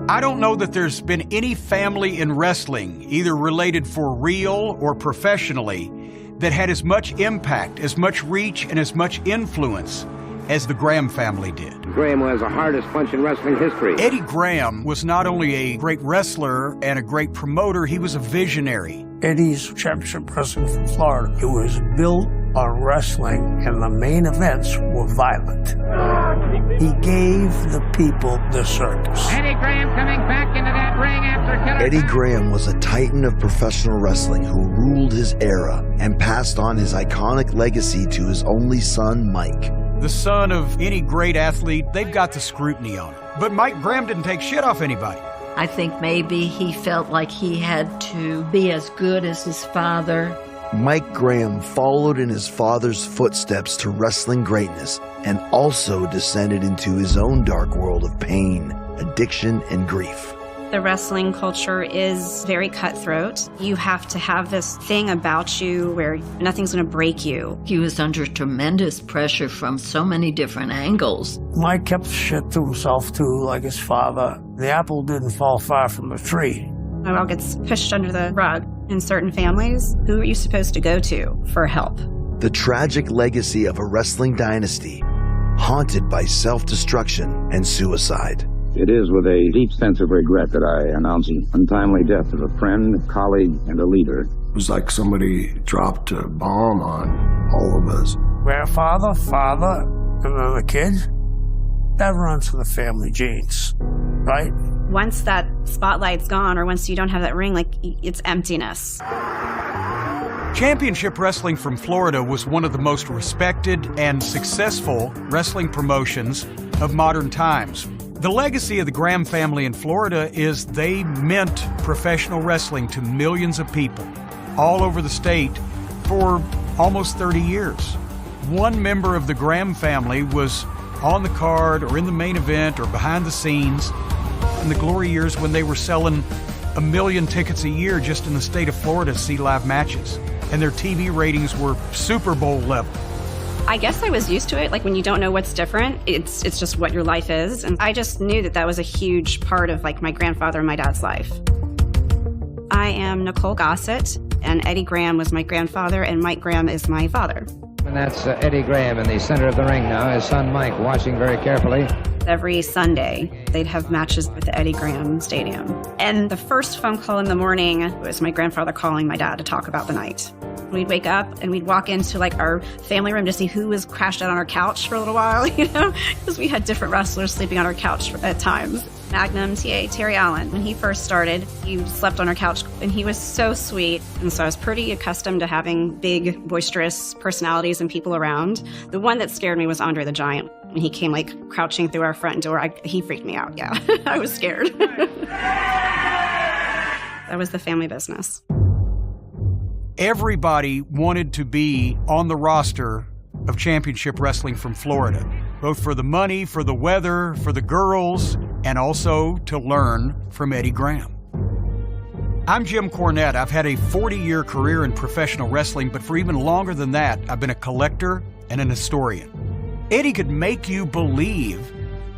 I don't know that there's been any family in wrestling, either related for real or professionally, that had as much impact, as much reach, and as much influence as the Graham family did. Graham was the hardest punch in wrestling history. Eddie Graham was not only a great wrestler and a great promoter, he was a visionary. Eddie's championship wrestling from Florida, it was built on wrestling, and the main events were violent. He gave the people the circus. Eddie Graham coming back into that ring after killing. Eddie Graham was a titan of professional wrestling who ruled his era and passed on his iconic legacy to his only son, Mike. The son of any great athlete, they've got the scrutiny on him. But Mike Graham didn't take shit off anybody. I think maybe he felt like he had to be as good as his father. Mike Graham followed in his father's footsteps to wrestling greatness and also descended into his own dark world of pain, addiction, and grief. The wrestling culture is very cutthroat. You have to have this thing about you where nothing's going to break you. He was under tremendous pressure from so many different angles. Mike kept shit to himself too, like his father. The apple didn't fall far from the tree. It all gets pushed under the rug. In certain families, who are you supposed to go to for help? The tragic legacy of a wrestling dynasty, haunted by self-destruction and suicide. It is with a deep sense of regret that I announce the untimely death of a friend, colleague, and a leader. It was like somebody dropped a bomb on all of us. Grandfather, father, and then the kids, that runs in the family genes, right? Once that spotlight's gone, or once you don't have that ring, like, it's emptiness. Championship Wrestling from Florida was one of the most respected and successful wrestling promotions of modern times. The legacy of the Graham family in Florida is they meant professional wrestling to millions of people all over the state for almost 30 years. One member of the Graham family was on the card or in the main event or behind the scenes in the glory years when they were selling 1 million tickets a year just in the state of Florida to see live matches. And their TV ratings were Super Bowl level. I guess I was used to it. Like, when you don't know what's different, it's just what your life is. And I just knew that that was a huge part of, like, my grandfather and my dad's life. I am Nicole Gossett, and Eddie Graham was my grandfather, and Mike Graham is my father. And that's Eddie Graham in the center of the ring now, his son Mike watching very carefully. Every Sunday, they'd have matches at the Eddie Graham Stadium. And the first phone call in the morning was my grandfather calling my dad to talk about the night. We'd wake up and we'd walk into, like, our family room to see who was crashed out on our couch for a little while, you know, because we had different wrestlers sleeping on our couch at times. Magnum TA Terry Allen, when he first started, he slept on our couch, and he was so sweet. And so I was pretty accustomed to having big, boisterous personalities and people around. The one that scared me was Andre the Giant. When he came, like, crouching through our front door, he freaked me out, yeah. I was scared. That was the family business. Everybody wanted to be on the roster of Championship Wrestling from Florida, both for the money, for the weather, for the girls, and also to learn from Eddie Graham. I'm Jim Cornette. I've had a 40-year career in professional wrestling, but for even longer than that, I've been a collector and an historian. Eddie could make you believe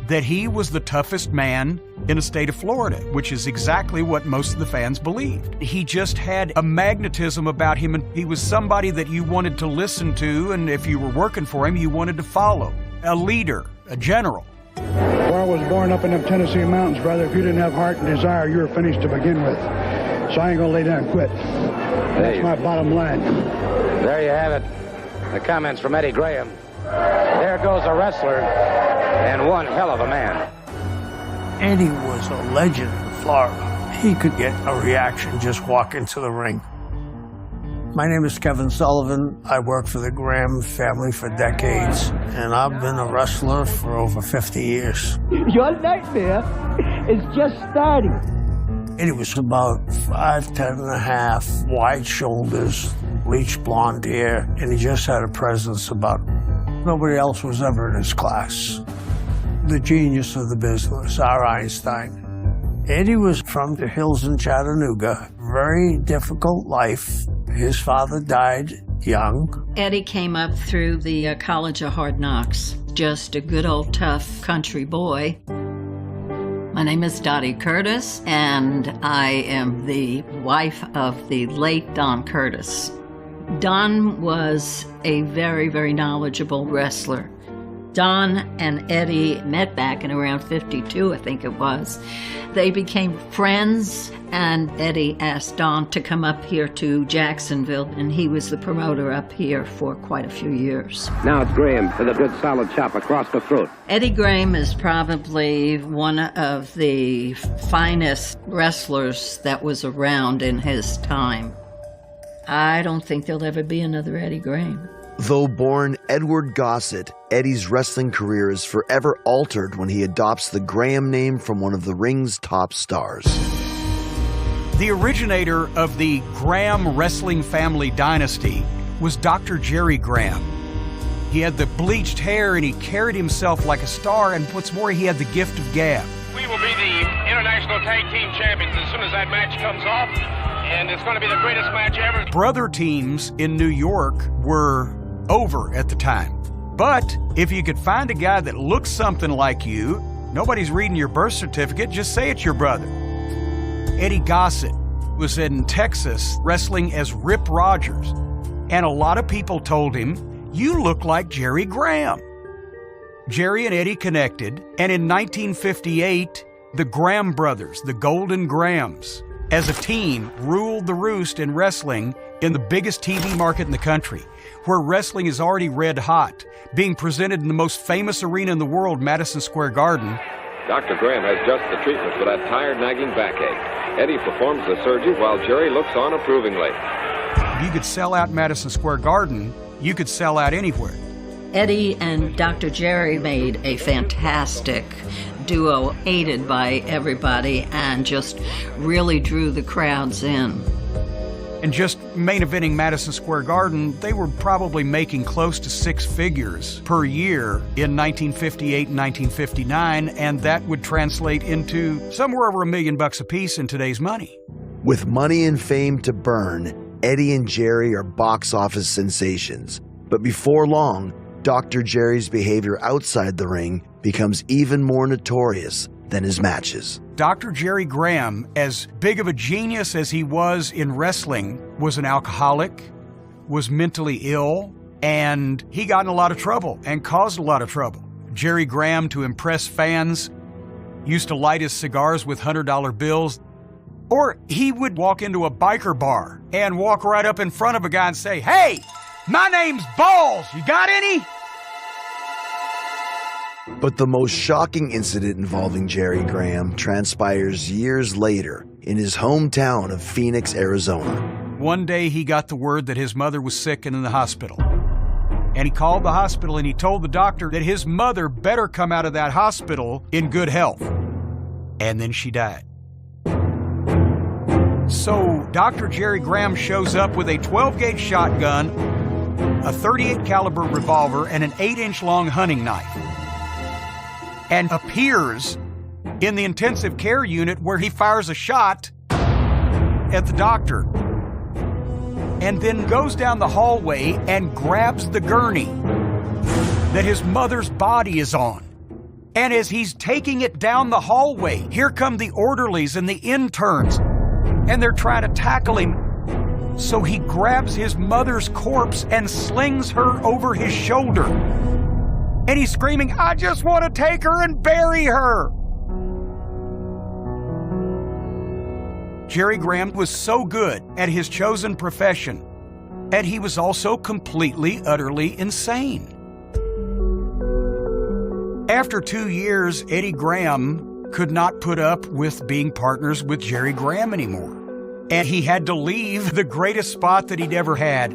that he was the toughest man in the state of Florida, which is exactly what most of the fans believed. He just had a magnetism about him, and he was somebody that you wanted to listen to, and if you were working for him, you wanted to follow. A leader, a general. Well, I was born up in the Tennessee mountains, brother. If you didn't have heart and desire, you were finished to begin with. So I ain't gonna lay down and quit. That's my bottom line. There you have it. The comments from Eddie Graham. There goes a wrestler, and one hell of a man. Eddie was a legend in Florida. He could get a reaction just walking to the ring. My name is Kevin Sullivan. I worked for the Graham family for decades, and I've been a wrestler for over 50 years. Your nightmare is just starting. Eddie was about 5'10" and a half, wide shoulders, bleached blonde hair, and he just had a presence about nobody else was ever in his class. The genius of the business, our Einstein. Eddie was from the hills in Chattanooga. Very difficult life. His father died young. Eddie came up through the College of Hard Knocks. Just a good old tough country boy. My name is Dottie Curtis, and I am the wife of the late Don Curtis. Don was a very, very knowledgeable wrestler. Don and Eddie met back in around 52, I think it was. They became friends, and Eddie asked Don to come up here to Jacksonville, and he was the promoter up here for quite a few years. Now it's Graham with a good solid chop across the throat. Eddie Graham is probably one of the finest wrestlers that was around in his time. I don't think there'll ever be another Eddie Graham. Though born Edward Gossett, Eddie's wrestling career is forever altered when he adopts the Graham name from one of the ring's top stars. The originator of the Graham wrestling family dynasty was Dr. Jerry Graham. He had the bleached hair and he carried himself like a star, and what's more, he had the gift of gab. We will be the International Tag Team Champions as soon as that match comes off, and it's going to be the greatest match ever. Brother teams in New York were over at the time. But if you could find a guy that looks something like you, nobody's reading your birth certificate, just say it's your brother. Eddie Gossett was in Texas wrestling as Rip Rogers, and a lot of people told him, "You look like Jerry Graham." Jerry and Eddie connected, and in 1958, the Graham brothers, the Golden Grahams, as a team, ruled the roost in wrestling in the biggest TV market in the country, where wrestling is already red hot, being presented in the most famous arena in the world, Madison Square Garden. Dr. Graham has just the treatment for that tired, nagging backache. Eddie performs the surgery while Jerry looks on approvingly. If you could sell out Madison Square Garden, you could sell out anywhere. Eddie and Dr. Jerry made a fantastic duo, aided by everybody, and just really drew the crowds in. And just main eventing Madison Square Garden, they were probably making close to six figures per year in 1958 and 1959, and that would translate into somewhere over $1 million apiece in today's money. With money and fame to burn, Eddie and Jerry are box office sensations. But before long, Dr. Jerry's behavior outside the ring becomes even more notorious than his matches. Dr. Jerry Graham, as big of a genius as he was in wrestling, was an alcoholic, was mentally ill, and he got in a lot of trouble and caused a lot of trouble. Jerry Graham, to impress fans, used to light his cigars with $100 bills, or he would walk into a biker bar and walk right up in front of a guy and say, "Hey, my name's Balls, you got any?" But the most shocking incident involving Jerry Graham transpires years later in his hometown of Phoenix, Arizona. One day he got the word that his mother was sick and in the hospital. And he called the hospital and he told the doctor that his mother better come out of that hospital in good health. And then she died. So Dr. Jerry Graham shows up with a 12-gauge shotgun, a .38 caliber revolver, and an 8-inch long hunting knife, and appears in the intensive care unit where he fires a shot at the doctor, and then goes down the hallway and grabs the gurney that his mother's body is on. And as he's taking it down the hallway, here come the orderlies and the interns, and they're trying to tackle him. So he grabs his mother's corpse and slings her over his shoulder. And he's screaming, "I just want to take her and bury her." Jerry Graham was so good at his chosen profession, and he was also completely, utterly insane. After 2 years, Eddie Graham could not put up with being partners with Jerry Graham anymore, and he had to leave the greatest spot that he'd ever had.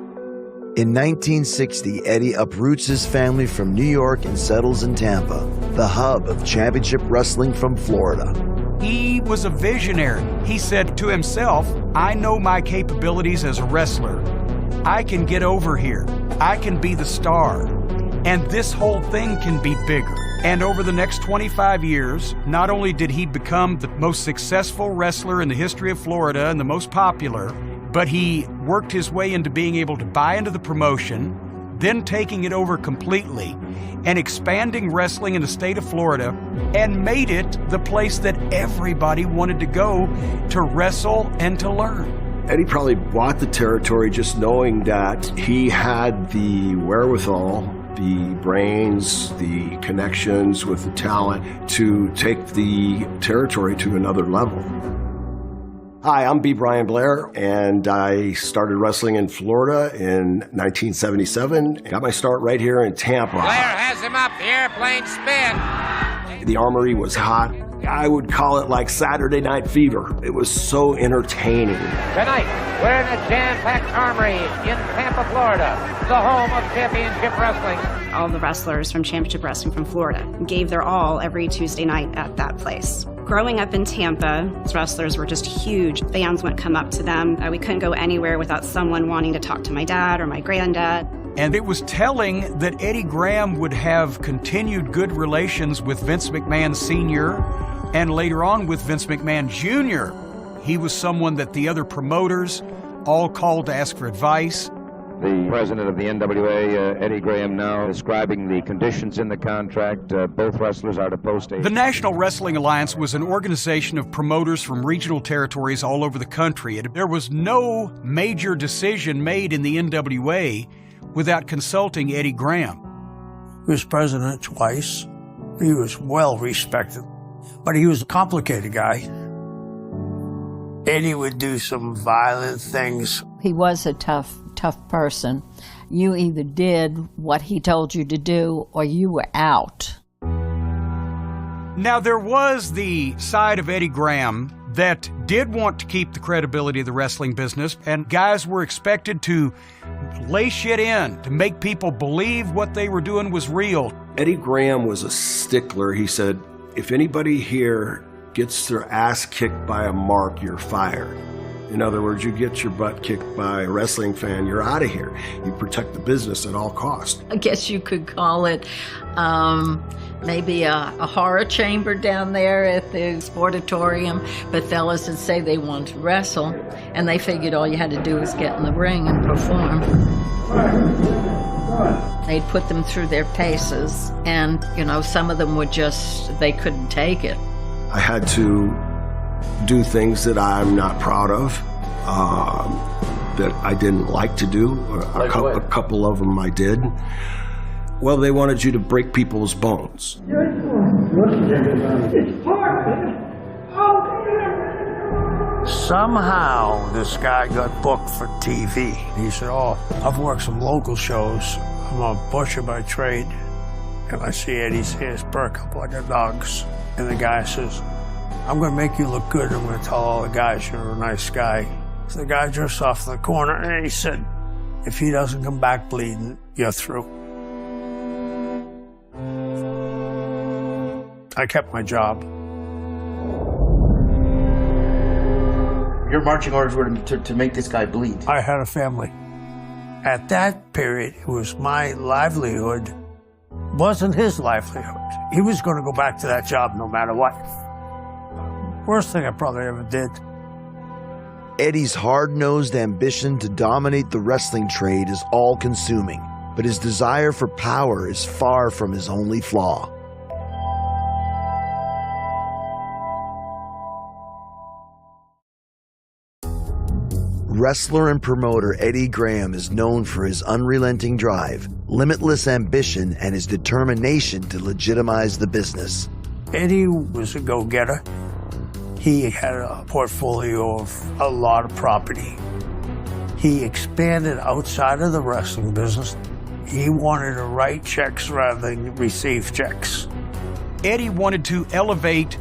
In 1960, Eddie uproots his family from New York and settles in Tampa, the hub of championship wrestling from Florida. He was a visionary. He said to himself, "I know my capabilities as a wrestler. I can get over here. I can be the star. And this whole thing can be bigger." And over the next 25 years, not only did he become the most successful wrestler in the history of Florida and the most popular, but he worked his way into being able to buy into the promotion, then taking it over completely and expanding wrestling in the state of Florida, and made it the place that everybody wanted to go to wrestle and to learn. Eddie probably bought the territory just knowing that he had the wherewithal, the brains, the connections with the talent to take the territory to another level. Hi, I'm B. Brian Blair, and I started wrestling in Florida in 1977. Got my start right here in Tampa. Blair has him up, the airplane spin. The Armory was hot. I would call it like Saturday Night Fever. It was so entertaining. Tonight, we're in a jam-packed Armory in Tampa, Florida, the home of championship wrestling. All the wrestlers from Championship Wrestling from Florida gave their all every Tuesday night at that place. Growing up in Tampa, these wrestlers were just huge. Fans would come up to them. We couldn't go anywhere without someone wanting to talk to my dad or my granddad. And it was telling that Eddie Graham would have continued good relations with Vince McMahon Sr. and later on with Vince McMahon Jr. He was someone that the other promoters all called to ask for advice. The president of the NWA, Eddie Graham, now describing the conditions in the contract. Both wrestlers are to post a... The National Wrestling Alliance was an organization of promoters from regional territories all over the country. There was no major decision made in the NWA without consulting Eddie Graham. He was president twice. He was well respected, but he was a complicated guy. Eddie would do some violent things. He was a tough person. You either did what he told you to do or you were out. Now, there was the side of Eddie Graham that did want to keep the credibility of the wrestling business, and guys were expected to lay shit in to make people believe what they were doing was real. Eddie Graham was a stickler. He said, if anybody here gets their ass kicked by a mark, you're fired. In other words, you get your butt kicked by a wrestling fan, you're out of here. You protect the business at all costs. I guess you could call it maybe a horror chamber down there at the sportatorium, but fellas would say they wanted to wrestle, and they figured all you had to do was get in the ring and perform. They'd put them through their paces, and, you know, some of them would just, they couldn't take it. I had to do things that I'm not proud of, that I didn't like to do. A couple of them I did. Well, they wanted you to break people's bones. Somehow, this guy got booked for TV. He said, oh, I've worked some local shows. I'm a butcher by trade. And I see Eddie's ears perk up like a dog's. And the guy says, I'm going to make you look good. I'm going to tell all the guys you're a nice guy. So the guy drifts off in the corner, and he said, if he doesn't come back bleeding, you're through. I kept my job. Your marching orders were to make this guy bleed. I had a family. At that period, it was my livelihood. It wasn't his livelihood. He was going to go back to that job no matter what. Worst thing I probably ever did. Eddie's hard-nosed ambition to dominate the wrestling trade is all-consuming, but his desire for power is far from his only flaw. Wrestler and promoter Eddie Graham is known for his unrelenting drive, limitless ambition, and his determination to legitimize the business. Eddie was a go-getter. He had a portfolio of a lot of property. He expanded outside of the wrestling business. He wanted to write checks rather than receive checks. Eddie wanted to elevate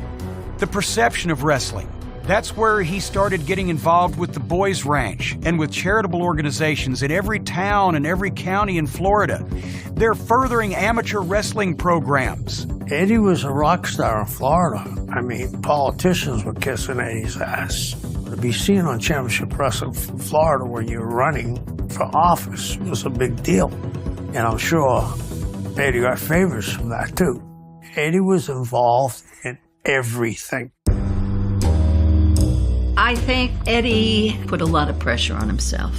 the perception of wrestling. That's where he started getting involved with the Boys Ranch and with charitable organizations in every town and every county in Florida. They're furthering amateur wrestling programs. Eddie was a rock star in Florida. I mean, politicians were kissing Eddie's ass. To be seen on Championship Wrestling from Florida when you're running for office was a big deal. And I'm sure Eddie got favors from that, too. Eddie was involved in everything. I think Eddie put a lot of pressure on himself.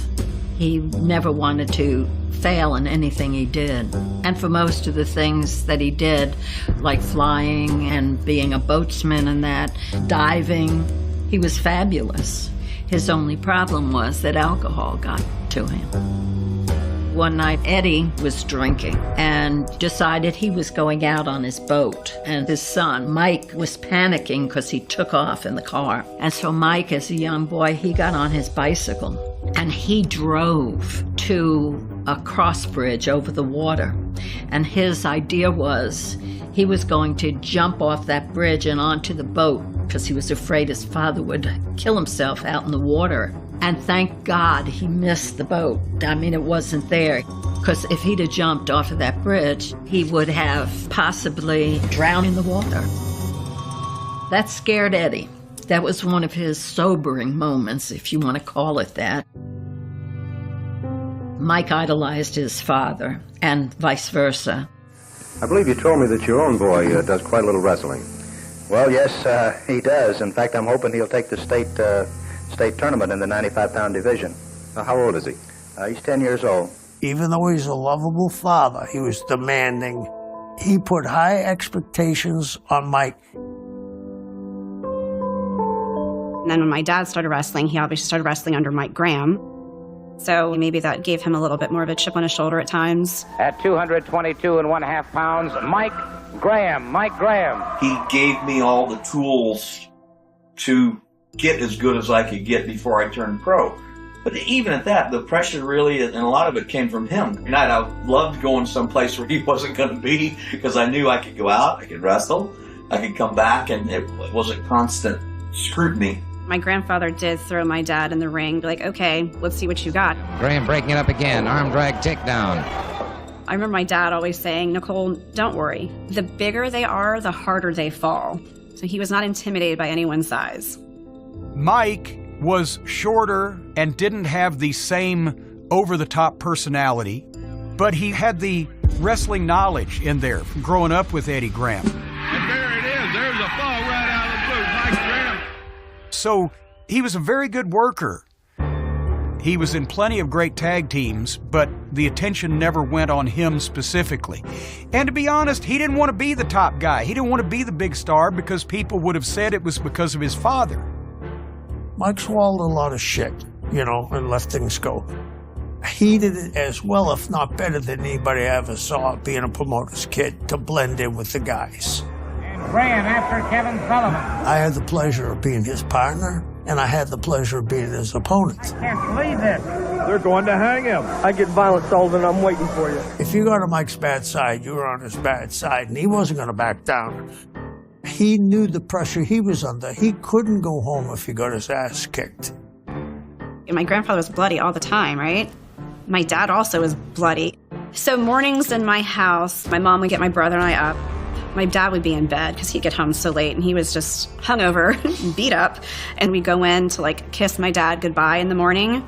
He never wanted to fail in anything he did. And for most of the things that he did, like flying and being a boatsman and that, diving, he was fabulous. His only problem was that alcohol got to him. One night, Eddie was drinking and decided he was going out on his boat. And his son, Mike, was panicking because he took off in the car. And so Mike, as a young boy, he got on his bicycle and he drove to a cross bridge over the water. And his idea was he was going to jump off that bridge and onto the boat because he was afraid his father would kill himself out in the water. And thank God he missed the boat. I mean, it wasn't there. Because if he'd have jumped off of that bridge, he would have possibly drowned in the water. That scared Eddie. That was one of his sobering moments, if you want to call it that. Mike idolized his father, and vice versa. I believe you told me that your own boy does quite a little wrestling. Well, yes, he does. In fact, I'm hoping he'll take the state tournament in the 95-pound division. How old is he? He's 10 years old. Even though he's a lovable father, he was demanding. He put high expectations on Mike. And then when my dad started wrestling, he obviously started wrestling under Mike Graham. So maybe that gave him a little bit more of a chip on his shoulder at times. At 222.5 pounds, Mike Graham. Mike Graham. He gave me all the tools to get as good as I could get before I turned pro. But even at that, the pressure really, and a lot of it came from him. And I loved going someplace where he wasn't going to be because I knew I could go out, I could wrestle, I could come back, and it wasn't constant scrutiny. My grandfather did throw my dad in the ring, be like, okay, let's see what you got. Graham breaking it up again, arm drag takedown. I remember my dad always saying, Nicole, don't worry. The bigger they are, the harder they fall. So he was not intimidated by anyone's size. Mike was shorter and didn't have the same over-the-top personality, but he had the wrestling knowledge in there from growing up with Eddie Graham. And there it is. There's a fall right out of the blue. Mike Graham. So he was a very good worker. He was in plenty of great tag teams, but the attention never went on him specifically. And to be honest, he didn't want to be the top guy. He didn't want to be the big star because people would have said it was because of his father. Mike swallowed a lot of shit, and let things go. He did it as well, if not better, than anybody I ever saw being a promoter's kid to blend in with the guys. And Graham after Kevin Sullivan. I had the pleasure of being his partner, and I had the pleasure of being his opponent. Can't believe this. They're going to hang him. I get violent, Sullivan. I'm waiting for you. If you got on Mike's bad side, you were on his bad side, and he wasn't going to back down. He knew the pressure he was under. He couldn't go home if he got his ass kicked. My grandfather was bloody all the time, right? My dad also was bloody. So mornings in my house, my mom would get my brother and I up. My dad would be in bed because he'd get home so late and he was just hungover, beat up. And we'd go in to kiss my dad goodbye in the morning.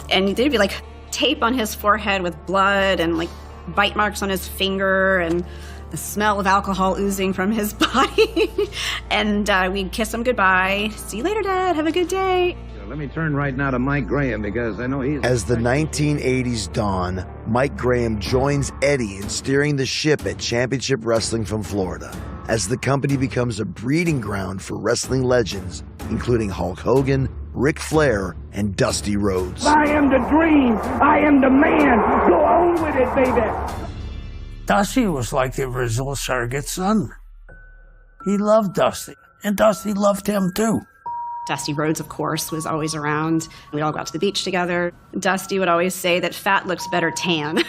And there'd be tape on his forehead with blood and bite marks on his finger and the smell of alcohol oozing from his body. And we'd kiss him goodbye. See you later, Dad. Have a good day. Let me turn right now to Mike Graham because I know he's... As the 1980s dawn, Mike Graham joins Eddie in steering the ship at Championship Wrestling from Florida, as the company becomes a breeding ground for wrestling legends, including Hulk Hogan, Ric Flair, and Dusty Rhodes. I am the dream. I am the man. Go on with it, baby. Dusty was like the original surrogate son. He loved Dusty, and Dusty loved him too. Dusty Rhodes, of course, was always around. We'd all go out to the beach together. Dusty would always say that fat looks better tan.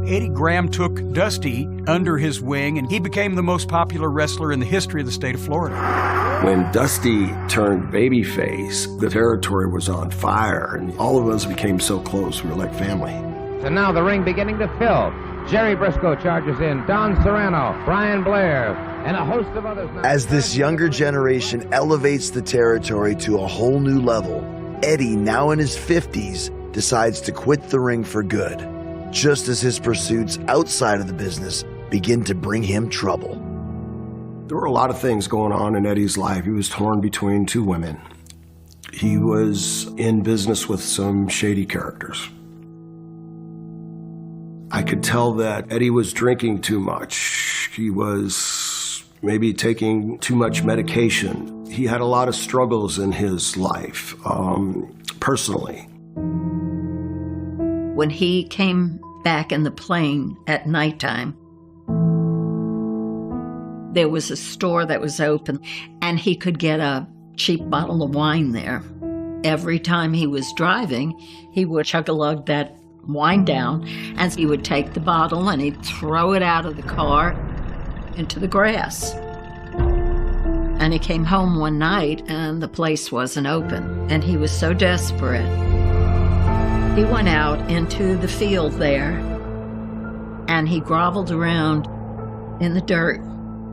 Eddie Graham took Dusty under his wing, and he became the most popular wrestler in the history of the state of Florida. When Dusty turned babyface, the territory was on fire, and all of us became so close. We were like family. And now the ring beginning to fill. Jerry Briscoe charges in, Don Serrano, Brian Blair, and a host of others. As this younger generation elevates the territory to a whole new level, Eddie, now in his 50s, decides to quit the ring for good, just as his pursuits outside of the business begin to bring him trouble. There were a lot of things going on in Eddie's life. He was torn between two women. He was in business with some shady characters. I could tell that Eddie was drinking too much. He was maybe taking too much medication. He had a lot of struggles in his life, personally. When he came back in the plane at nighttime, there was a store that was open, and he could get a cheap bottle of wine there. Every time he was driving, he would chug-a-lug that wine down, and he would take the bottle and he'd throw it out of the car into the grass. And he came home one night and the place wasn't open, and he was so desperate. He went out into the field there and he groveled around in the dirt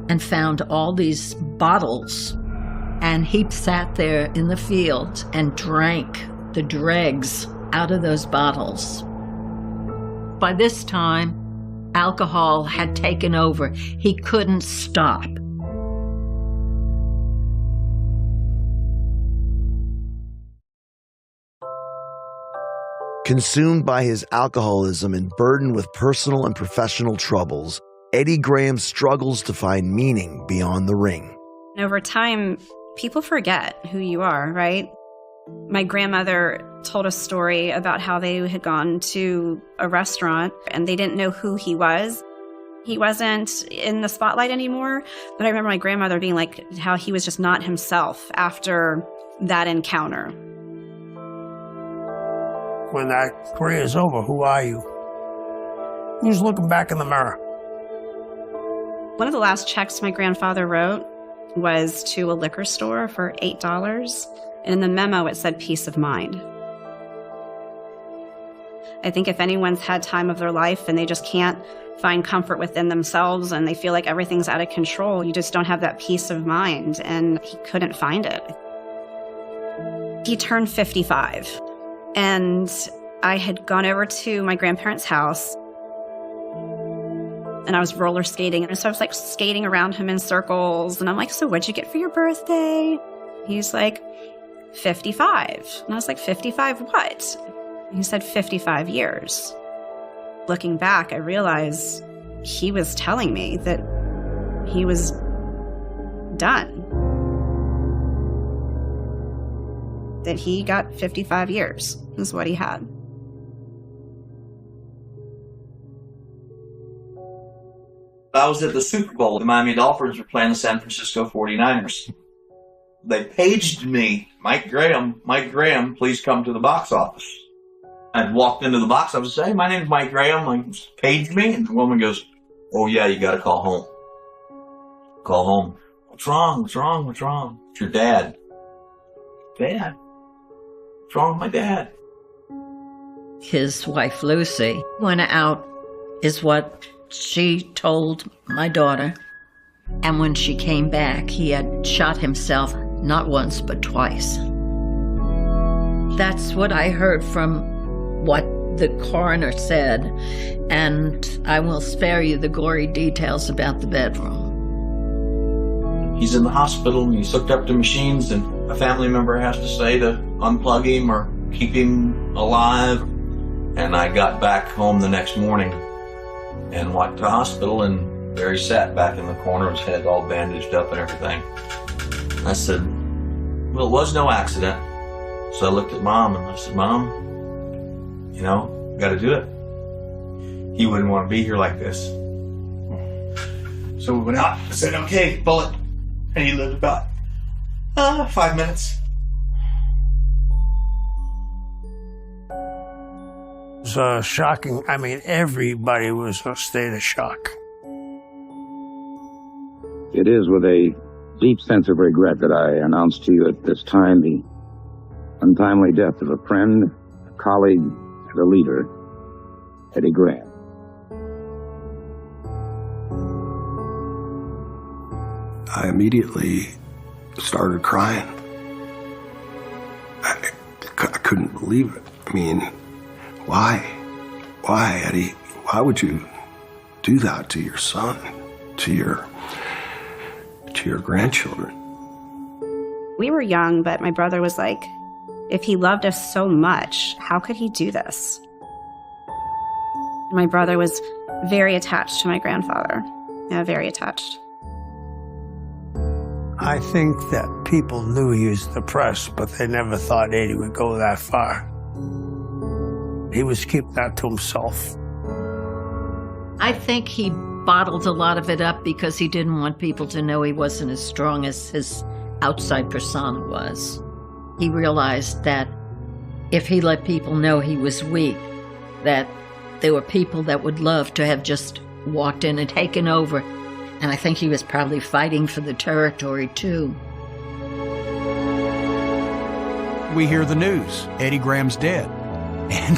and found all these bottles, and he sat there in the field and drank the dregs out of those bottles. By this time, alcohol had taken over. He couldn't stop. Consumed by his alcoholism and burdened with personal and professional troubles, Eddie Graham struggles to find meaning beyond the ring. Over time, people forget who you are, right? My grandmother told a story about how they had gone to a restaurant and they didn't know who he was. He wasn't in the spotlight anymore, but I remember my grandmother being like how he was just not himself after that encounter. When that career is over, who are you? Who's looking back in the mirror? One of the last checks my grandfather wrote was to a liquor store for $8. And in the memo, it said peace of mind. I think if anyone's had time of their life and they just can't find comfort within themselves and they feel like everything's out of control, you just don't have that peace of mind. And he couldn't find it. He turned 55. And I had gone over to my grandparents' house and I was roller skating. And so I was like skating around him in circles. And I'm like, so what'd you get for your birthday? He's like, 55. And I was like, 55 what? He said 55 years. Looking back, I realized he was telling me that he was done. That he got 55 years is what he had. I was at the Super Bowl. The Miami Dolphins were playing the San Francisco 49ers. They paged me, Mike Graham, please come to the box office. I walked into the box office and said, hey, my name's Mike Graham. Like, paged me. And the woman goes, oh, yeah, you got to call home. Call home. What's wrong? What's wrong? What's wrong? It's your dad. Dad? What's wrong with my dad? His wife, Lucy, went out, is what she told my daughter. And when she came back, he had shot himself not once, but twice. That's what I heard from what the coroner said, and I will spare you the gory details about the bedroom. He's in the hospital and he's hooked up to machines, and a family member has to say to unplug him or keep him alive. And I got back home the next morning and walked to the hospital, and Barry sat back in the corner, his head all bandaged up and everything. I said, well, it was no accident. So I looked at Mom and I said, Mom, you know, got to do it. He wouldn't want to be here like this. So we went out. I said, okay, bullet. And he lived about 5 minutes. It was shocking. I mean, everybody was in a state of shock. It is with a deep sense of regret that I announce to you at this time the untimely death of a friend, a colleague, and a leader, Eddie Graham. I immediately started crying. I couldn't believe it. I mean, why? Why, Eddie? Why would you do that to your son, to your grandchildren? We were young, but my brother was like, if he loved us so much, how could he do this? My brother was very attached to my grandfather. Yeah, very attached. I think that people knew he was depressed, but they never thought Eddie would go that far. He was keeping that to himself. I think he bottled a lot of it up because he didn't want people to know he wasn't as strong as his outside persona was. He realized that if he let people know he was weak, that there were people that would love to have just walked in and taken over. And I think he was probably fighting for the territory, too. We hear the news. Eddie Graham's dead. And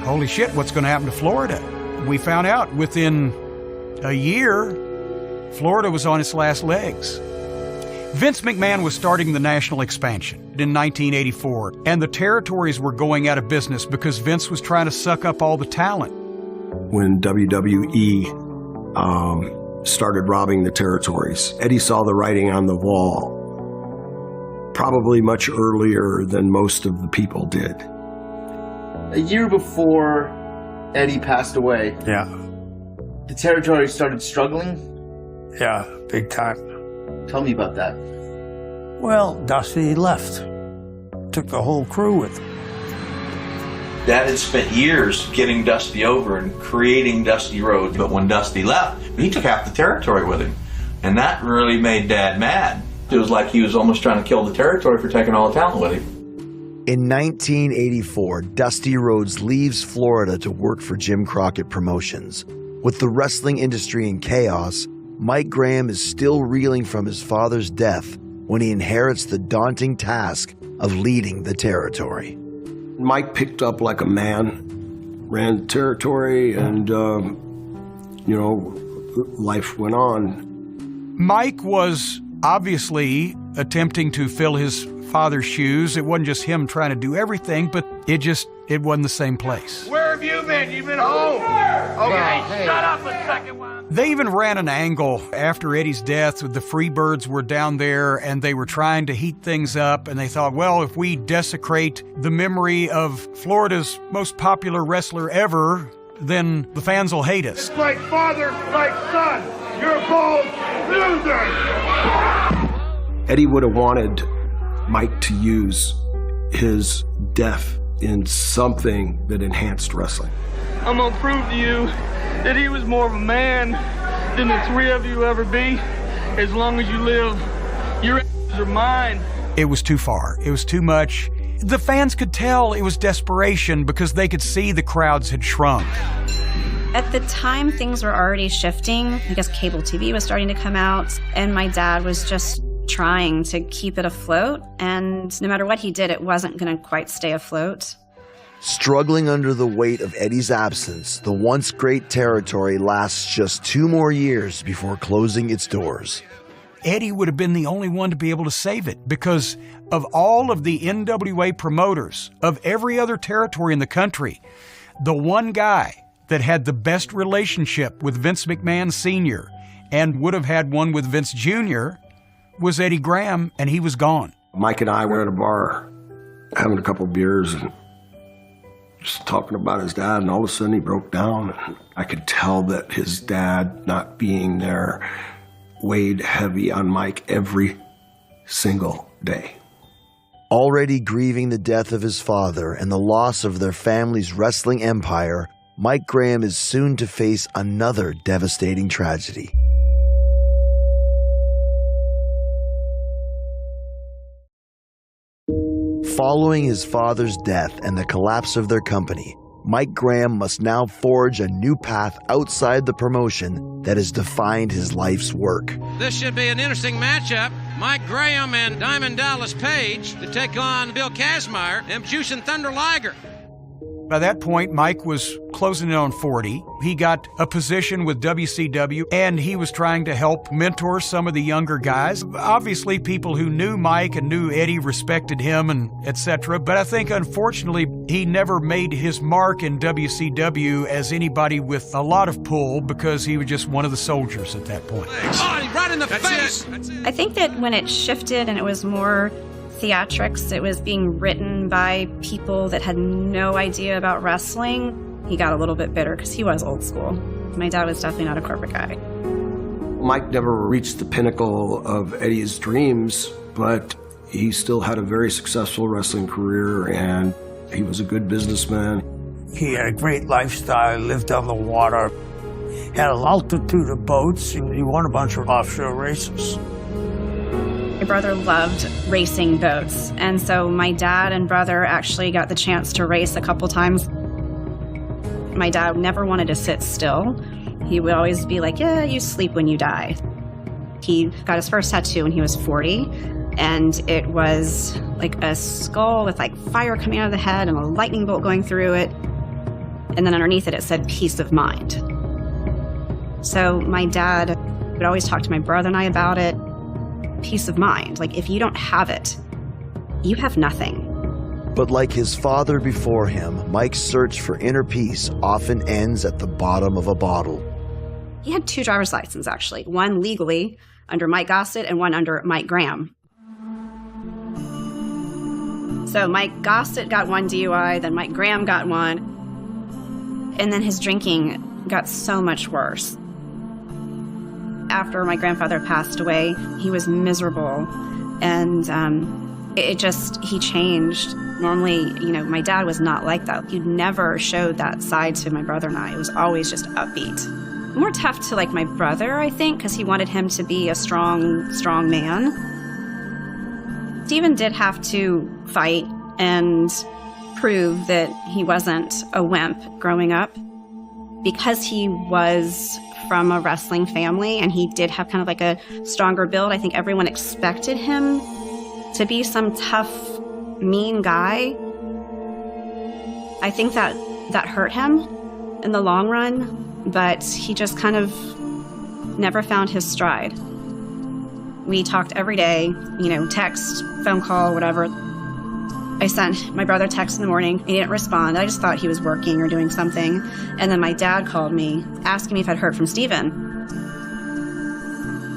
holy shit, what's going to happen to Florida? We found out within a year, Florida was on its last legs. Vince McMahon was starting the national expansion in 1984, and the territories were going out of business because Vince was trying to suck up all the talent. When WWE started robbing the territories, Eddie saw the writing on the wall probably much earlier than most of the people did. A year before Eddie passed away, Yeah, the territory started struggling. yeah, big time. Tell me about that. Well, Dusty left. Took the whole crew with him. Dad had spent years getting Dusty over and creating Dusty Rhodes, but when Dusty left, he took half the territory with him. And that really made Dad mad. It was like he was almost trying to kill the territory for taking all the talent with him. In 1984, Dusty Rhodes leaves Florida to work for Jim Crockett Promotions. With the wrestling industry in chaos, Mike Graham is still reeling from his father's death when he inherits the daunting task of leading the territory. Mike picked up like a man, ran the territory, and, life went on. Mike was obviously attempting to fill his father's shoes. It wasn't just him trying to do everything, but it wasn't the same place. Where have you been? You've been home. Okay, shut up a second while. They even ran an angle after Eddie's death. The Freebirds were down there and they were trying to heat things up, and they thought, well, if we desecrate the memory of Florida's most popular wrestler ever, then the fans will hate us. It's like father, like son. You're both losers. Eddie would have wanted Mike to use his death in something that enhanced wrestling. I'm gonna prove to you that he was more of a man than the three of you ever be. As long as you live, your asses are mine. It was too far. It was too much. The fans could tell it was desperation because they could see the crowds had shrunk. At the time, things were already shifting. I guess cable TV was starting to come out, and my dad was just trying to keep it afloat. And no matter what he did, it wasn't going to quite stay afloat. Struggling under the weight of Eddie's absence, the once great territory lasts just 2 more years before closing its doors. Eddie would have been the only one to be able to save it because of all of the NWA promoters of every other territory in the country, the one guy that had the best relationship with Vince McMahon Sr. and would have had one with Vince Jr. was Eddie Graham, and he was gone. Mike and I were at a bar having a couple beers and just talking about his dad, and all of a sudden he broke down. And I could tell that his dad not being there weighed heavy on Mike every single day. Already grieving the death of his father and the loss of their family's wrestling empire, Mike Graham is soon to face another devastating tragedy. Following his father's death and the collapse of their company, Mike Graham must now forge a new path outside the promotion that has defined his life's work. This should be an interesting matchup. Mike Graham and Diamond Dallas Page to take on Bill Kazmaier and Juicing Thunder Liger. By that point, Mike was closing in on 40. He got a position with WCW, and he was trying to help mentor some of the younger guys. Obviously, people who knew Mike and knew Eddie respected him, and etc. But I think, unfortunately, he never made his mark in WCW as anybody with a lot of pull because he was just one of the soldiers at that point. Oh, right in the face! I think that when it shifted and it was more theatrics, it was being written by people that had no idea about wrestling. he got a little bit bitter because he was old school. My dad was definitely not a corporate guy. Mike never reached the pinnacle of Eddie's dreams, but he still had a very successful wrestling career, and he was a good businessman. He had a great lifestyle, lived on the water, had a multitude of boats, and he won a bunch of offshore races. My brother loved racing boats, and so my dad and brother actually got the chance to race a couple times. My dad never wanted to sit still. He would always be like, yeah, you sleep when you die. He got his first tattoo when he was 40, and it was like a skull with like fire coming out of the head and a lightning bolt going through it. And then underneath it, it said peace of mind. So my dad would always talk to my brother and I about it. Peace of mind. Like, if you don't have it, you have nothing. But like his father before him, Mike's search for inner peace often ends at the bottom of a bottle. He had 2 driver's licenses, actually. One legally under Mike Gossett and one under Mike Graham. So Mike Gossett got 1 DUI, then Mike Graham got 1. And then his drinking got so much worse. After my grandfather passed away, he was miserable, and he changed. Normally, my dad was not like that. He never showed that side to my brother and I. It was always just upbeat. More tough to like my brother, I think, because he wanted him to be a strong man. Stephen did have to fight and prove that he wasn't a wimp growing up, because he was from a wrestling family and he did have kind of like a stronger build. I think everyone expected him to be some tough, mean guy. I think that hurt him in the long run, but he just kind of never found his stride. We talked every day, text, phone call, whatever. I sent my brother a text in the morning. He didn't respond. I just thought he was working or doing something. And then my dad called me asking me if I'd heard from Stephen.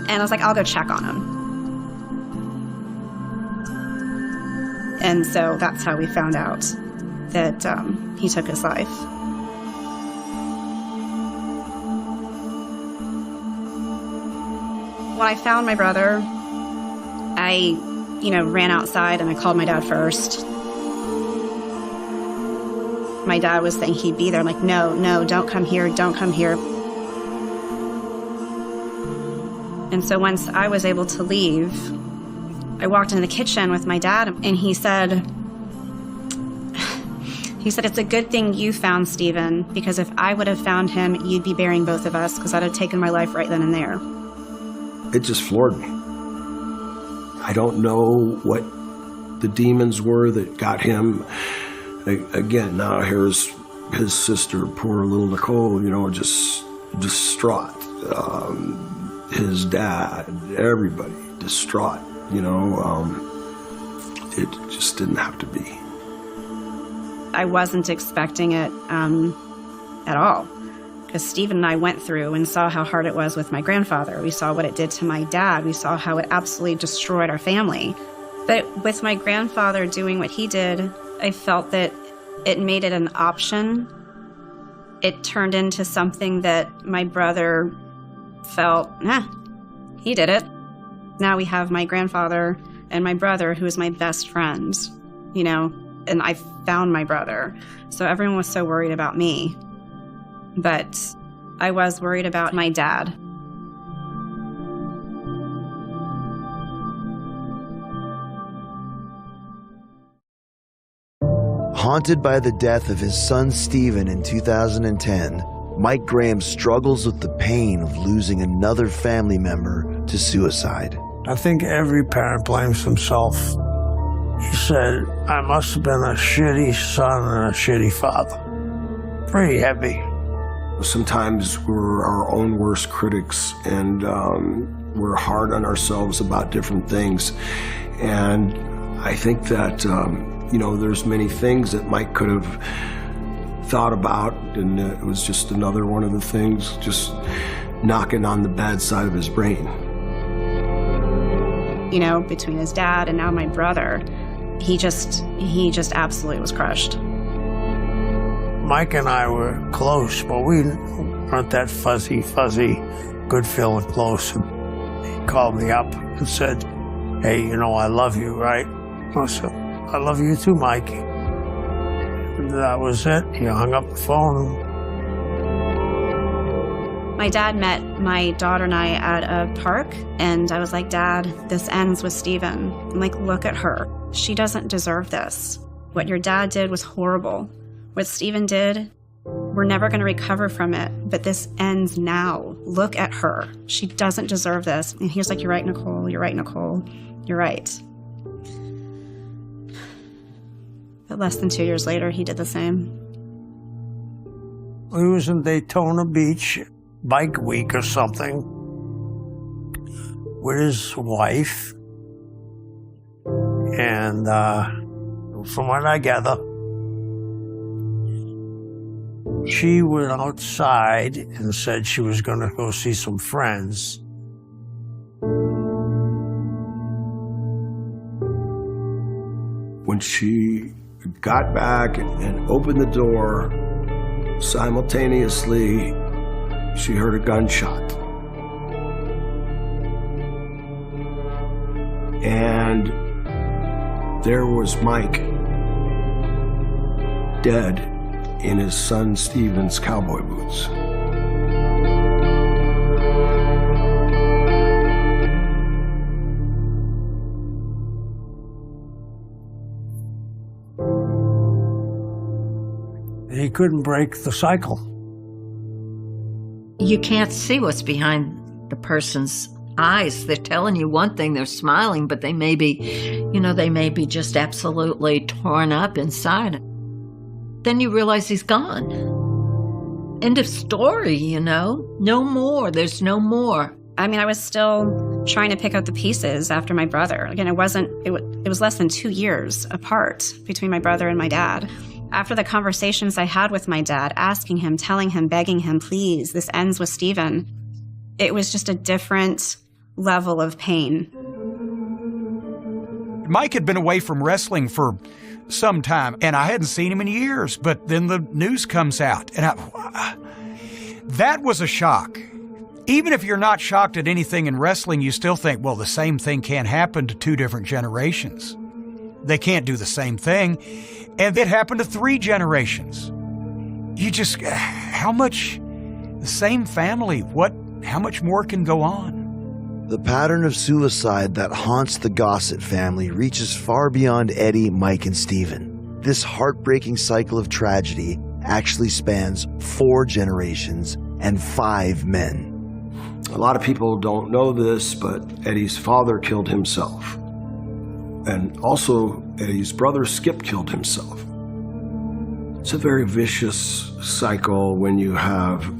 And I was like, I'll go check on him. And so that's how we found out that he took his life. When I found my brother, I ran outside and I called my dad first. My dad was saying he'd be there. I'm like, no, don't come here, don't come here. And so once I was able to leave, I walked into the kitchen with my dad and he said, it's a good thing you found Stephen, because if I would have found him, you'd be burying both of us, because I'd have taken my life right then and there. It just floored me. I don't know what the demons were that got him. Again, now here's his sister, poor little Nicole, just distraught. His dad, everybody distraught, It just didn't have to be. I wasn't expecting it at all, because Stephen and I went through and saw how hard it was with my grandfather. We saw what it did to my dad. We saw how it absolutely destroyed our family. But with my grandfather doing what he did, I felt that it made it an option. It turned into something that my brother felt, he did it. Now we have my grandfather and my brother, who is my best friend, and I found my brother. So everyone was so worried about me. But I was worried about my dad. Haunted by the death of his son Stephen in 2010, Mike Graham struggles with the pain of losing another family member to suicide. I think every parent blames himself. He said, I must have been a shitty son and a shitty father. Pretty heavy. Sometimes we're our own worst critics, and we're hard on ourselves about different things. And I think that, there's many things that Mike could have thought about, and it was just another one of the things just knocking on the bad side of his brain. Between his dad and now my brother, he just absolutely was crushed. Mike and I were close, but we weren't that fuzzy, good feeling close. And he called me up and said, "Hey, you know I love you, right?" I said, "I love you too, Mike." And that was it. He hung up the phone. My dad met my daughter and I at a park, and I was like, "Dad, this ends with Steven." I'm like, "Look at her. She doesn't deserve this. What your dad did was horrible. What Steven did, we're never going to recover from it, but this ends now. Look at her. She doesn't deserve this." And he was like, "You're right, Nicole. You're right, Nicole. You're right." But less than 2 years later, he did the same. He was in Daytona Beach, bike week or something, with his wife. And from what I gather, she went outside and said she was going to go see some friends. When she got back and opened the door, simultaneously, she heard a gunshot. And there was Mike, dead in his son Steven's cowboy boots. He couldn't break the cycle. You can't see what's behind the person's eyes. They're telling you one thing, they're smiling, but they may be, they may be just absolutely torn up inside. Then you realize he's gone. End of story, No more. There's no more. I mean, I was still trying to pick up the pieces after my brother. Again, it was less than 2 years apart between my brother and my dad. After the conversations I had with my dad, asking him, telling him, begging him, "Please, this ends with Steven," it was just a different level of pain. Mike had been away from wrestling for some time, and I hadn't seen him in years, but then the news comes out, and that was a shock. Even if you're not shocked at anything in wrestling, you still think, well, the same thing can't happen to two different generations. They can't do the same thing. And it happened to 3 generations. The same family, how much more can go on? The pattern of suicide that haunts the Gossett family reaches far beyond Eddie, Mike, and Steven. This heartbreaking cycle of tragedy actually spans 4 generations and 5 men. A lot of people don't know this, but Eddie's father killed himself. And also, Eddie's brother Skip killed himself. It's a very vicious cycle when you have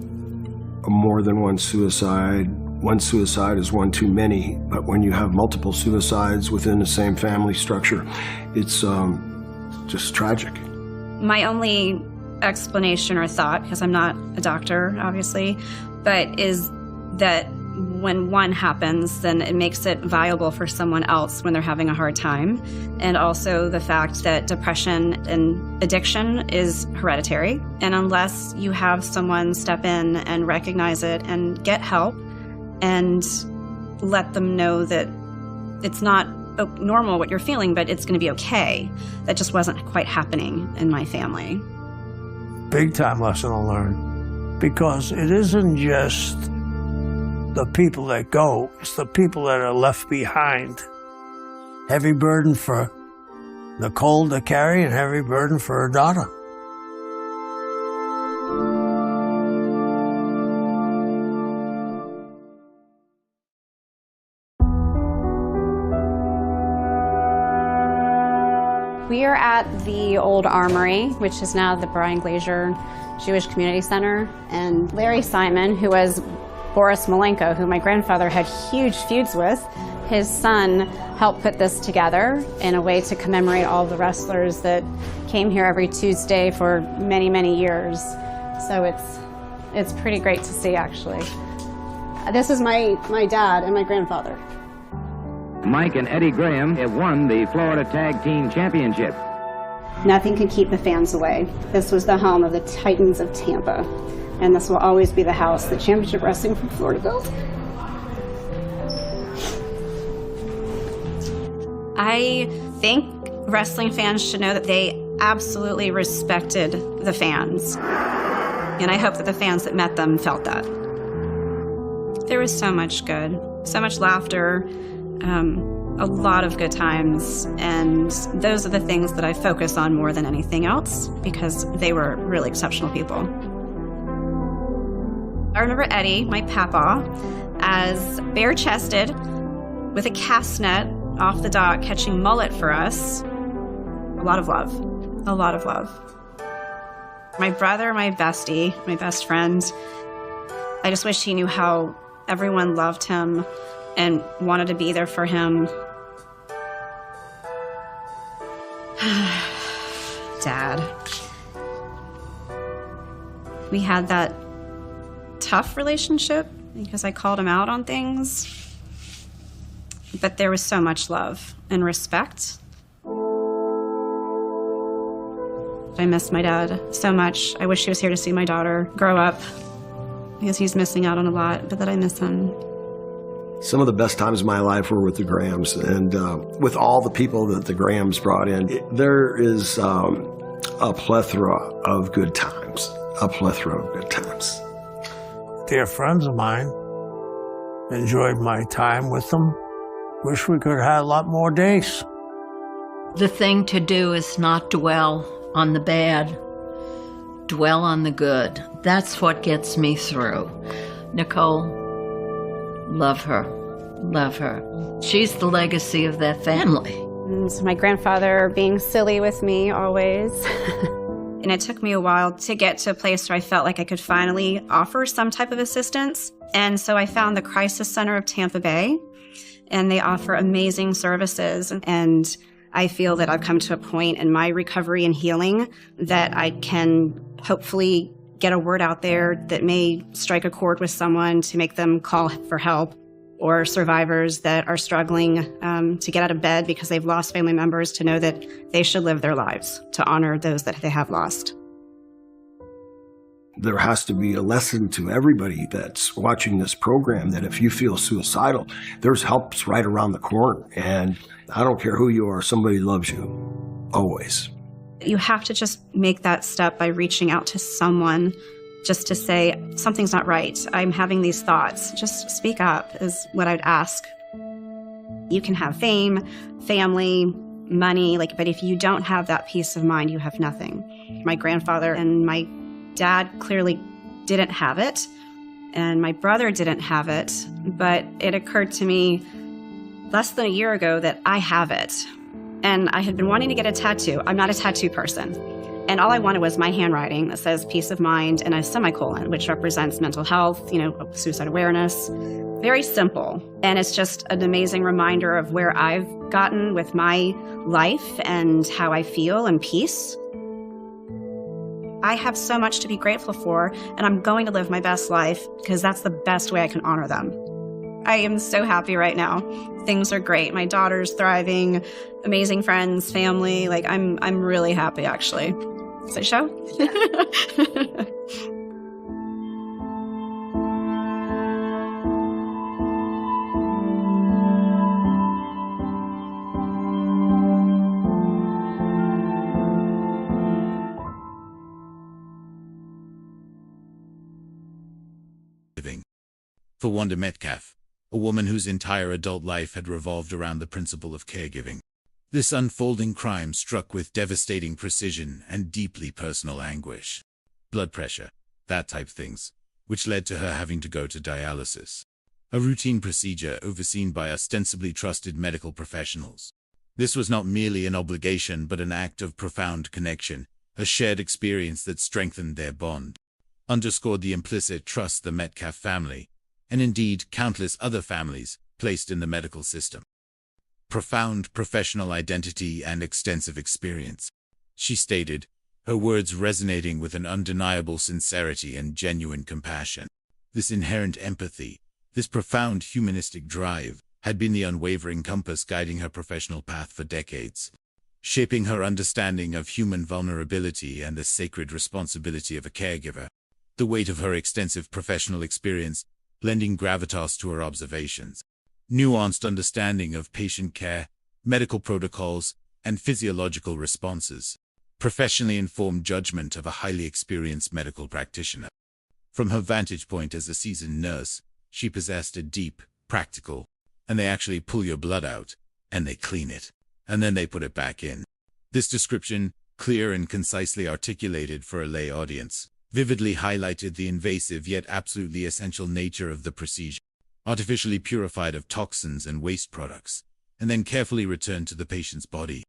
more than one suicide. One suicide is one too many, but when you have multiple suicides within the same family structure, it's just tragic. My only explanation or thought, because I'm not a doctor, obviously, but is that when one happens, then it makes it viable for someone else when they're having a hard time. And also the fact that depression and addiction is hereditary. And unless you have someone step in and recognize it and get help and let them know that it's not normal what you're feeling, but it's going to be okay. That just wasn't quite happening in my family. Big time lesson to learn. Because it isn't just the people that go, it's the people that are left behind. Heavy burden for Nicole to carry and heavy burden for her daughter. We are at the old armory, which is now the Brian Glazier Jewish Community Center. And Larry Simon, who was Boris Malenko, who my grandfather had huge feuds with, his son helped put this together in a way to commemorate all the wrestlers that came here every Tuesday for many, many years. So it's pretty great to see, actually. This is my dad and my grandfather. Mike and Eddie Graham have won the Florida Tag Team Championship. Nothing could keep the fans away. This was the home of the Titans of Tampa, and this will always be the house that Championship Wrestling from Florida built. I think wrestling fans should know that they absolutely respected the fans. And I hope that the fans that met them felt that. There was so much good, so much laughter, a lot of good times, and those are the things that I focus on more than anything else because they were really exceptional people. I remember Eddie, my papa, as bare-chested with a cast net off the dock catching mullet for us. A lot of love, a lot of love. My brother, my bestie, my best friend, I just wish he knew how everyone loved him and wanted to be there for him. Dad. We had that tough relationship because I called him out on things, but there was so much love and respect. I miss my dad so much. I wish he was here to see my daughter grow up because he's missing out on a lot, but that I miss him. Some of the best times of my life were with the Grahams, and with all the people that the Grahams brought in, there is a plethora of good times, a plethora of good times. They're friends of mine. Enjoyed my time with them. Wish we could have had a lot more days. The thing to do is not dwell on the bad, dwell on the good. That's what gets me through. Nicole, love her, love her. She's the legacy of that family. And my grandfather being silly with me always. And it took me a while to get to a place where I felt like I could finally offer some type of assistance. And so I found the Crisis Center of Tampa Bay, and they offer amazing services. And I feel that I've come to a point in my recovery and healing that I can hopefully get a word out there that may strike a chord with someone to make them call for help, or survivors that are struggling to get out of bed because they've lost family members to know that they should live their lives to honor those that they have lost. There has to be a lesson to everybody that's watching this program that if you feel suicidal, there's help right around the corner. And I don't care who you are, somebody loves you, always. You have to just make that step by reaching out to someone just to say, something's not right. I'm having these thoughts. Just speak up is what I'd ask. You can have fame, family, money, but if you don't have that peace of mind, you have nothing. My grandfather and my dad clearly didn't have it, and my brother didn't have it, but it occurred to me less than a year ago that I have it. And I had been wanting to get a tattoo. I'm not a tattoo person. And all I wanted was my handwriting that says peace of mind and a semicolon, which represents mental health, suicide awareness. Very simple. And it's just an amazing reminder of where I've gotten with my life and how I feel and peace. I have so much to be grateful for, and I'm going to live my best life because that's the best way I can honor them. I am so happy right now. Things are great. My daughter's thriving, amazing friends, family. I'm really happy, actually. Is that a show? For Wanda Metcalf, a woman whose entire adult life had revolved around the principle of caregiving. This unfolding crime struck with devastating precision and deeply personal anguish. Blood pressure, that type things, which led to her having to go to dialysis. A routine procedure overseen by ostensibly trusted medical professionals. This was not merely an obligation but an act of profound connection, a shared experience that strengthened their bond. Underscored the implicit trust the Metcalf family, and indeed countless other families, placed in the medical system. Profound professional identity and extensive experience, she stated, her words resonating with an undeniable sincerity and genuine compassion. This inherent empathy, this profound humanistic drive, had been the unwavering compass guiding her professional path for decades. shaping her understanding of human vulnerability and the sacred responsibility of a caregiver. The weight of her extensive professional experience lending gravitas to her observations. Nuanced understanding of patient care, medical protocols, and physiological responses. Professionally informed judgment of a highly experienced medical practitioner. From her vantage point as a seasoned nurse, she possessed a deep, practical, and they actually pull your blood out, and they clean it, and then they put it back in. This description, clear and concisely articulated for a lay audience, vividly highlighted the invasive yet absolutely essential nature of the procedure. Artificially purified of toxins and waste products, and then carefully returned to the patient's body.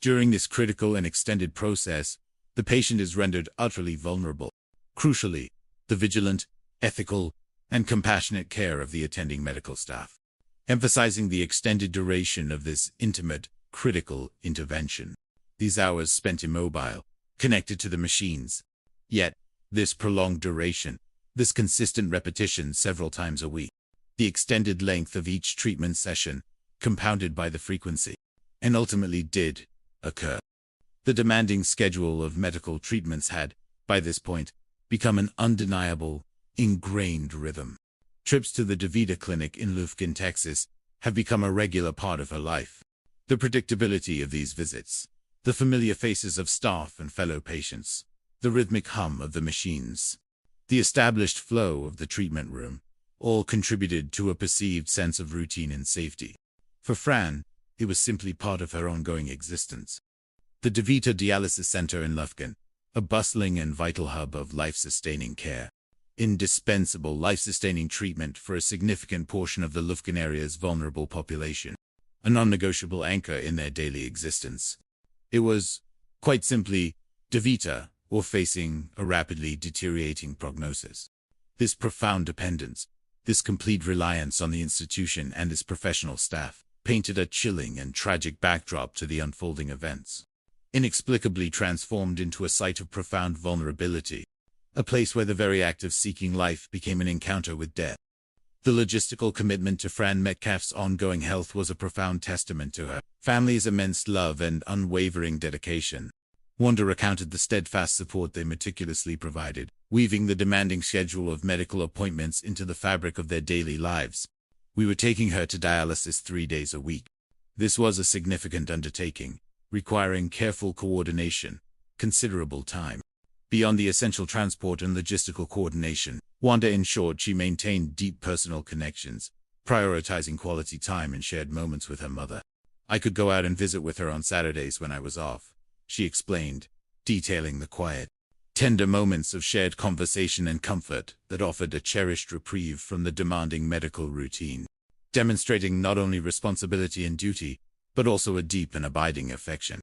During this critical and extended process, the patient is rendered utterly vulnerable. Crucially, the vigilant, ethical, and compassionate care of the attending medical staff, emphasizing the extended duration of this intimate, critical intervention. These hours spent immobile, connected to the machines. Yet, this prolonged duration, this consistent repetition several times a week, the extended length of each treatment session, compounded by the frequency, and ultimately did occur. The demanding schedule of medical treatments had, by this point, become an undeniable, ingrained rhythm. Trips to the DeVita Clinic in Lufkin, Texas, have become a regular part of her life. The predictability of these visits, the familiar faces of staff and fellow patients, the rhythmic hum of the machines, the established flow of the treatment room, all contributed to a perceived sense of routine and safety. For Fran, it was simply part of her ongoing existence. The DeVita Dialysis Center in Lufkin, a bustling and vital hub of life-sustaining care, indispensable life-sustaining treatment for a significant portion of the Lufkin area's vulnerable population, a non-negotiable anchor in their daily existence. It was, quite simply, DeVita, or facing a rapidly deteriorating prognosis. This profound dependence, this complete reliance on the institution and its professional staff, painted a chilling and tragic backdrop to the unfolding events. Inexplicably transformed into a site of profound vulnerability, a place where the very act of seeking life became an encounter with death. The logistical commitment to Fran Metcalf's ongoing health was a profound testament to her family's immense love and unwavering dedication. Wanda recounted the steadfast support they meticulously provided, weaving the demanding schedule of medical appointments into the fabric of their daily lives. We were taking her to dialysis 3 days a week. This was a significant undertaking, requiring careful coordination, considerable time. Beyond the essential transport and logistical coordination, Wanda ensured she maintained deep personal connections, prioritizing quality time and shared moments with her mother. I could go out and visit with her on Saturdays when I was off, she explained, detailing the quiet, tender moments of shared conversation and comfort that offered a cherished reprieve from the demanding medical routine, demonstrating not only responsibility and duty, but also a deep and abiding affection.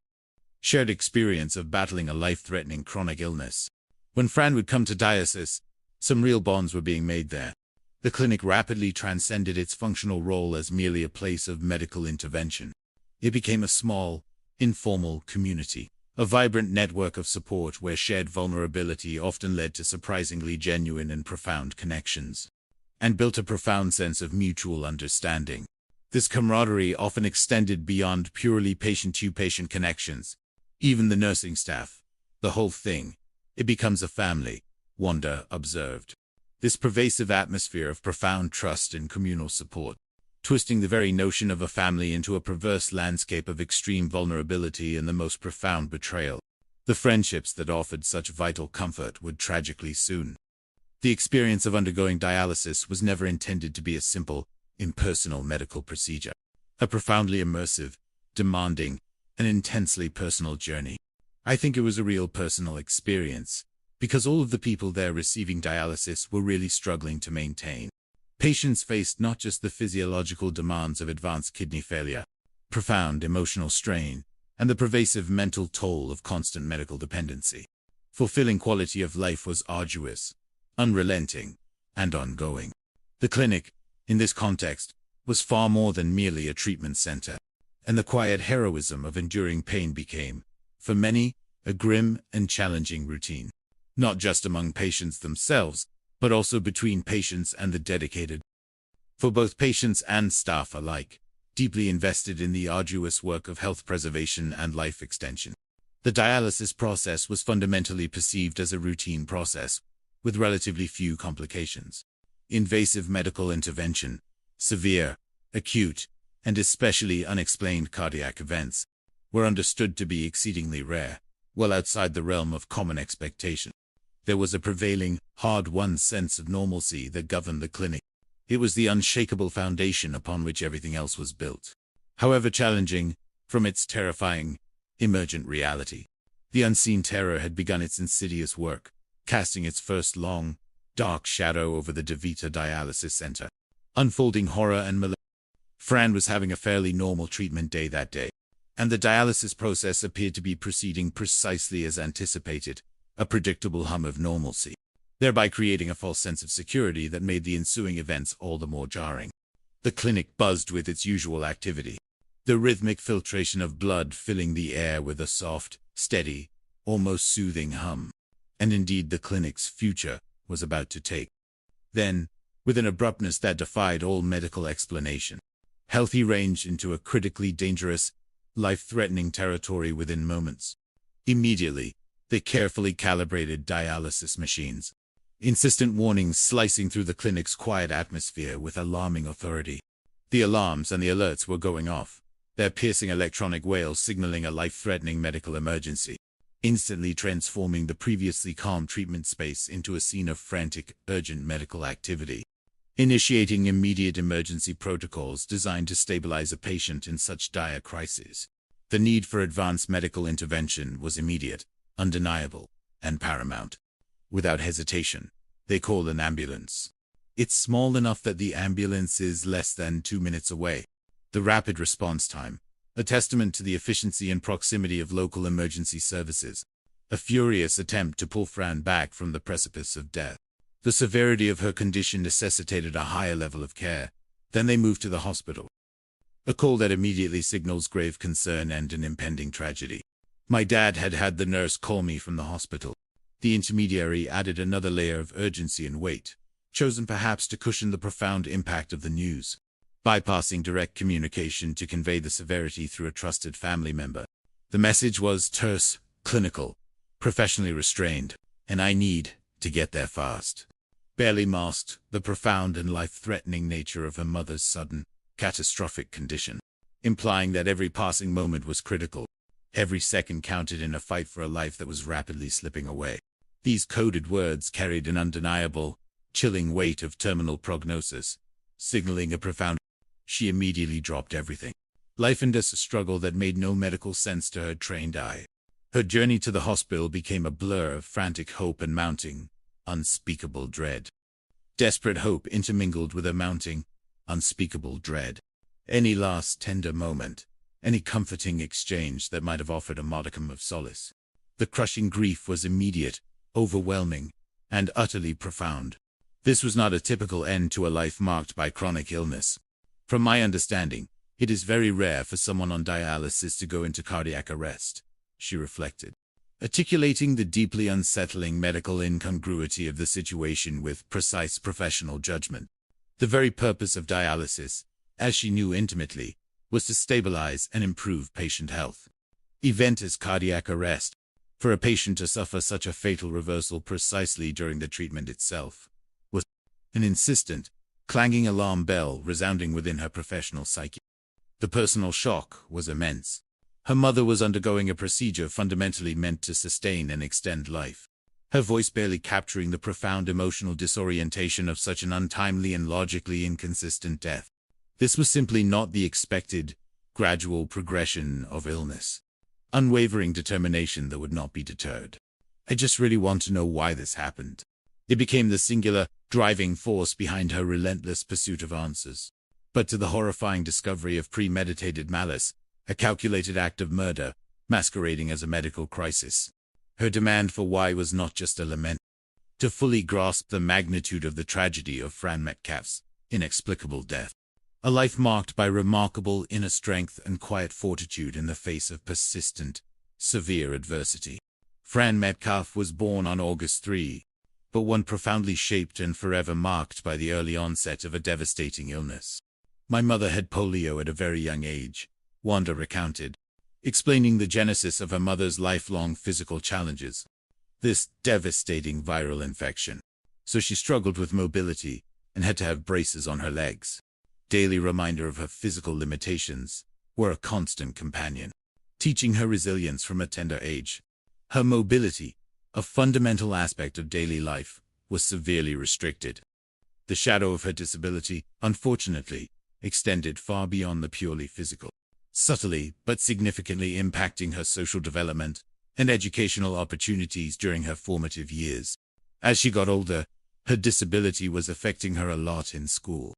Shared experience of battling a life-threatening chronic illness. When Fran would come to dialysis, some real bonds were being made there. The clinic rapidly transcended its functional role as merely a place of medical intervention. It became a small, informal community, a vibrant network of support where shared vulnerability often led to surprisingly genuine and profound connections, and built a profound sense of mutual understanding. This camaraderie often extended beyond purely patient-to-patient connections. Even the nursing staff, the whole thing, it becomes a family, Wanda observed. This pervasive atmosphere of profound trust and communal support, twisting the very notion of a family into a perverse landscape of extreme vulnerability and the most profound betrayal. The friendships that offered such vital comfort would tragically soon. The experience of undergoing dialysis was never intended to be a simple, impersonal medical procedure. A profoundly immersive, demanding, and intensely personal journey. I think it was a real personal experience, because all of the people there receiving dialysis were really struggling to maintain. Patients faced not just the physiological demands of advanced kidney failure, profound emotional strain, and the pervasive mental toll of constant medical dependency. Fulfilling quality of life was arduous, unrelenting, and ongoing. The clinic, in this context, was far more than merely a treatment center, and the quiet heroism of enduring pain became, for many, a grim and challenging routine. Not just among patients themselves, but also between patients and the dedicated. For both patients and staff alike, deeply invested in the arduous work of health preservation and life extension. The dialysis process was fundamentally perceived as a routine process, with relatively few complications. Invasive medical intervention, severe, acute, and especially unexplained cardiac events were understood to be exceedingly rare, well outside the realm of common expectation. There was a prevailing, hard-won sense of normalcy that governed the clinic. It was the unshakable foundation upon which everything else was built. However challenging, from its terrifying, emergent reality, the unseen terror had begun its insidious work, casting its first long, dark shadow over the DeVita Dialysis Center. Unfolding horror and malaise. Fran was having a fairly normal treatment day that day, and the dialysis process appeared to be proceeding precisely as anticipated, a predictable hum of normalcy, thereby creating a false sense of security that made the ensuing events all the more jarring. The clinic buzzed with its usual activity, the rhythmic filtration of blood filling the air with a soft, steady, almost soothing hum. And indeed the clinic's future was about to take. Then, with an abruptness that defied all medical explanation, health ranged into a critically dangerous, life-threatening territory within moments. Immediately, the carefully calibrated dialysis machines, insistent warnings slicing through the clinic's quiet atmosphere with alarming authority. The alarms and the alerts were going off, their piercing electronic wails signaling a life-threatening medical emergency, instantly transforming the previously calm treatment space into a scene of frantic, urgent medical activity. Initiating immediate emergency protocols designed to stabilize a patient in such dire crises. The need for advanced medical intervention was immediate, undeniable, and paramount. Without hesitation, they called an ambulance. It's small enough that the ambulance is less than 2 minutes away. The rapid response time, a testament to the efficiency and proximity of local emergency services. A furious attempt to pull Fran back from the precipice of death. The severity of her condition necessitated a higher level of care. Then they moved to the hospital. A call that immediately signals grave concern and an impending tragedy. My dad had had the nurse call me from the hospital. The intermediary added another layer of urgency and weight, chosen perhaps to cushion the profound impact of the news. Bypassing direct communication to convey the severity through a trusted family member. The message was terse, clinical, professionally restrained, and I need to get there fast. Barely masked the profound and life-threatening nature of her mother's sudden, catastrophic condition, implying that every passing moment was critical. Every second counted in a fight for a life that was rapidly slipping away. These coded words carried an undeniable, chilling weight of terminal prognosis, signaling a profound. She immediately dropped everything. Life and death, a struggle that made no medical sense to her trained eye. Her journey to the hospital became a blur of frantic hope and mounting, unspeakable dread. Desperate hope intermingled with a mounting, unspeakable dread. Any last tender moment, any comforting exchange that might have offered a modicum of solace. The crushing grief was immediate, overwhelming, and utterly profound. This was not a typical end to a life marked by chronic illness. From my understanding, it is very rare for someone on dialysis to go into cardiac arrest, she reflected, articulating the deeply unsettling medical incongruity of the situation with precise professional judgment. The very purpose of dialysis, as she knew intimately, was to stabilize and improve patient health. Event as cardiac arrest, for a patient to suffer such a fatal reversal precisely during the treatment itself, was an insistent, clanging alarm bell resounding within her professional psyche. The personal shock was immense. Her mother was undergoing a procedure fundamentally meant to sustain and extend life. Her voice barely capturing the profound emotional disorientation of such an untimely and logically inconsistent death. This was simply not the expected, gradual progression of illness. Unwavering determination that would not be deterred. I just really want to know why this happened. It became the singular, driving force behind her relentless pursuit of answers. But to the horrifying discovery of premeditated malice, a calculated act of murder, masquerading as a medical crisis. Her demand for why was not just a lament. To fully grasp the magnitude of the tragedy of Fran Metcalf's inexplicable death. A life marked by remarkable inner strength and quiet fortitude in the face of persistent, severe adversity. Fran Metcalf was born on August 3, but one profoundly shaped and forever marked by the early onset of a devastating illness. My mother had polio at a very young age, Wanda recounted, explaining the genesis of her mother's lifelong physical challenges. This devastating viral infection. So she struggled with mobility and had to have braces on her legs. Daily reminder of her physical limitations were a constant companion, teaching her resilience from a tender age. Her mobility, a fundamental aspect of daily life, was severely restricted. The shadow of her disability, unfortunately, extended far beyond the purely physical, subtly but significantly impacting her social development and educational opportunities during her formative years. As she got older, her disability was affecting her a lot in school.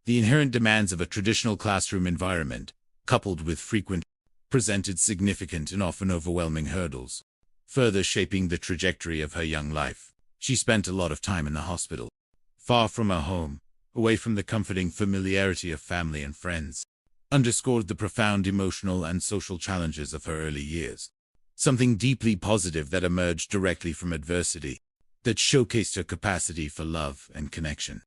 The inherent demands of a traditional classroom environment, coupled with frequent, presented significant and often overwhelming hurdles, further shaping the trajectory of her young life. She spent a lot of time in the hospital, far from her home, away from the comforting familiarity of family and friends, underscored the profound emotional and social challenges of her early years. Something deeply positive that emerged directly from adversity, that showcased her capacity for love and connection.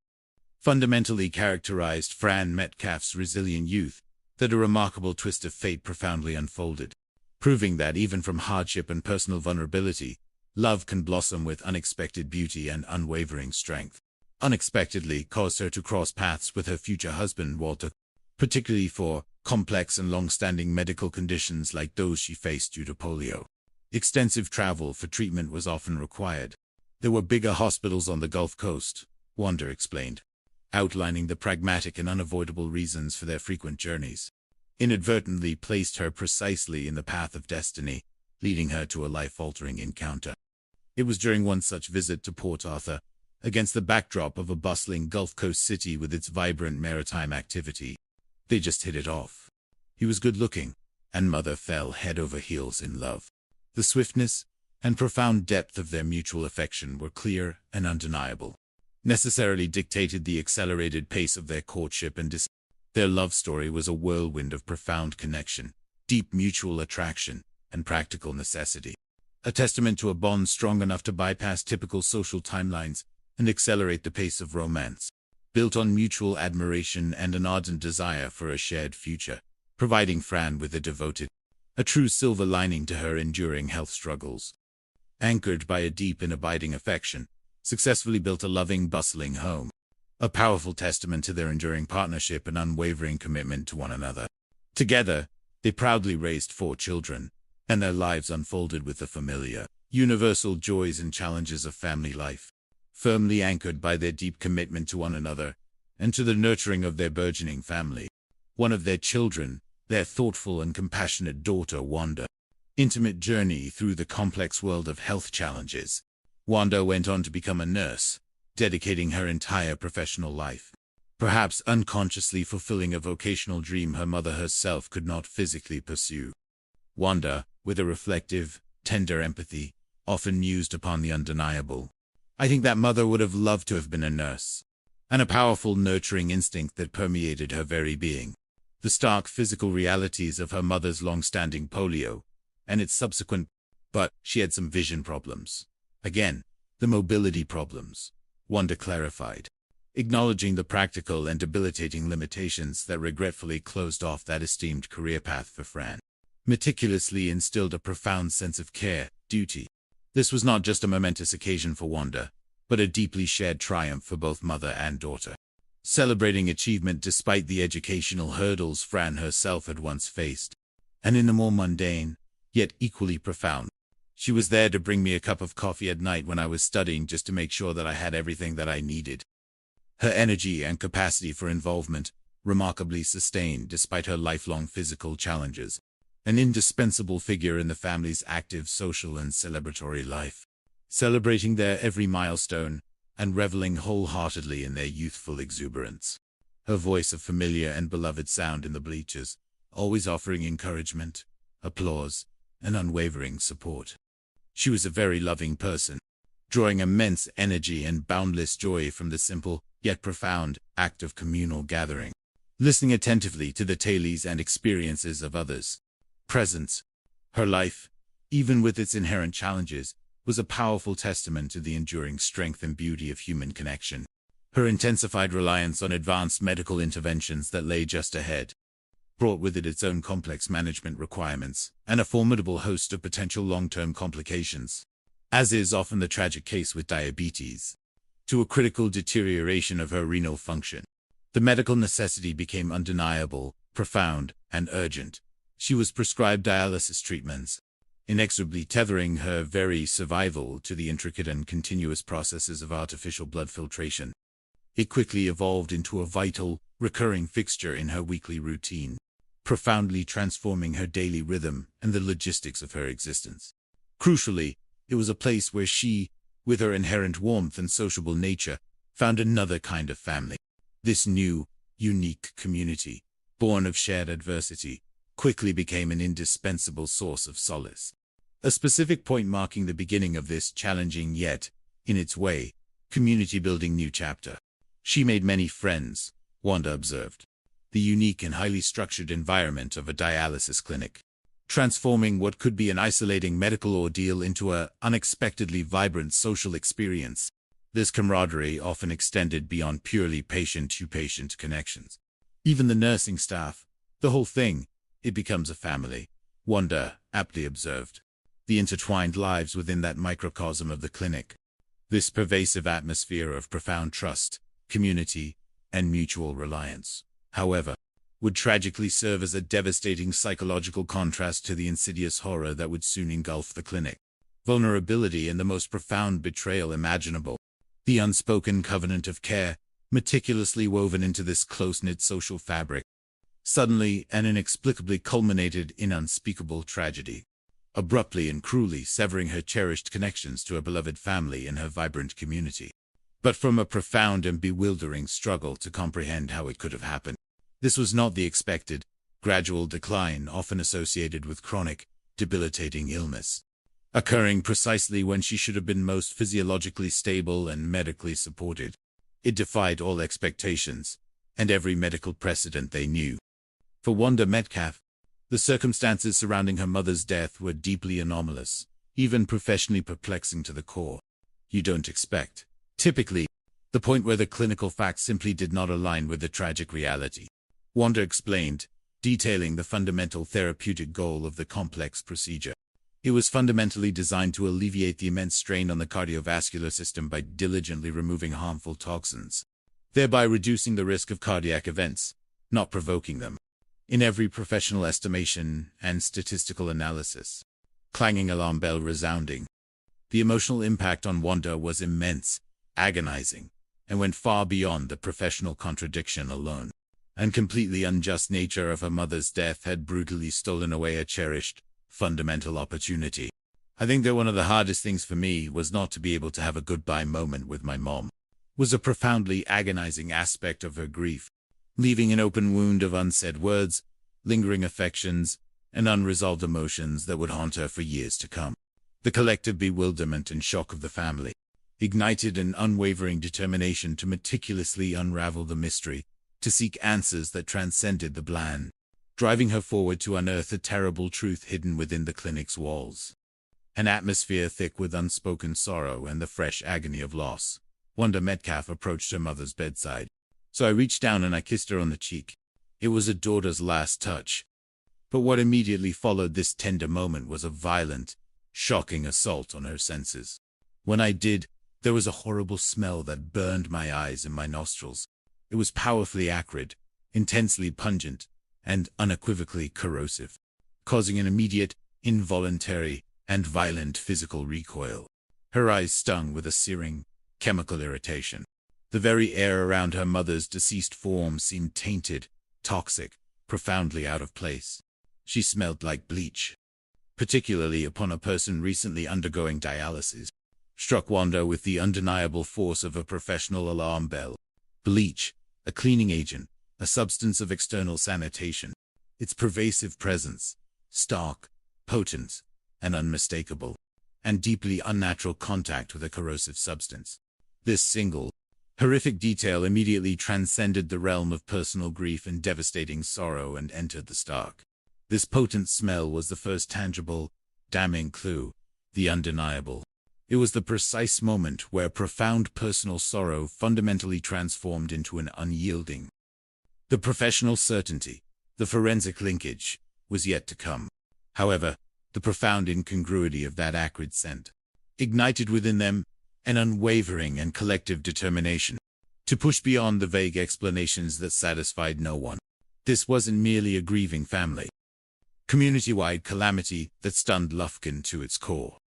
Fundamentally characterized Fran Metcalf's resilient youth, that a remarkable twist of fate profoundly unfolded, proving that even from hardship and personal vulnerability, love can blossom with unexpected beauty and unwavering strength. Unexpectedly caused her to cross paths with her future husband, Walter, particularly for complex and long-standing medical conditions like those she faced due to polio. Extensive travel for treatment was often required. There were bigger hospitals on the Gulf Coast, Wanda explained, outlining the pragmatic and unavoidable reasons for their frequent journeys. Inadvertently placed her precisely in the path of destiny, leading her to a life-altering encounter. It was during one such visit to Port Arthur, against the backdrop of a bustling Gulf Coast city with its vibrant maritime activity. They just hit it off. He was good-looking, and Mother fell head over heels in love. The swiftness and profound depth of their mutual affection were clear and undeniable, necessarily dictated the accelerated pace of their courtship and their love story was a whirlwind of profound connection, deep mutual attraction, and practical necessity. A testament to a bond strong enough to bypass typical social timelines and accelerate the pace of romance, built on mutual admiration and an ardent desire for a shared future, providing Fran with a true silver lining to her enduring health struggles. Anchored by a deep and abiding affection, successfully built a loving, bustling home, a powerful testament to their enduring partnership and unwavering commitment to one another. Together, they proudly raised 4 children, and their lives unfolded with the familiar, universal joys and challenges of family life, firmly anchored by their deep commitment to one another and to the nurturing of their burgeoning family. One of their children, their thoughtful and compassionate daughter Wanda. Intimate journey through the complex world of health challenges. Wanda went on to become a nurse, dedicating her entire professional life, perhaps unconsciously fulfilling a vocational dream her mother herself could not physically pursue. Wanda, with a reflective, tender empathy, often mused upon the undeniable. I think that mother would have loved to have been a nurse, and a powerful nurturing instinct that permeated her very being. The stark physical realities of her mother's long-standing polio, and its subsequent, but she had some vision problems. Again, the mobility problems, Wanda clarified, acknowledging the practical and debilitating limitations that regretfully closed off that esteemed career path for Fran. Meticulously instilled a profound sense of care, duty. This was not just a momentous occasion for Wanda, but a deeply shared triumph for both mother and daughter. Celebrating achievement despite the educational hurdles Fran herself had once faced. And in the more mundane, yet equally profound, she was there to bring me a cup of coffee at night when I was studying just to make sure that I had everything that I needed. Her energy and capacity for involvement, remarkably sustained despite her lifelong physical challenges. An indispensable figure in the family's active social and celebratory life, celebrating their every milestone and reveling wholeheartedly in their youthful exuberance. Her voice of familiar and beloved sound in the bleachers, always offering encouragement, applause, and unwavering support. She was a very loving person, drawing immense energy and boundless joy from the simple, yet profound, act of communal gathering, listening attentively to the tales and experiences of others. Presence. Her life, even with its inherent challenges, was a powerful testament to the enduring strength and beauty of human connection. Her intensified reliance on advanced medical interventions that lay just ahead brought with it its own complex management requirements and a formidable host of potential long-term complications, as is often the tragic case with diabetes, to a critical deterioration of her renal function. The medical necessity became undeniable, profound, and urgent. She was prescribed dialysis treatments, inexorably tethering her very survival to the intricate and continuous processes of artificial blood filtration. It quickly evolved into a vital, recurring fixture in her weekly routine, profoundly transforming her daily rhythm and the logistics of her existence. Crucially, it was a place where she, with her inherent warmth and sociable nature, found another kind of family. This new, unique community, born of shared adversity, quickly became an indispensable source of solace. A specific point marking the beginning of this challenging yet, in its way, community-building new chapter. She made many friends, Wanda observed. The unique and highly structured environment of a dialysis clinic, transforming what could be an isolating medical ordeal into an unexpectedly vibrant social experience. This camaraderie often extended beyond purely patient-to-patient connections. Even the nursing staff, the whole thing, it becomes a family, Wanda aptly observed. The intertwined lives within that microcosm of the clinic. This pervasive atmosphere of profound trust, community, and mutual reliance, however, would tragically serve as a devastating psychological contrast to the insidious horror that would soon engulf the clinic. Vulnerability and the most profound betrayal imaginable. The unspoken covenant of care, meticulously woven into this close-knit social fabric, suddenly and inexplicably culminated in unspeakable tragedy, abruptly and cruelly severing her cherished connections to a beloved family and her vibrant community. But from a profound and bewildering struggle to comprehend how it could have happened. This was not the expected, gradual decline often associated with chronic, debilitating illness, occurring precisely when she should have been most physiologically stable and medically supported. It defied all expectations, and every medical precedent they knew. For Wanda Metcalf, the circumstances surrounding her mother's death were deeply anomalous, even professionally perplexing to the core. You don't expect, typically, the point where the clinical facts simply did not align with the tragic reality. Wanda explained, detailing the fundamental therapeutic goal of the complex procedure. It was fundamentally designed to alleviate the immense strain on the cardiovascular system by diligently removing harmful toxins, thereby reducing the risk of cardiac events, not provoking them. In every professional estimation and statistical analysis, clanging alarm bell resounding. The emotional impact on Wanda was immense, agonizing, and went far beyond the professional contradiction alone. And completely unjust nature of her mother's death had brutally stolen away a cherished, fundamental opportunity. I think that one of the hardest things for me was not to be able to have a goodbye moment with my mom. Was a profoundly agonizing aspect of her grief, leaving an open wound of unsaid words, lingering affections, and unresolved emotions that would haunt her for years to come. The collective bewilderment and shock of the family ignited an unwavering determination to meticulously unravel the mystery, to seek answers that transcended the bland, driving her forward to unearth a terrible truth hidden within the clinic's walls. An atmosphere thick with unspoken sorrow and the fresh agony of loss. Wanda Metcalf approached her mother's bedside. So I reached down and I kissed her on the cheek. It was a daughter's last touch. But what immediately followed this tender moment was a violent, shocking assault on her senses. When I did, there was a horrible smell that burned my eyes and my nostrils. It was powerfully acrid, intensely pungent, and unequivocally corrosive, causing an immediate, involuntary, and violent physical recoil. Her eyes stung with a searing, chemical irritation. The very air around her mother's deceased form seemed tainted, toxic, profoundly out of place. She smelled like bleach, particularly upon a person recently undergoing dialysis. Struck Wanda with the undeniable force of a professional alarm bell. Bleach, a cleaning agent, a substance of external sanitation. Its pervasive presence, stark, potent, and unmistakable, and deeply unnatural contact with a corrosive substance. This single, horrific detail immediately transcended the realm of personal grief and devastating sorrow and entered the stark. This potent smell was the first tangible, damning clue, the undeniable, It was the precise moment where profound personal sorrow fundamentally transformed into an unyielding. The professional certainty, the forensic linkage, was yet to come. However, the profound incongruity of that acrid scent ignited within them an unwavering and collective determination to push beyond the vague explanations that satisfied no one. This wasn't merely a grieving family, community-wide calamity that stunned Lufkin to its core.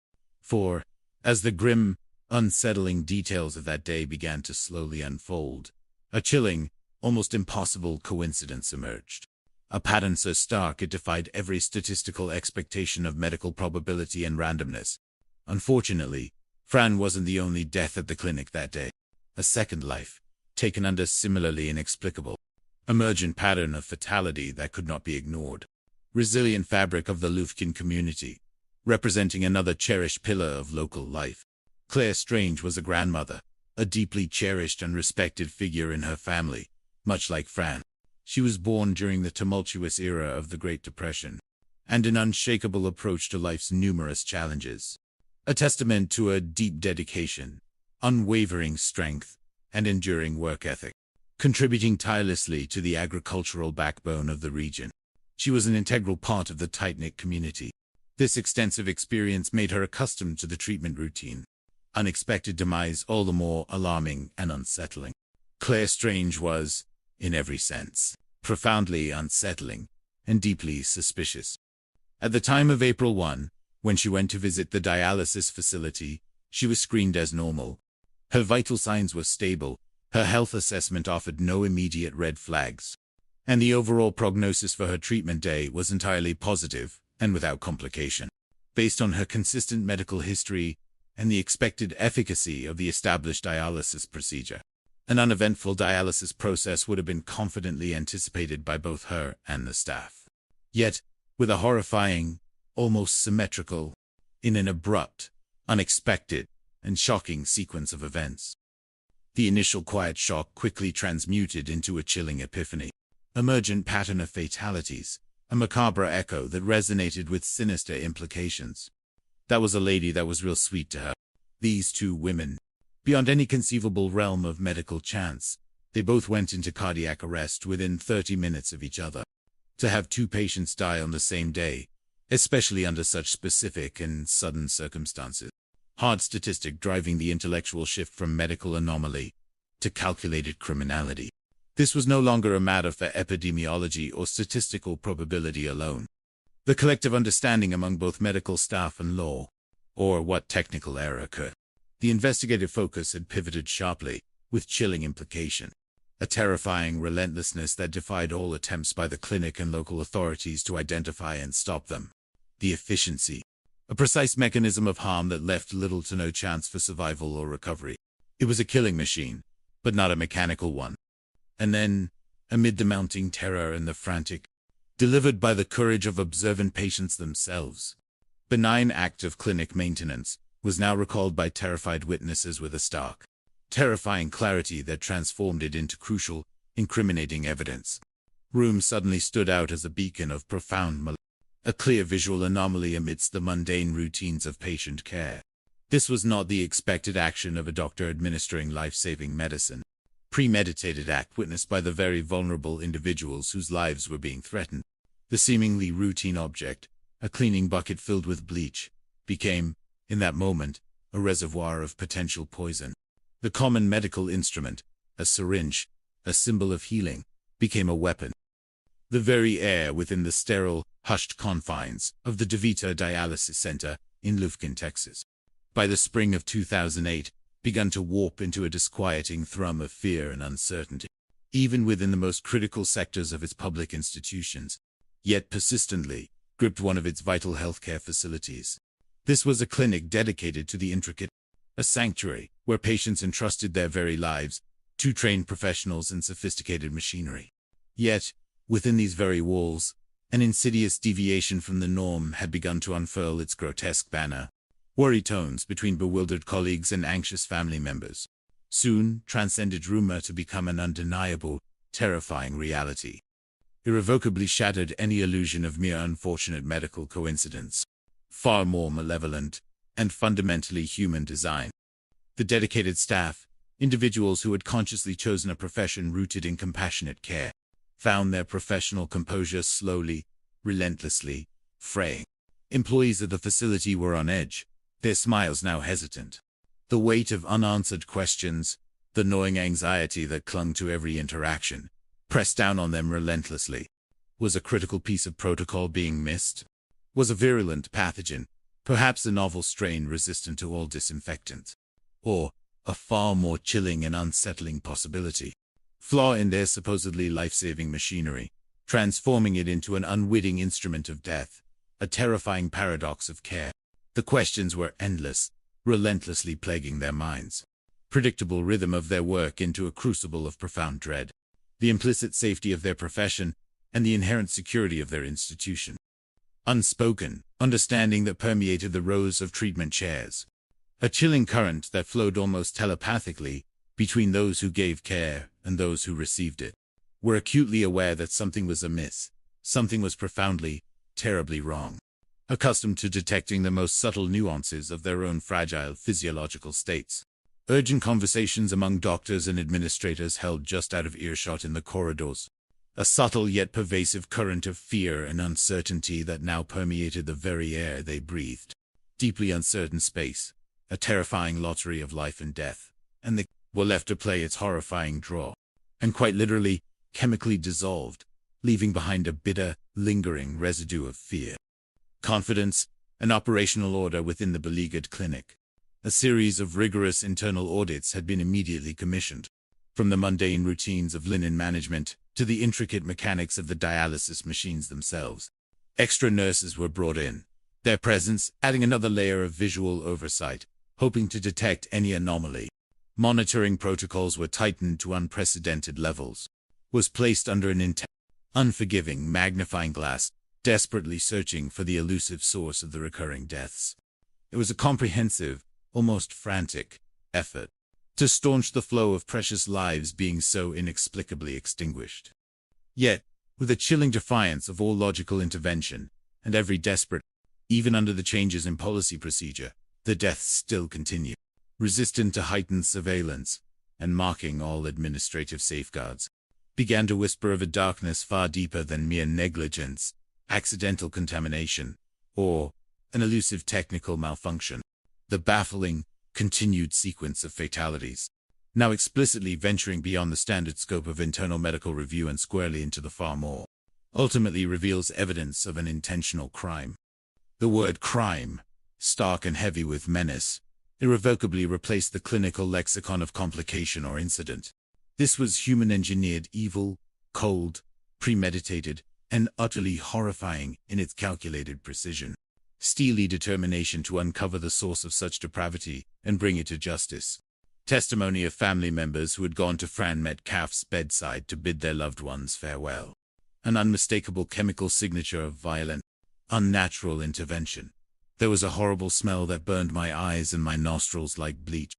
For, as the grim, unsettling details of that day began to slowly unfold, a chilling, almost impossible coincidence emerged. A pattern so stark it defied every statistical expectation of medical probability and randomness. Unfortunately, Fran wasn't the only death at the clinic that day. A second life, taken under similarly inexplicable, emergent pattern of fatality that could not be ignored. Resilient fabric of the Lufkin community, representing another cherished pillar of local life. Claire Strange was a grandmother, a deeply cherished and respected figure in her family, much like Fran. She was born during the tumultuous era of the Great Depression, and an unshakable approach to life's numerous challenges. A testament to a deep dedication, unwavering strength, and enduring work ethic, contributing tirelessly to the agricultural backbone of the region. She was an integral part of the tight-knit community. This extensive experience made her accustomed to the treatment routine. Unexpected demise all the more alarming and unsettling. Claire Strange was, in every sense, profoundly unsettling and deeply suspicious. At the time of April 1, when she went to visit the dialysis facility, she was screened as normal. Her vital signs were stable, her health assessment offered no immediate red flags, and the overall prognosis for her treatment day was entirely positive and without complication. Based on her consistent medical history and the expected efficacy of the established dialysis procedure, an uneventful dialysis process would have been confidently anticipated by both her and the staff. Yet, with a horrifying, almost symmetrical, in an abrupt, unexpected, and shocking sequence of events, the initial quiet shock quickly transmuted into a chilling epiphany. Emergent pattern of fatalities, a macabre echo that resonated with sinister implications. That was a lady that was real sweet to her. These two women, beyond any conceivable realm of medical chance, they both went into cardiac arrest within 30 minutes of each other. To have two patients die on the same day, especially under such specific and sudden circumstances. Hard statistic driving the intellectual shift from medical anomaly to calculated criminality. This was no longer a matter for epidemiology or statistical probability alone. The collective understanding among both medical staff and law, or what technical error occurred. The investigative focus had pivoted sharply, with chilling implication. A terrifying relentlessness that defied all attempts by the clinic and local authorities to identify and stop them. The efficiency. A precise mechanism of harm that left little to no chance for survival or recovery. It was a killing machine, but not a mechanical one. And then, amid the mounting terror and the frantic, delivered by the courage of observant patients themselves, benign act of clinic maintenance was now recalled by terrified witnesses with a stark, terrifying clarity that transformed it into crucial, incriminating evidence. Room suddenly stood out as a beacon of profound malady, a clear visual anomaly amidst the mundane routines of patient care. This was not the expected action of a doctor administering life-saving medicine. Premeditated act witnessed by the very vulnerable individuals whose lives were being threatened. The seemingly routine object, a cleaning bucket filled with bleach, became, in that moment, a reservoir of potential poison. The common medical instrument, a syringe, a symbol of healing, became a weapon. The very air within the sterile, hushed confines of the DeVita Dialysis Center in Lufkin, Texas, by the spring of 2008, begun to warp into a disquieting thrum of fear and uncertainty, even within the most critical sectors of its public institutions, yet persistently gripped one of its vital healthcare facilities. This was a clinic dedicated to the intricate, a sanctuary where patients entrusted their very lives to trained professionals and sophisticated machinery. Yet, within these very walls, an insidious deviation from the norm had begun to unfurl its grotesque banner. Worry tones between bewildered colleagues and anxious family members soon transcended rumor to become an undeniable, terrifying reality. Irrevocably shattered any illusion of mere unfortunate medical coincidence. Far more malevolent and fundamentally human design. The dedicated staff, individuals who had consciously chosen a profession rooted in compassionate care, found their professional composure slowly, relentlessly, fraying. Employees of the facility were on edge, their smiles now hesitant. The weight of unanswered questions, the gnawing anxiety that clung to every interaction, pressed down on them relentlessly. Was a critical piece of protocol being missed? Was a virulent pathogen, perhaps a novel strain resistant to all disinfectant? Or a far more chilling and unsettling possibility? Flaw in their supposedly life-saving machinery, transforming it into an unwitting instrument of death, a terrifying paradox of care. The questions were endless, relentlessly plaguing their minds. Predictable rhythm of their work into a crucible of profound dread. The implicit safety of their profession and the inherent security of their institution. Unspoken, understanding that permeated the rows of treatment chairs. A chilling current that flowed almost telepathically between those who gave care and those who received it. Were acutely aware that something was amiss, something was profoundly, terribly wrong. Accustomed to detecting the most subtle nuances of their own fragile physiological states. Urgent conversations among doctors and administrators held just out of earshot in the corridors. A subtle yet pervasive current of fear and uncertainty that now permeated the very air they breathed. Deeply uncertain space, a terrifying lottery of life and death, and they were left to play its horrifying draw. And quite literally, chemically dissolved, leaving behind a bitter, lingering residue of fear. Confidence, and operational order within the beleaguered clinic. A series of rigorous internal audits had been immediately commissioned. From the mundane routines of linen management to the intricate mechanics of the dialysis machines themselves. Extra nurses were brought in, their presence adding another layer of visual oversight, hoping to detect any anomaly. Monitoring protocols were tightened to unprecedented levels. Was placed under an intense, unforgiving magnifying glass, desperately searching for the elusive source of the recurring deaths. It was a comprehensive, almost frantic, effort to staunch the flow of precious lives being so inexplicably extinguished. Yet, with a chilling defiance of all logical intervention, and every desperate, even under the changes in policy procedure, the deaths still continue, resistant to heightened surveillance, and mocking all administrative safeguards. Began to whisper of a darkness far deeper than mere negligence, accidental contamination, or an elusive technical malfunction. The baffling, continued sequence of fatalities, now explicitly venturing beyond the standard scope of internal medical review and squarely into the far more, ultimately reveals evidence of an intentional crime. The word crime, stark and heavy with menace, irrevocably replaced the clinical lexicon of complication or incident. This was human-engineered evil, cold, premeditated, and utterly horrifying in its calculated precision. Steely determination to uncover the source of such depravity and bring it to justice. Testimony of family members who had gone to Fran Metcalf's bedside to bid their loved ones farewell. An unmistakable chemical signature of violent, unnatural intervention. There was a horrible smell that burned my eyes and my nostrils like bleach.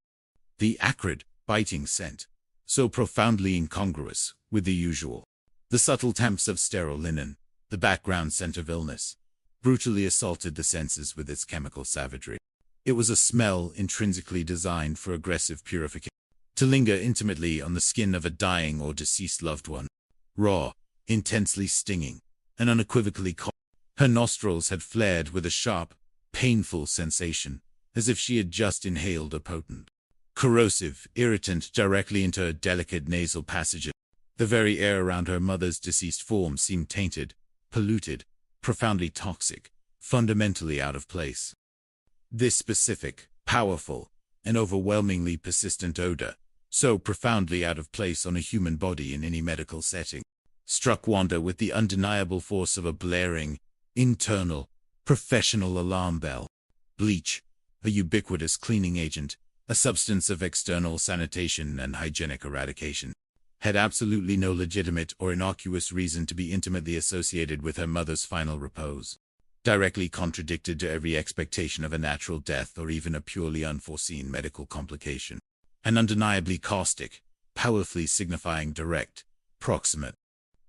The acrid, biting scent, so profoundly incongruous with the usual. The subtle temps of sterile linen, the background scent of illness, brutally assaulted the senses with its chemical savagery. It was a smell intrinsically designed for aggressive purification, to linger intimately on the skin of a dying or deceased loved one. Raw, intensely stinging, and unequivocally cold. Her nostrils had flared with a sharp, painful sensation, as if she had just inhaled a potent, corrosive irritant directly into her delicate nasal passages. The very air around her mother's deceased form seemed tainted, polluted, profoundly toxic, fundamentally out of place. This specific, powerful, and overwhelmingly persistent odor, so profoundly out of place on a human body in any medical setting, struck Wanda with the undeniable force of a blaring, internal, professional alarm bell. Bleach, a ubiquitous cleaning agent, a substance of external sanitation and hygienic eradication, had absolutely no legitimate or innocuous reason to be intimately associated with her mother's final repose. Directly contradicted to every expectation of a natural death or even a purely unforeseen medical complication. And undeniably caustic, powerfully signifying direct, proximate.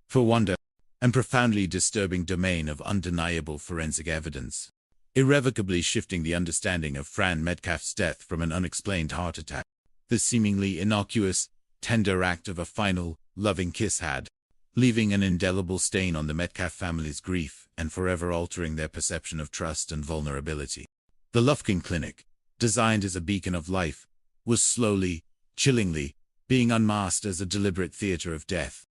For Wanda, and profoundly disturbing domain of undeniable forensic evidence. irrevocably shifting the understanding of Fran Metcalf's death from an unexplained heart attack. The seemingly innocuous, tender act of a final, loving kiss had, leaving an indelible stain on the Metcalf family's grief and forever altering their perception of trust and vulnerability. The Lufkin Clinic, designed as a beacon of life, was slowly, chillingly, being unmasked as a deliberate theater of death.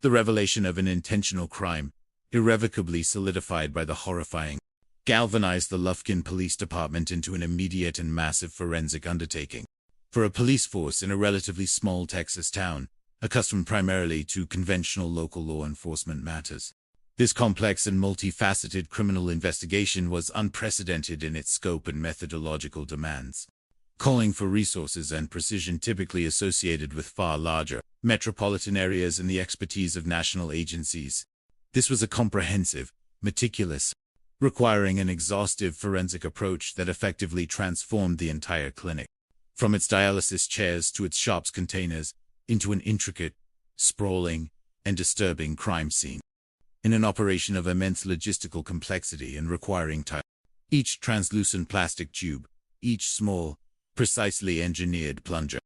The revelation of an intentional crime, irrevocably solidified by the horrifying, galvanized the Lufkin Police Department into an immediate and massive forensic undertaking. For a police force in a relatively small Texas town, accustomed primarily to conventional local law enforcement matters, this complex and multifaceted criminal investigation was unprecedented in its scope and methodological demands, calling for resources and precision typically associated with far larger metropolitan areas and the expertise of national agencies. This was a comprehensive, meticulous, requiring an exhaustive forensic approach that effectively transformed the entire clinic, from its dialysis chairs to its shops containers, into an intricate, sprawling, and disturbing crime scene. In an operation of immense logistical complexity and requiring time, each translucent plastic tube, each small, precisely engineered plunger,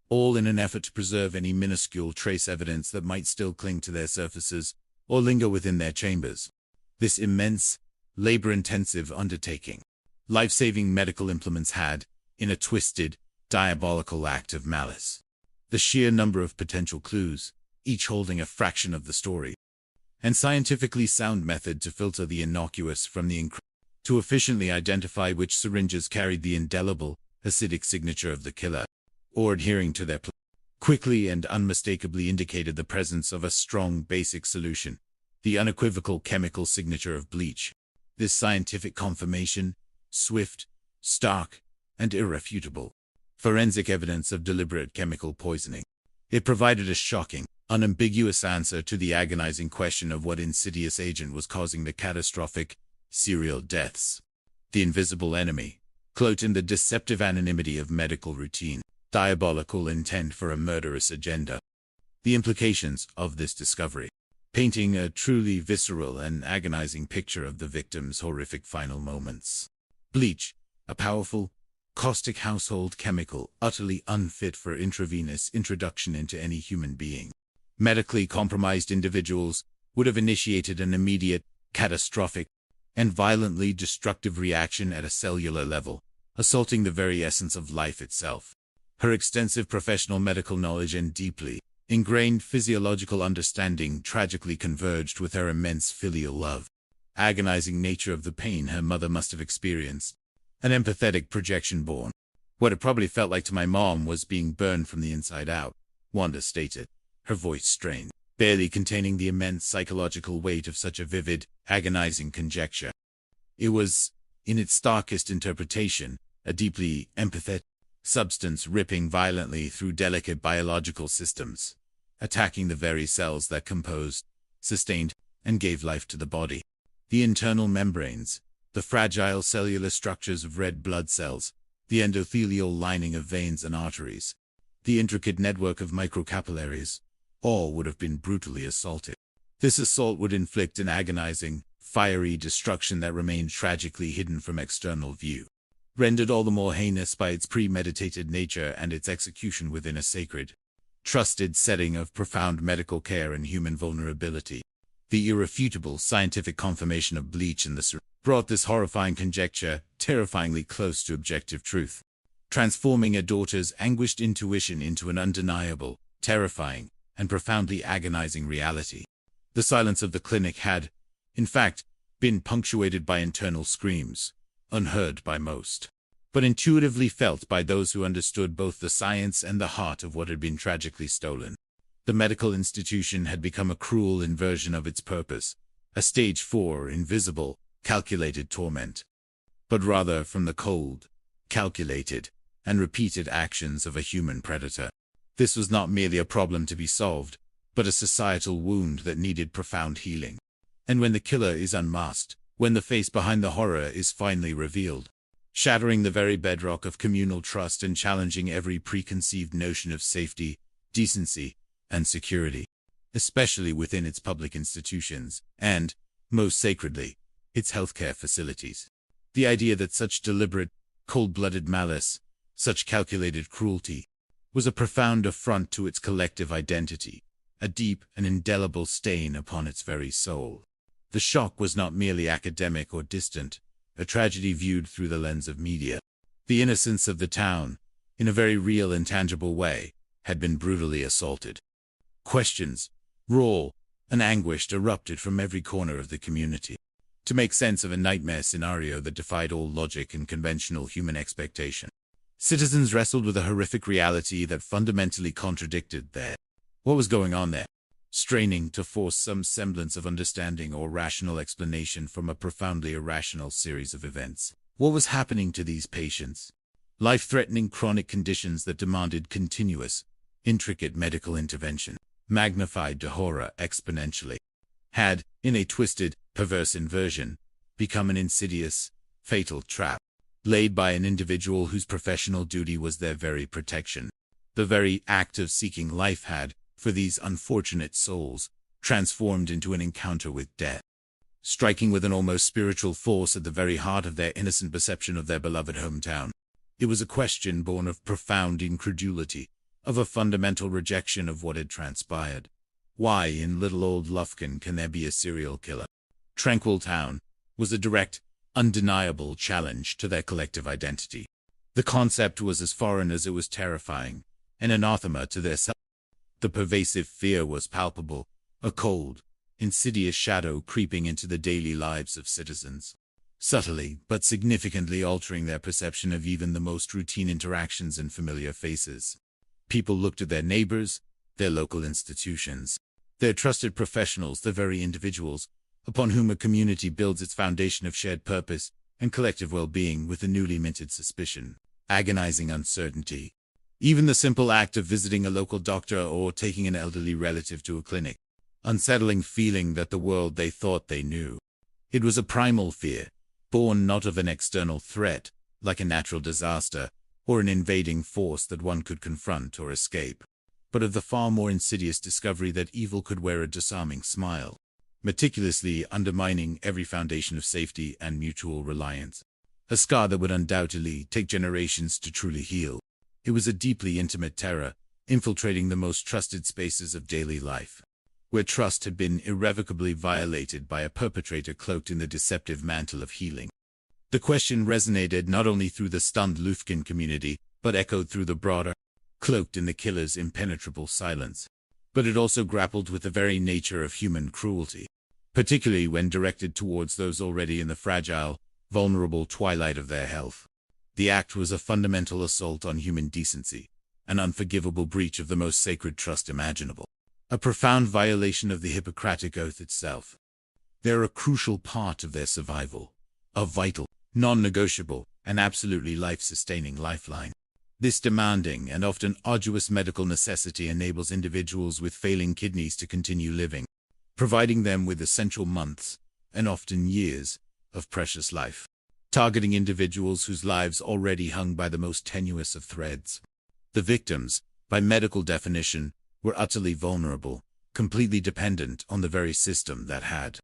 all in an effort to preserve any minuscule trace evidence that might still cling to their surfaces or linger within their chambers. This immense, labor-intensive undertaking, life-saving medical implements had, in a twisted, diabolical act of malice, the sheer number of potential clues, each holding a fraction of the story, and scientifically sound method to filter the innocuous from the to efficiently identify which syringes carried the indelible, acidic signature of the killer, or adhering to their quickly and unmistakably indicated the presence of a strong basic solution, the unequivocal chemical signature of bleach. This scientific confirmation, swift, stark, and irrefutable, forensic evidence of deliberate chemical poisoning. It provided a shocking, unambiguous answer to the agonizing question of what insidious agent was causing the catastrophic, serial deaths. The invisible enemy, cloaked in the deceptive anonymity of medical routine, diabolical intent for a murderous agenda. The implications of this discovery, painting a truly visceral and agonizing picture of the victim's horrific final moments. Bleach, a powerful, caustic household chemical utterly unfit for intravenous introduction into any human being. Medically compromised individuals would have initiated an immediate, catastrophic, and violently destructive reaction at a cellular level, assaulting the very essence of life itself. Her extensive professional medical knowledge and deeply ingrained physiological understanding tragically converged with her immense filial love. Agonizing nature of the pain her mother must have experienced, an empathetic projection born. What it probably felt like to my mom was being burned from the inside out, Wanda stated, her voice strained, barely containing the immense psychological weight of such a vivid, agonizing conjecture. It was, in its starkest interpretation, a deeply empathetic substance ripping violently through delicate biological systems, attacking the very cells that composed, sustained, and gave life to the body. The internal membranes, the fragile cellular structures of red blood cells, the endothelial lining of veins and arteries, the intricate network of microcapillaries, all would have been brutally assaulted. This assault would inflict an agonizing, fiery destruction that remained tragically hidden from external view, rendered all the more heinous by its premeditated nature and its execution within a sacred, trusted setting of profound medical care and human vulnerability. The irrefutable scientific confirmation of bleach in the syringe brought this horrifying conjecture terrifyingly close to objective truth, transforming a daughter's anguished intuition into an undeniable, terrifying, and profoundly agonizing reality. The silence of the clinic had, in fact, been punctuated by internal screams, unheard by most, but intuitively felt by those who understood both the science and the heart of what had been tragically stolen. The medical institution had become a cruel inversion of its purpose, a stage 4 invisible, calculated torment, but rather from the cold, calculated, and repeated actions of a human predator. This was not merely a problem to be solved, but a societal wound that needed profound healing. And when the killer is unmasked, when the face behind the horror is finally revealed, shattering the very bedrock of communal trust and challenging every preconceived notion of safety, decency, and security, especially within its public institutions, and, most sacredly, its healthcare facilities. The idea that such deliberate, cold-blooded malice, such calculated cruelty, was a profound affront to its collective identity, a deep and indelible stain upon its very soul. The shock was not merely academic or distant, a tragedy viewed through the lens of media. The innocence of the town, in a very real and tangible way, had been brutally assaulted. Questions, raw and anguished, erupted from every corner of the community. To make sense of a nightmare scenario that defied all logic and conventional human expectation, citizens wrestled with a horrific reality that fundamentally contradicted what was going on there, straining to force some semblance of understanding or rational explanation from a profoundly irrational series of events. What was happening to these patients? Life-threatening chronic conditions that demanded continuous, intricate medical intervention, magnified to horror exponentially, had, in a twisted, perverse inversion, become an insidious, fatal trap, laid by an individual whose professional duty was their very protection. The very act of seeking life had, for these unfortunate souls, transformed into an encounter with death, striking with an almost spiritual force at the very heart of their innocent perception of their beloved hometown. It was a question born of profound incredulity, of a fundamental rejection of what had transpired. Why in little old Lufkin can there be a serial killer? Tranquil Town was a direct, undeniable challenge to their collective identity. The concept was as foreign as it was terrifying, an anathema to their self. The pervasive fear was palpable, a cold, insidious shadow creeping into the daily lives of citizens, subtly but significantly altering their perception of even the most routine interactions and familiar faces. People looked at their neighbors, their local institutions, their trusted professionals, the very individuals upon whom a community builds its foundation of shared purpose and collective well-being, with a newly minted suspicion, agonizing uncertainty. Even the simple act of visiting a local doctor or taking an elderly relative to a clinic, unsettling feeling that the world they thought they knew. It was a primal fear, born not of an external threat, like a natural disaster, or an invading force that one could confront or escape, but of the far more insidious discovery that evil could wear a disarming smile, meticulously undermining every foundation of safety and mutual reliance. A scar that would undoubtedly take generations to truly heal. It was a deeply intimate terror, infiltrating the most trusted spaces of daily life, where trust had been irrevocably violated by a perpetrator cloaked in the deceptive mantle of healing. The question resonated not only through the stunned Lufkin community, but echoed through the broader, cloaked in the killer's impenetrable silence. But it also grappled with the very nature of human cruelty, particularly when directed towards those already in the fragile, vulnerable twilight of their health. The act was a fundamental assault on human decency, an unforgivable breach of the most sacred trust imaginable, a profound violation of the Hippocratic Oath itself. They're a crucial part of their survival, a vital, non-negotiable, and absolutely life-sustaining lifeline. This demanding and often arduous medical necessity enables individuals with failing kidneys to continue living, providing them with essential months, and often years, of precious life, targeting individuals whose lives already hung by the most tenuous of threads. The victims, by medical definition, were utterly vulnerable, completely dependent on the very system that had.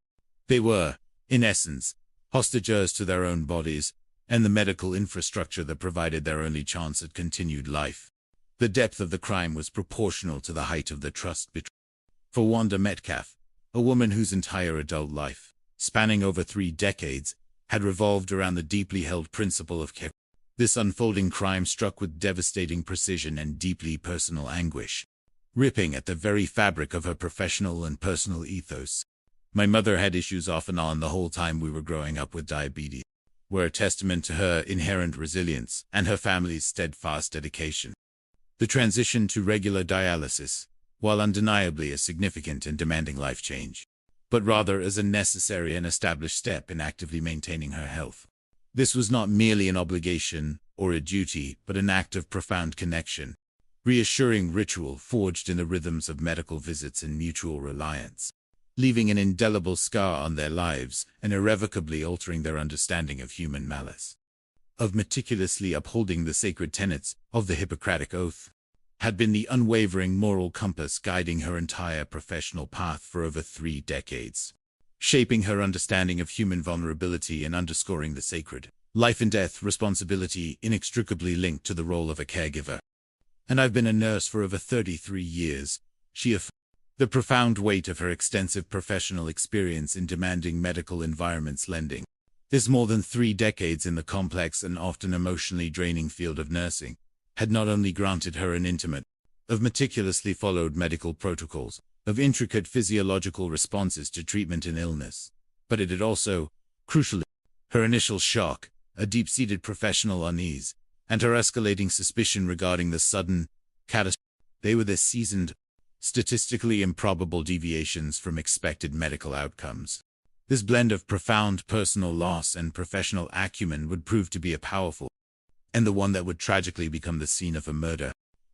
They were, in essence, hostages to their own bodies, and the medical infrastructure that provided their only chance at continued life. The depth of the crime was proportional to the height of the trust betrayed. For Wanda Metcalf, a woman whose entire adult life, spanning over 3 decades, had revolved around the deeply held principle of care, this unfolding crime struck with devastating precision and deeply personal anguish, ripping at the very fabric of her professional and personal ethos. My mother had issues off and on the whole time we were growing up with diabetes, were a testament to her inherent resilience and her family's steadfast dedication. The transition to regular dialysis, while undeniably a significant and demanding life change, but rather as a necessary and established step in actively maintaining her health. This was not merely an obligation or a duty, but an act of profound connection, reassuring ritual forged in the rhythms of medical visits and mutual reliance, leaving an indelible scar on their lives and irrevocably altering their understanding of human malice. Of meticulously upholding the sacred tenets of the Hippocratic Oath had been the unwavering moral compass guiding her entire professional path for over 3 decades, shaping her understanding of human vulnerability and underscoring the sacred, Life and death responsibility inextricably linked to the role of a caregiver. And I've been a nurse for over 33 years. The profound weight of her extensive professional experience in demanding medical environments lending. This more than 3 decades in the complex and often emotionally draining field of nursing had not only granted her an intimate, of meticulously followed medical protocols, of intricate physiological responses to treatment and illness, but it had also, crucially, her initial shock, a deep-seated professional unease, and her escalating suspicion regarding the sudden catastrophe. They were the seasoned, statistically improbable deviations from expected medical outcomes. This blend of profound personal loss and professional acumen would prove to be a powerful, and the one that would tragically become the scene of a murder.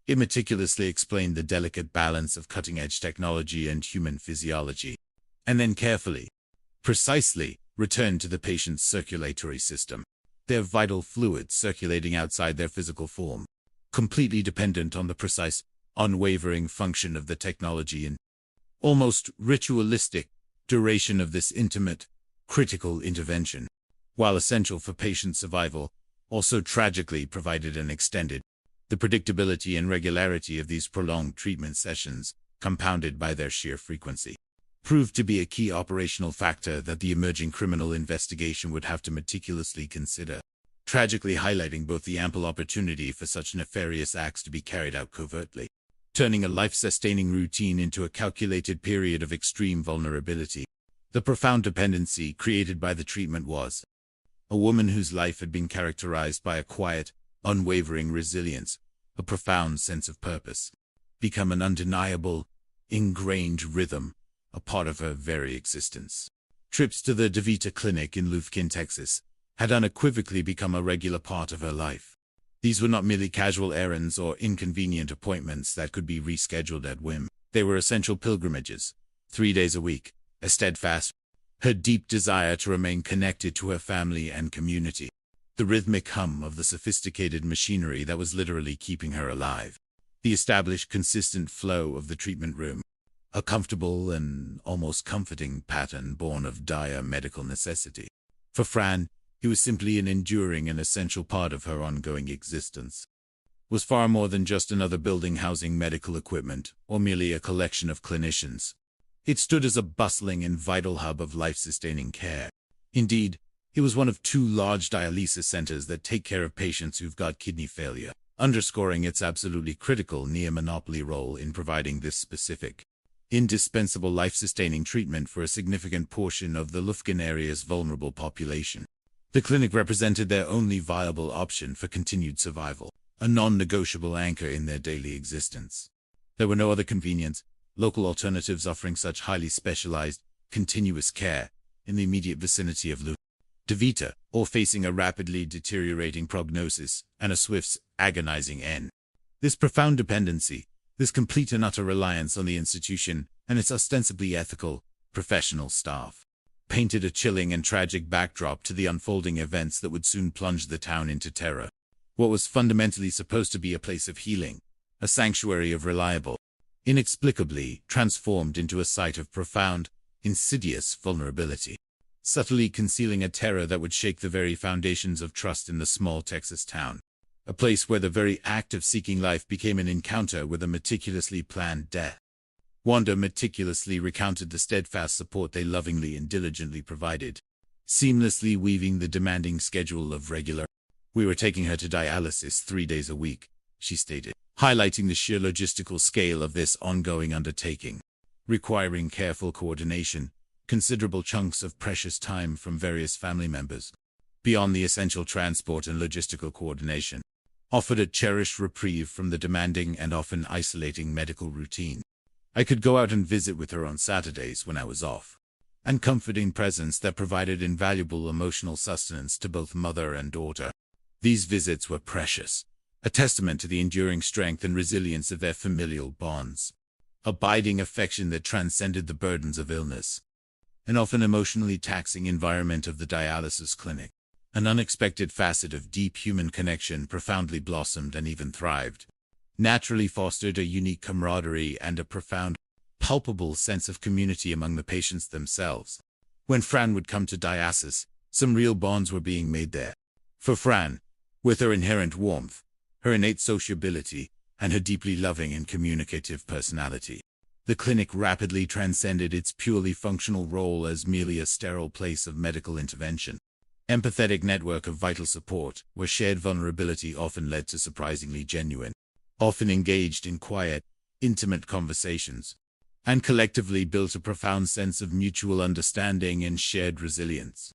It meticulously explained the delicate balance of cutting-edge technology and human physiology, and then carefully, precisely, returned to the patient's circulatory system, their vital fluids circulating outside their physical form, completely dependent on the precise, unwavering function of the technology and almost ritualistic duration of this intimate, critical intervention, while essential for patient survival, also tragically provided an extended. The predictability and regularity of these prolonged treatment sessions, compounded by their sheer frequency, proved to be a key operational factor that the emerging criminal investigation would have to meticulously consider, tragically highlighting both the ample opportunity for such nefarious acts to be carried out covertly, turning a life-sustaining routine into a calculated period of extreme vulnerability. The profound dependency created by the treatment was a woman whose life had been characterized by a quiet, unwavering resilience, a profound sense of purpose, become an undeniable, ingrained rhythm, a part of her very existence. Trips to the DeVita Clinic in Lufkin, Texas, had unequivocally become a regular part of her life. These were not merely casual errands or inconvenient appointments that could be rescheduled at whim. They were essential pilgrimages, 3 days a week, a steadfast, her deep desire to remain connected to her family and community, the rhythmic hum of the sophisticated machinery that was literally keeping her alive, the established consistent flow of the treatment room, a comfortable and almost comforting pattern born of dire medical necessity. For Fran, it was simply an enduring and essential part of her ongoing existence. It was far more than just another building housing medical equipment, or merely a collection of clinicians. It stood as a bustling and vital hub of life-sustaining care. Indeed, it was one of 2 large dialysis centers that take care of patients who've got kidney failure, underscoring its absolutely critical near-monopoly role in providing this specific, indispensable life-sustaining treatment for a significant portion of the Lufkin area's vulnerable population. The clinic represented their only viable option for continued survival, a non-negotiable anchor in their daily existence. There were no other convenient, local alternatives offering such highly specialized, continuous care in the immediate vicinity of DeVita, or facing a rapidly deteriorating prognosis and a swift, agonizing end. This profound dependency, this complete and utter reliance on the institution and its ostensibly ethical, professional staff, painted a chilling and tragic backdrop to the unfolding events that would soon plunge the town into terror. What was fundamentally supposed to be a place of healing, a sanctuary of reliable, inexplicably transformed into a site of profound, insidious vulnerability, subtly concealing a terror that would shake the very foundations of trust in the small Texas town. A place where the very act of seeking life became an encounter with a meticulously planned death. Wanda meticulously recounted the steadfast support they lovingly and diligently provided, seamlessly weaving the demanding schedule of regular. We were taking her to dialysis 3 days a week, she stated, highlighting the sheer logistical scale of this ongoing undertaking, requiring careful coordination, considerable chunks of precious time from various family members, beyond the essential transport and logistical coordination, offered a cherished reprieve from the demanding and often isolating medical routine. I could go out and visit with her on Saturdays when I was off, and comforting presence that provided invaluable emotional sustenance to both mother and daughter. These visits were precious, a testament to the enduring strength and resilience of their familial bonds, abiding affection that transcended the burdens of illness, an often emotionally taxing environment of the dialysis clinic. An unexpected facet of deep human connection profoundly blossomed and even thrived, naturally fostered a unique camaraderie and a profound, palpable sense of community among the patients themselves. When Fran would come to dialysis, some real bonds were being made there. For Fran, with her inherent warmth, her innate sociability, and her deeply loving and communicative personality, the clinic rapidly transcended its purely functional role as merely a sterile place of medical intervention. Empathetic network of vital support, where shared vulnerability often led to surprisingly genuine, often engaged in quiet, intimate conversations, and collectively built a profound sense of mutual understanding and shared resilience.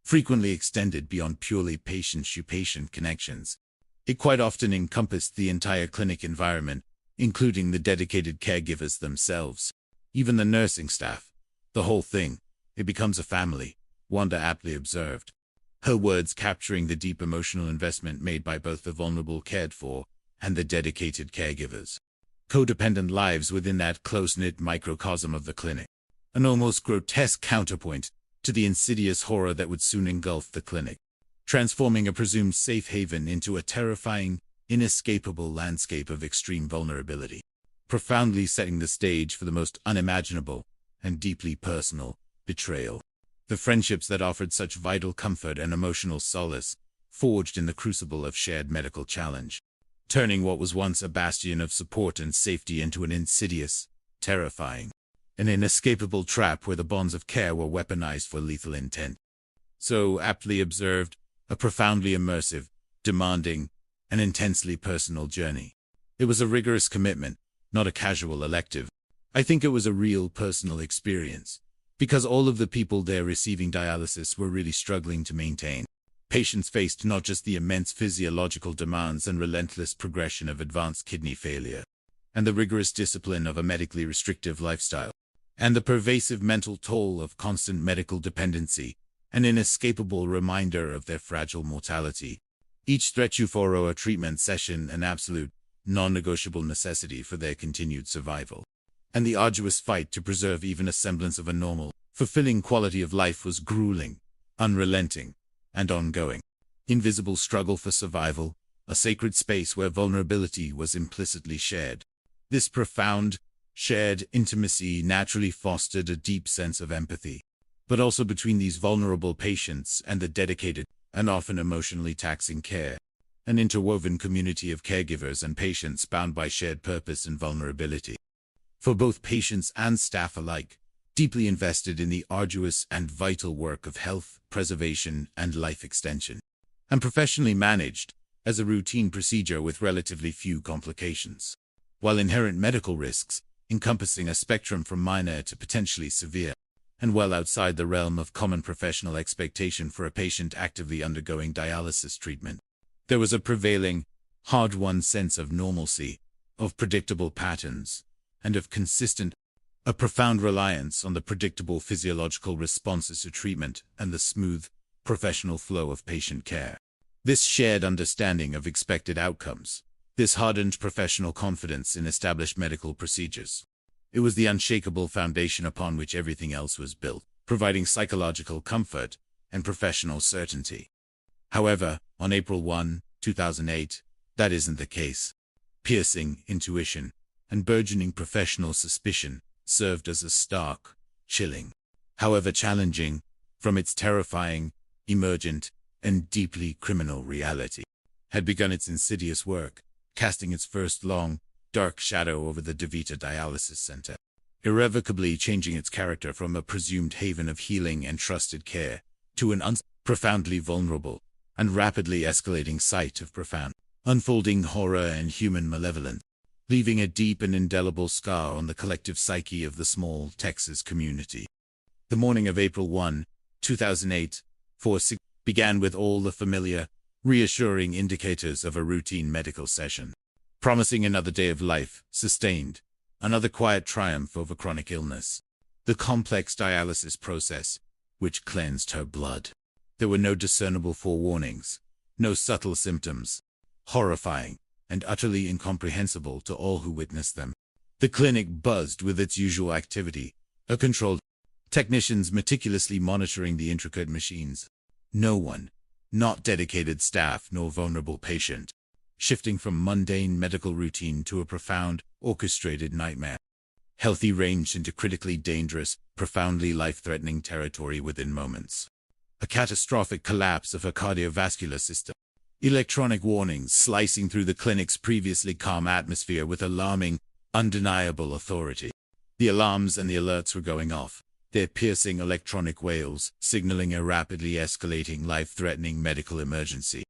Frequently extended beyond purely patient-to-patient connections, it quite often encompassed the entire clinic environment, including the dedicated caregivers themselves, even the nursing staff. The whole thing, it becomes a family, Wanda aptly observed, her words capturing the deep emotional investment made by both the vulnerable cared for and the dedicated caregivers. Codependent lives within that close-knit microcosm of the clinic, an almost grotesque counterpoint to the insidious horror that would soon engulf the clinic, transforming a presumed safe haven into a terrifying, inescapable landscape of extreme vulnerability, profoundly setting the stage for the most unimaginable and deeply personal betrayal. The friendships that offered such vital comfort and emotional solace, forged in the crucible of shared medical challenge, turning what was once a bastion of support and safety into an insidious, terrifying, an inescapable trap where the bonds of care were weaponized for lethal intent. So aptly observed, a profoundly immersive, demanding, and intensely personal journey. It was a rigorous commitment, not a casual elective. I think it was a real personal experience, because all of the people there receiving dialysis were really struggling to maintain. Patients faced not just the immense physiological demands and relentless progression of advanced kidney failure, and the rigorous discipline of a medically restrictive lifestyle, and the pervasive mental toll of constant medical dependency, an inescapable reminder of their fragile mortality. Each stretch for a treatment session an absolute, non-negotiable necessity for their continued survival. And the arduous fight to preserve even a semblance of a normal, fulfilling quality of life was grueling, unrelenting, and ongoing. Invisible struggle for survival, a sacred space where vulnerability was implicitly shared. This profound, shared intimacy naturally fostered a deep sense of empathy, but also between these vulnerable patients and the dedicated and often emotionally taxing care, an interwoven community of caregivers and patients bound by shared purpose and vulnerability. For both patients and staff alike, deeply invested in the arduous and vital work of health, preservation, and life extension, and professionally managed as a routine procedure with relatively few complications. While inherent medical risks, encompassing a spectrum from minor to potentially severe, and well outside the realm of common professional expectation for a patient actively undergoing dialysis treatment, there was a prevailing, hard-won sense of normalcy, of predictable patterns, and of consistent, a profound reliance on the predictable physiological responses to treatment and the smooth, professional flow of patient care. This shared understanding of expected outcomes, this hardened professional confidence in established medical procedures, it was the unshakable foundation upon which everything else was built, providing psychological comfort and professional certainty. However, on April 1, 2008, that isn't the case. Piercing intuition and burgeoning professional suspicion served as a stark, chilling, however challenging, from its terrifying, emergent, and deeply criminal reality, had begun its insidious work, casting its first long, dark shadow over the DeVita Dialysis Center, irrevocably changing its character from a presumed haven of healing and trusted care to an profoundly vulnerable and rapidly escalating site of profound, unfolding horror and human malevolence, leaving a deep and indelible scar on the collective psyche of the small Texas community. The morning of April 1, 2008, began with all the familiar, reassuring indicators of a routine medical session, promising another day of life, sustained, another quiet triumph over chronic illness. The complex dialysis process, which cleansed her blood. There were no discernible forewarnings, no subtle symptoms, horrifying and utterly incomprehensible to all who witnessed them. The clinic buzzed with its usual activity, a controlled, technicians meticulously monitoring the intricate machines. No one, not dedicated staff nor vulnerable patient, shifting from mundane medical routine to a profound, orchestrated nightmare. Healthy ranged into critically dangerous, profoundly life-threatening territory within moments. a catastrophic collapse of her cardiovascular system. Electronic warnings slicing through the clinic's previously calm atmosphere with alarming, undeniable authority. The alarms and the alerts were going off, their piercing electronic wails signaling a rapidly escalating, life-threatening medical emergency,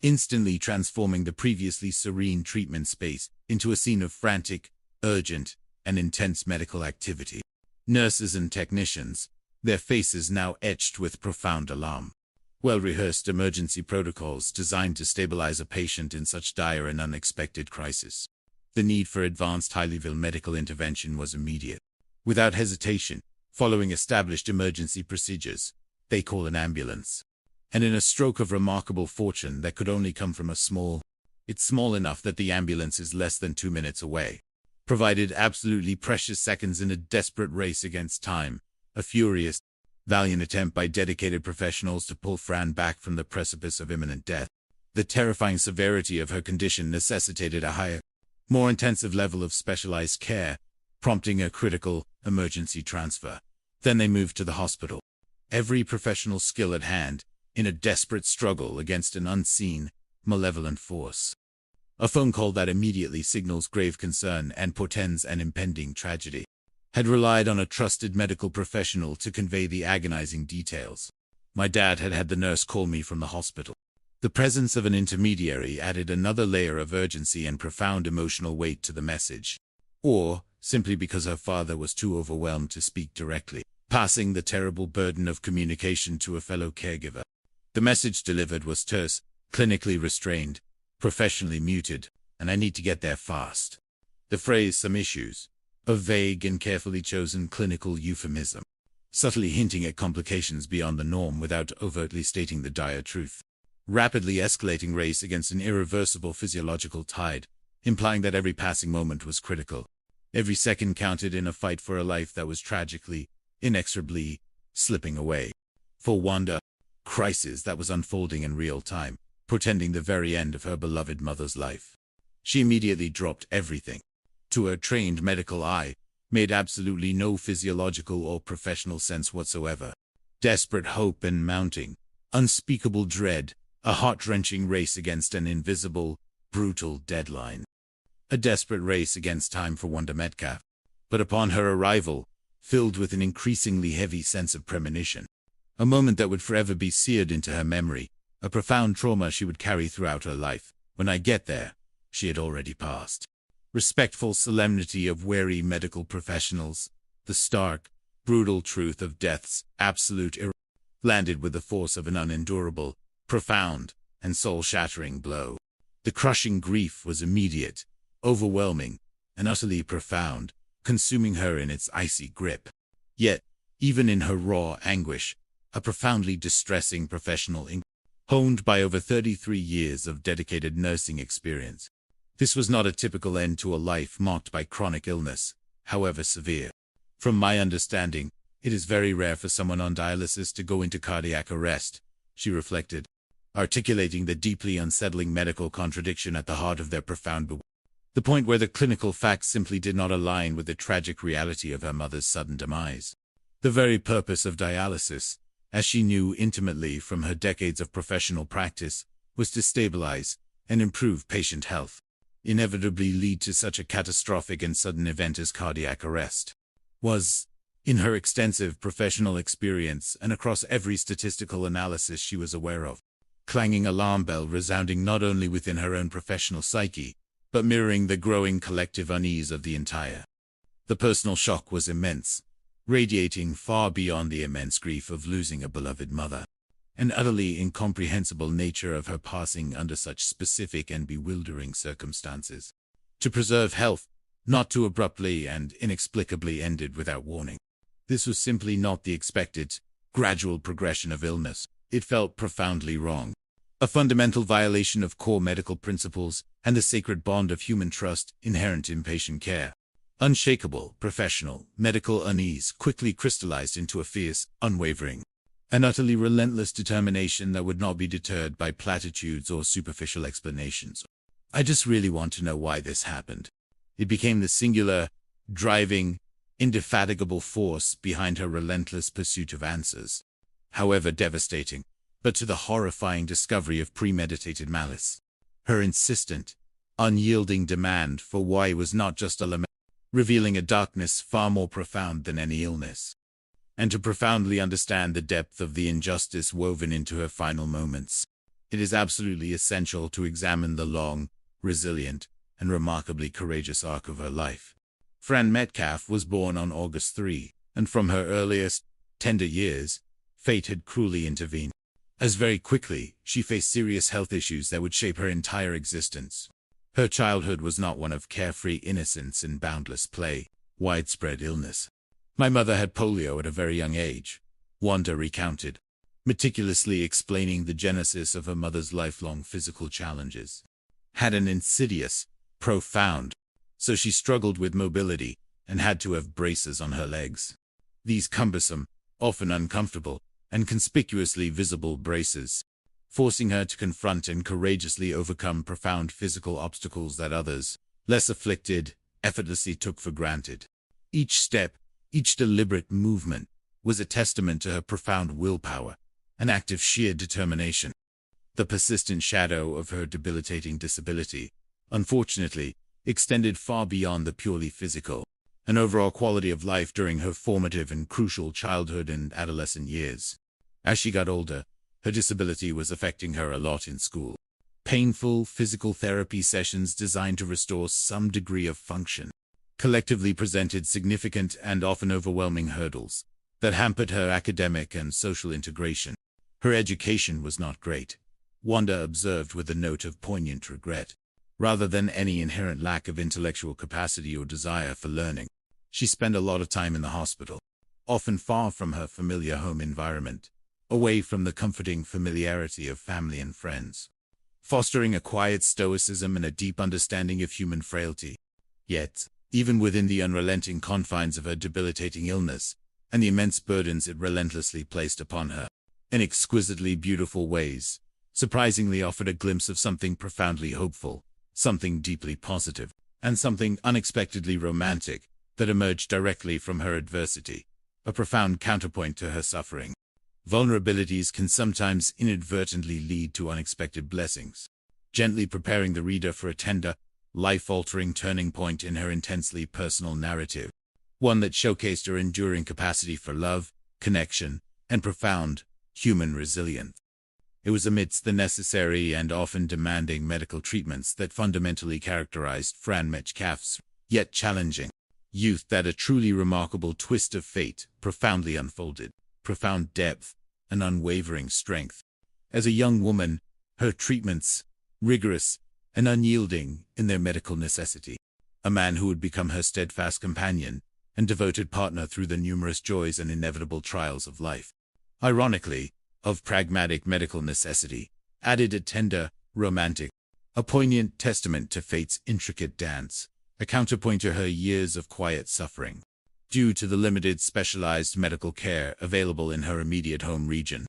instantly transforming the previously serene treatment space into a scene of frantic, urgent, and intense medical activity. Nurses and technicians, their faces now etched with profound alarm. Well-rehearsed emergency protocols designed to stabilize a patient in such dire and unexpected crisis. The need for advanced high-level medical intervention was immediate. Without hesitation, following established emergency procedures, they call an ambulance. And in a stroke of remarkable fortune that could only come from it's small enough that the ambulance is less than 2 minutes away, provided absolutely precious seconds in a desperate race against time, a furious, valiant attempt by dedicated professionals to pull Fran back from the precipice of imminent death. The terrifying severity of her condition necessitated a higher, more intensive level of specialized care, prompting a critical emergency transfer. Then they moved to the hospital, every professional skill at hand, in a desperate struggle against an unseen, malevolent force. A phone call that immediately signals grave concern and portends an impending tragedy had relied on a trusted medical professional to convey the agonizing details. My dad had had the nurse call me from the hospital. The presence of an intermediary added another layer of urgency and profound emotional weight to the message. Or, simply because her father was too overwhelmed to speak directly, passing the terrible burden of communication to a fellow caregiver. The message delivered was terse, clinically restrained, professionally muted, and I need to get there fast. The phrase "some issues," a vague and carefully chosen clinical euphemism, subtly hinting at complications beyond the norm without overtly stating the dire truth. Rapidly escalating race against an irreversible physiological tide, implying that every passing moment was critical. Every second counted in a fight for a life that was tragically, inexorably, slipping away. For Wanda, crisis that was unfolding in real time, portending the very end of her beloved mother's life. She immediately dropped everything. To her trained medical eye, made absolutely no physiological or professional sense whatsoever. Desperate hope and mounting, unspeakable dread, a heart-wrenching race against an invisible, brutal deadline. A desperate race against time for Wanda Metcalf. But upon her arrival, filled with an increasingly heavy sense of premonition, a moment that would forever be seared into her memory, a profound trauma she would carry throughout her life. When I get there, she had already passed. Respectful solemnity of wary medical professionals, the stark, brutal truth of death's absolute landed with the force of an unendurable, profound, and soul-shattering blow. The crushing grief was immediate, overwhelming, and utterly profound, consuming her in its icy grip. Yet, even in her raw anguish, a profoundly distressing professional honed by over 33 years of dedicated nursing experience. This was not a typical end to a life marked by chronic illness, however severe. From my understanding, it is very rare for someone on dialysis to go into cardiac arrest, she reflected, articulating the deeply unsettling medical contradiction at the heart of their profound bewilderment. The point where the clinical facts simply did not align with the tragic reality of her mother's sudden demise. The very purpose of dialysis, as she knew intimately from her decades of professional practice, was to stabilize and improve patient health, inevitably lead to such a catastrophic and sudden event as cardiac arrest. Was, in her extensive professional experience and across every statistical analysis she was aware of, clanging alarm bell resounding not only within her own professional psyche, but mirroring the growing collective unease of the entire. The personal shock was immense, radiating far beyond the immense grief of losing a beloved mother, and utterly incomprehensible nature of her passing under such specific and bewildering circumstances. To preserve health, not too abruptly and inexplicably ended without warning. This was simply not the expected, gradual progression of illness. It felt profoundly wrong. A fundamental violation of core medical principles and the sacred bond of human trust inherent in patient care. Unshakable, professional, medical unease quickly crystallized into a fierce, unwavering, and utterly relentless determination that would not be deterred by platitudes or superficial explanations. I just really want to know why this happened. It became the singular, driving, indefatigable force behind her relentless pursuit of answers. however devastating, but to the horrifying discovery of premeditated malice. Her insistent, unyielding demand for why was not just a lament, revealing a darkness far more profound than any illness. And to profoundly understand the depth of the injustice woven into her final moments, it is absolutely essential to examine the long, resilient, and remarkably courageous arc of her life. Fran Metcalf was born on August 3, and from her earliest, tender years, fate had cruelly intervened, as very quickly she faced serious health issues that would shape her entire existence. Her childhood was not one of carefree innocence and boundless play, widespread illness. "My mother had polio at a very young age," Wanda recounted, meticulously explaining the genesis of her mother's lifelong physical challenges. "Had an insidious, profound, so she struggled with mobility and had to have braces on her legs. These cumbersome, often uncomfortable, and conspicuously visible braces, forcing her to confront and courageously overcome profound physical obstacles that others, less afflicted, effortlessly took for granted. Each step, each deliberate movement, was a testament to her profound willpower, an act of sheer determination. The persistent shadow of her debilitating disability, unfortunately, extended far beyond the purely physical, an overall quality of life during her formative and crucial childhood and adolescent years. As she got older, her disability was affecting her a lot in school. Painful physical therapy sessions designed to restore some degree of function collectively presented significant and often overwhelming hurdles that hampered her academic and social integration. Her education was not great, Wanda observed with a note of poignant regret. Rather than any inherent lack of intellectual capacity or desire for learning, she spent a lot of time in the hospital, often far from her familiar home environment, away from the comforting familiarity of family and friends, fostering a quiet stoicism and a deep understanding of human frailty. Yet, even within the unrelenting confines of her debilitating illness, and the immense burdens it relentlessly placed upon her, in exquisitely beautiful ways, surprisingly offered a glimpse of something profoundly hopeful, something deeply positive, and something unexpectedly romantic that emerged directly from her adversity, a profound counterpoint to her suffering. Vulnerabilities can sometimes inadvertently lead to unexpected blessings, gently preparing the reader for a tender, life-altering turning point in her intensely personal narrative, one that showcased her enduring capacity for love, connection, and profound human resilience. It was amidst the necessary and often demanding medical treatments that fundamentally characterized Fran Metcalf's, yet challenging, youth that a truly remarkable twist of fate profoundly unfolded, profound depth, and unwavering strength. As a young woman, her treatments, rigorous and unyielding in their medical necessity, a man who would become her steadfast companion and devoted partner through the numerous joys and inevitable trials of life. Ironically, of pragmatic medical necessity, added a tender, romantic, a poignant testament to fate's intricate dance, a counterpoint to her years of quiet suffering, due to the limited specialized medical care available in her immediate home region,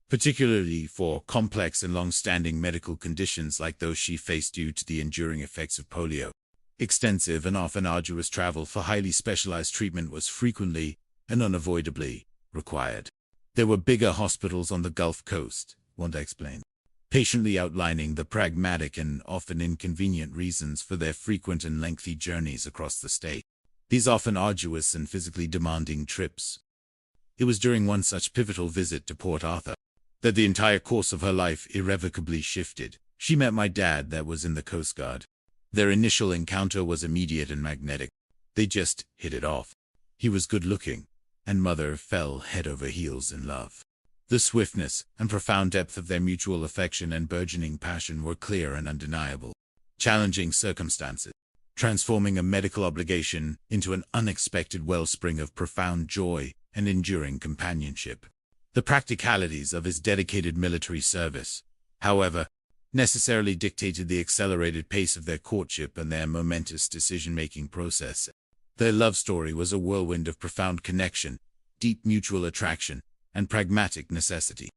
particularly for complex and long-standing medical conditions like those she faced due to the enduring effects of polio. Extensive and often arduous travel for highly specialized treatment was frequently and unavoidably required. There were bigger hospitals on the Gulf Coast, Wanda explained, patiently outlining the pragmatic and often inconvenient reasons for their frequent and lengthy journeys across the state. These often arduous and physically demanding trips. It was during one such pivotal visit to Port Arthur that the entire course of her life irrevocably shifted. She met my dad that was in the Coast Guard. Their initial encounter was immediate and magnetic. They just hit it off. He was good-looking, and Mother fell head over heels in love. The swiftness and profound depth of their mutual affection and burgeoning passion were clear and undeniable. Challenging circumstances, transforming a medical obligation into an unexpected wellspring of profound joy and enduring companionship. The practicalities of his dedicated military service, however, necessarily dictated the accelerated pace of their courtship and their momentous decision-making process. Their love story was a whirlwind of profound connection, deep mutual attraction, and pragmatic necessity.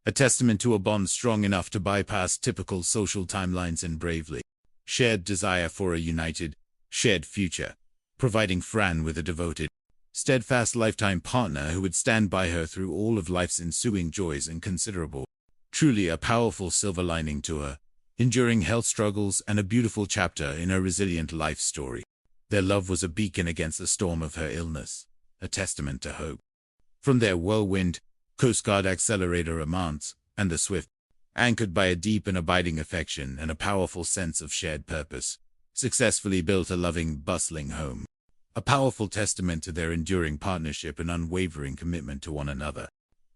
A testament to a bond strong enough to bypass typical social timelines and bravely shared desire for a united, shared future, providing Fran with a devoted, steadfast lifetime partner who would stand by her through all of life's ensuing joys and considerable. Truly a powerful silver lining to her enduring health struggles and a beautiful chapter in her resilient life story. Their love was a beacon against the storm of her illness, a testament to hope. From their whirlwind, Coast Guard accelerator romance, and the swift, anchored by a deep and abiding affection and a powerful sense of shared purpose, successfully built a loving, bustling home. A powerful testament to their enduring partnership and unwavering commitment to one another.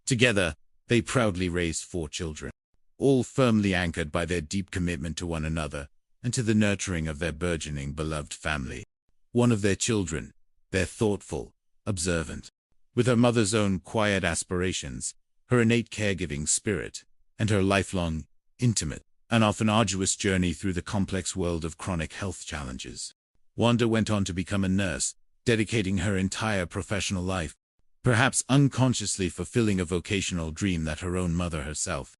Together, they proudly raised 4 children, all firmly anchored by their deep commitment to one another and to the nurturing of their burgeoning beloved family. One of their children, their thoughtful, observant, with her mother's own quiet aspirations, her innate caregiving spirit, and her lifelong, intimate, and often arduous journey through the complex world of chronic health challenges. Wanda went on to become a nurse, dedicating her entire professional life, perhaps unconsciously fulfilling a vocational dream that her own mother herself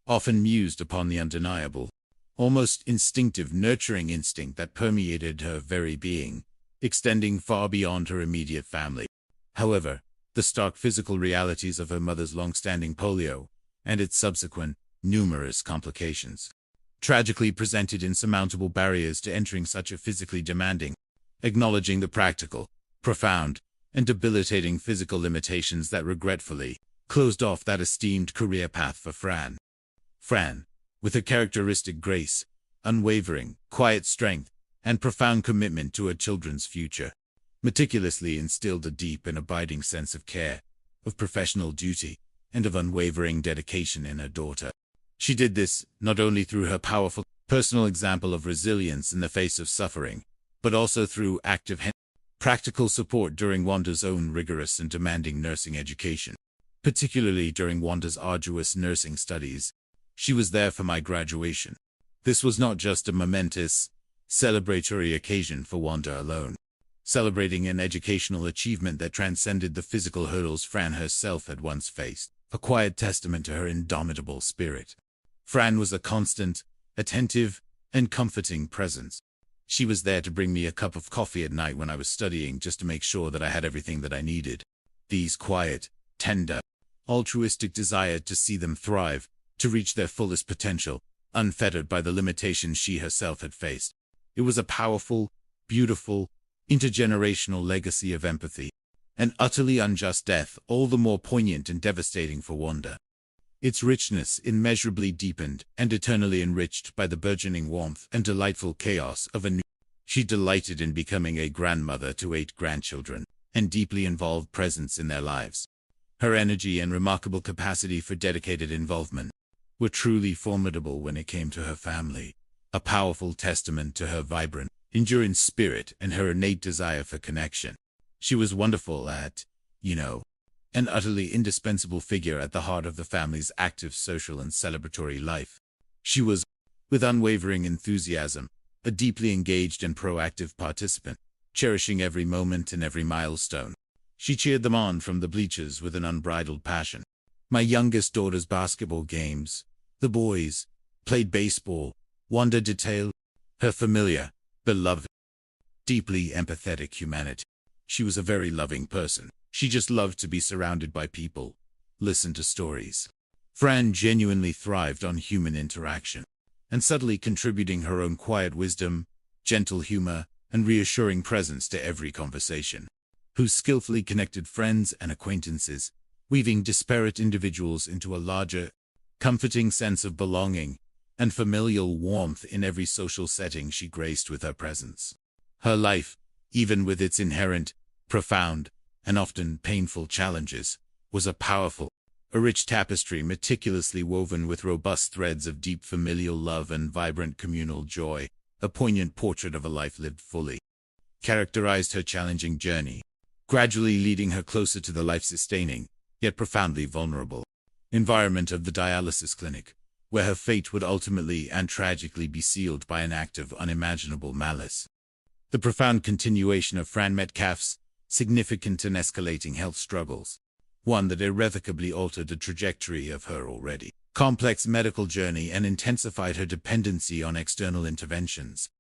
often mused upon, the undeniable, almost instinctive nurturing instinct that permeated her very being, extending far beyond her immediate family. However, the stark physical realities of her mother's long-standing polio, and its subsequent, numerous complications, tragically presented insurmountable barriers to entering such a physically demanding, acknowledging the practical, profound, and debilitating physical limitations that regretfully closed off that esteemed career path for Fran. Fran, with her characteristic grace, unwavering, quiet strength, and profound commitment to her children's future, meticulously instilled a deep and abiding sense of care, of professional duty, and of unwavering dedication in her daughter. She did this not only through her powerful personal example of resilience in the face of suffering, but also through active practical support during Wanda's own rigorous and demanding nursing education. Particularly during Wanda's arduous nursing studies, she was there for my graduation. This was not just a momentous, celebratory occasion for Wanda alone, celebrating an educational achievement that transcended the physical hurdles Fran herself had once faced, a quiet testament to her indomitable spirit. Fran was a constant, attentive, and comforting presence. She was there to bring me a cup of coffee at night when I was studying, just to make sure that I had everything that I needed. These quiet, tender, altruistic desire to see them thrive, to reach their fullest potential, unfettered by the limitations she herself had faced. It was a powerful, beautiful, intergenerational legacy of empathy, an utterly unjust death, all the more poignant and devastating for Wanda. Its richness immeasurably deepened and eternally enriched by the burgeoning warmth and delightful chaos of a new. She delighted in becoming a grandmother to 8 grandchildren, and deeply involved presence in their lives. Her energy and remarkable capacity for dedicated involvement were truly formidable when it came to her family, a powerful testament to her vibrant, enduring spirit and her innate desire for connection. She was wonderful at, an utterly indispensable figure at the heart of the family's active social and celebratory life. She was, with unwavering enthusiasm, a deeply engaged and proactive participant, cherishing every moment and every milestone. She cheered them on from the bleachers with an unbridled passion. My youngest daughter's basketball games, the boys, played baseball. Wanda detailed her familiar, beloved, deeply empathetic humanity. She was a very loving person. She just loved to be surrounded by people, listen to stories. Fran genuinely thrived on human interaction, and subtly contributing her own quiet wisdom, gentle humor, and reassuring presence to every conversation. Who skillfully connected friends and acquaintances, weaving disparate individuals into a larger, comforting sense of belonging and familial warmth in every social setting she graced with her presence. Her life, even with its inherent, profound, and often painful challenges, was a powerful, a rich tapestry meticulously woven with robust threads of deep familial love and vibrant communal joy, a poignant portrait of a life lived fully. Characterized her challenging journey, gradually leading her closer to the life-sustaining, yet profoundly vulnerable, environment of the dialysis clinic, where her fate would ultimately and tragically be sealed by an act of unimaginable malice. The profound continuation of Fran Metcalf's significant and escalating health struggles, one that irrevocably altered the trajectory of her already complex medical journey and intensified her dependency on external interventions.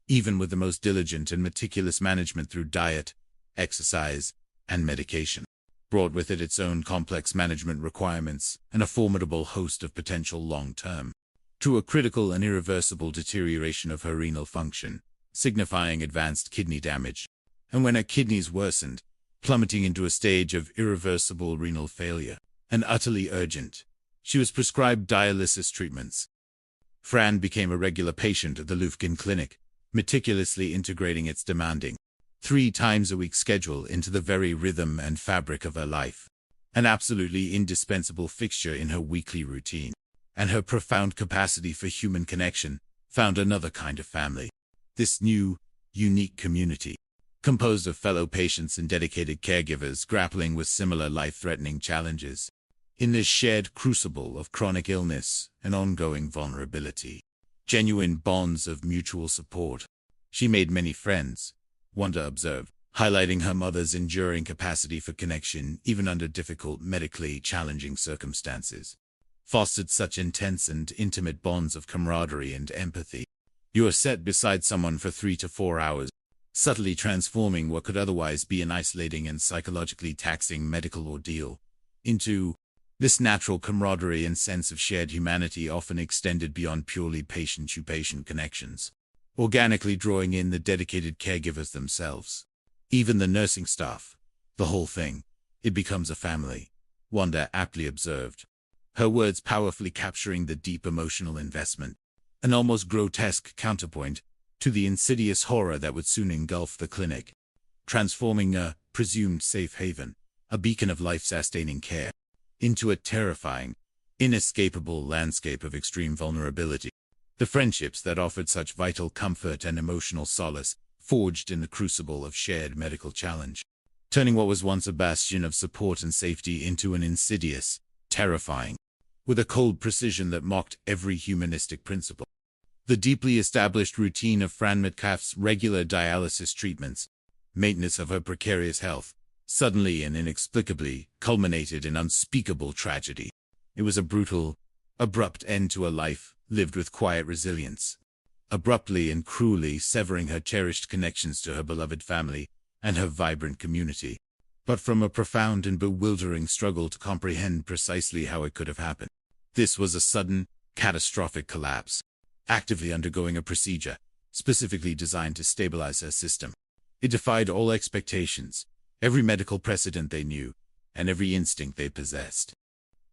Even with the most diligent and meticulous management through diet, exercise, and medication, brought with it its own complex management requirements and a formidable host of potential long-term, to a critical and irreversible deterioration of her renal function, signifying advanced kidney damage, and when her kidneys worsened, plummeting into a stage of irreversible renal failure, and utterly urgent, she was prescribed dialysis treatments. Fran became a regular patient at the Lufkin Clinic, meticulously integrating its demanding 3-times-a-week schedule into the very rhythm and fabric of her life, an absolutely indispensable fixture in her weekly routine, and her profound capacity for human connection found another kind of family. This new, unique community, composed of fellow patients and dedicated caregivers grappling with similar life-threatening challenges, in this shared crucible of chronic illness and ongoing vulnerability, genuine bonds of mutual support. She made many friends, Wanda observed, highlighting her mother's enduring capacity for connection even under difficult, medically challenging circumstances. Fostered such intense and intimate bonds of camaraderie and empathy. You are set beside someone for 3 to 4 hours, subtly transforming what could otherwise be an isolating and psychologically taxing medical ordeal into this natural camaraderie and sense of shared humanity, often extended beyond purely patient-to-patient connections, organically drawing in the dedicated caregivers themselves, even the nursing staff, the whole thing. It becomes a family, Wanda aptly observed, her words powerfully capturing the deep emotional investment, an almost grotesque counterpoint to the insidious horror that would soon engulf the clinic, transforming a presumed safe haven, a beacon of life-sustaining care, into a terrifying, inescapable landscape of extreme vulnerability. The friendships that offered such vital comfort and emotional solace forged in the crucible of shared medical challenge, turning what was once a bastion of support and safety into an insidious, terrifying, with a cold precision that mocked every humanistic principle. The deeply established routine of Fran Metcalf's regular dialysis treatments, maintenance of her precarious health, suddenly and inexplicably culminated in unspeakable tragedy. It was a brutal, abrupt end to a life lived with quiet resilience, abruptly and cruelly severing her cherished connections to her beloved family and her vibrant community, but from a profound and bewildering struggle to comprehend precisely how it could have happened. This was a sudden, catastrophic collapse, actively undergoing a procedure specifically designed to stabilize her system. It defied all expectations, every medical precedent they knew, and every instinct they possessed.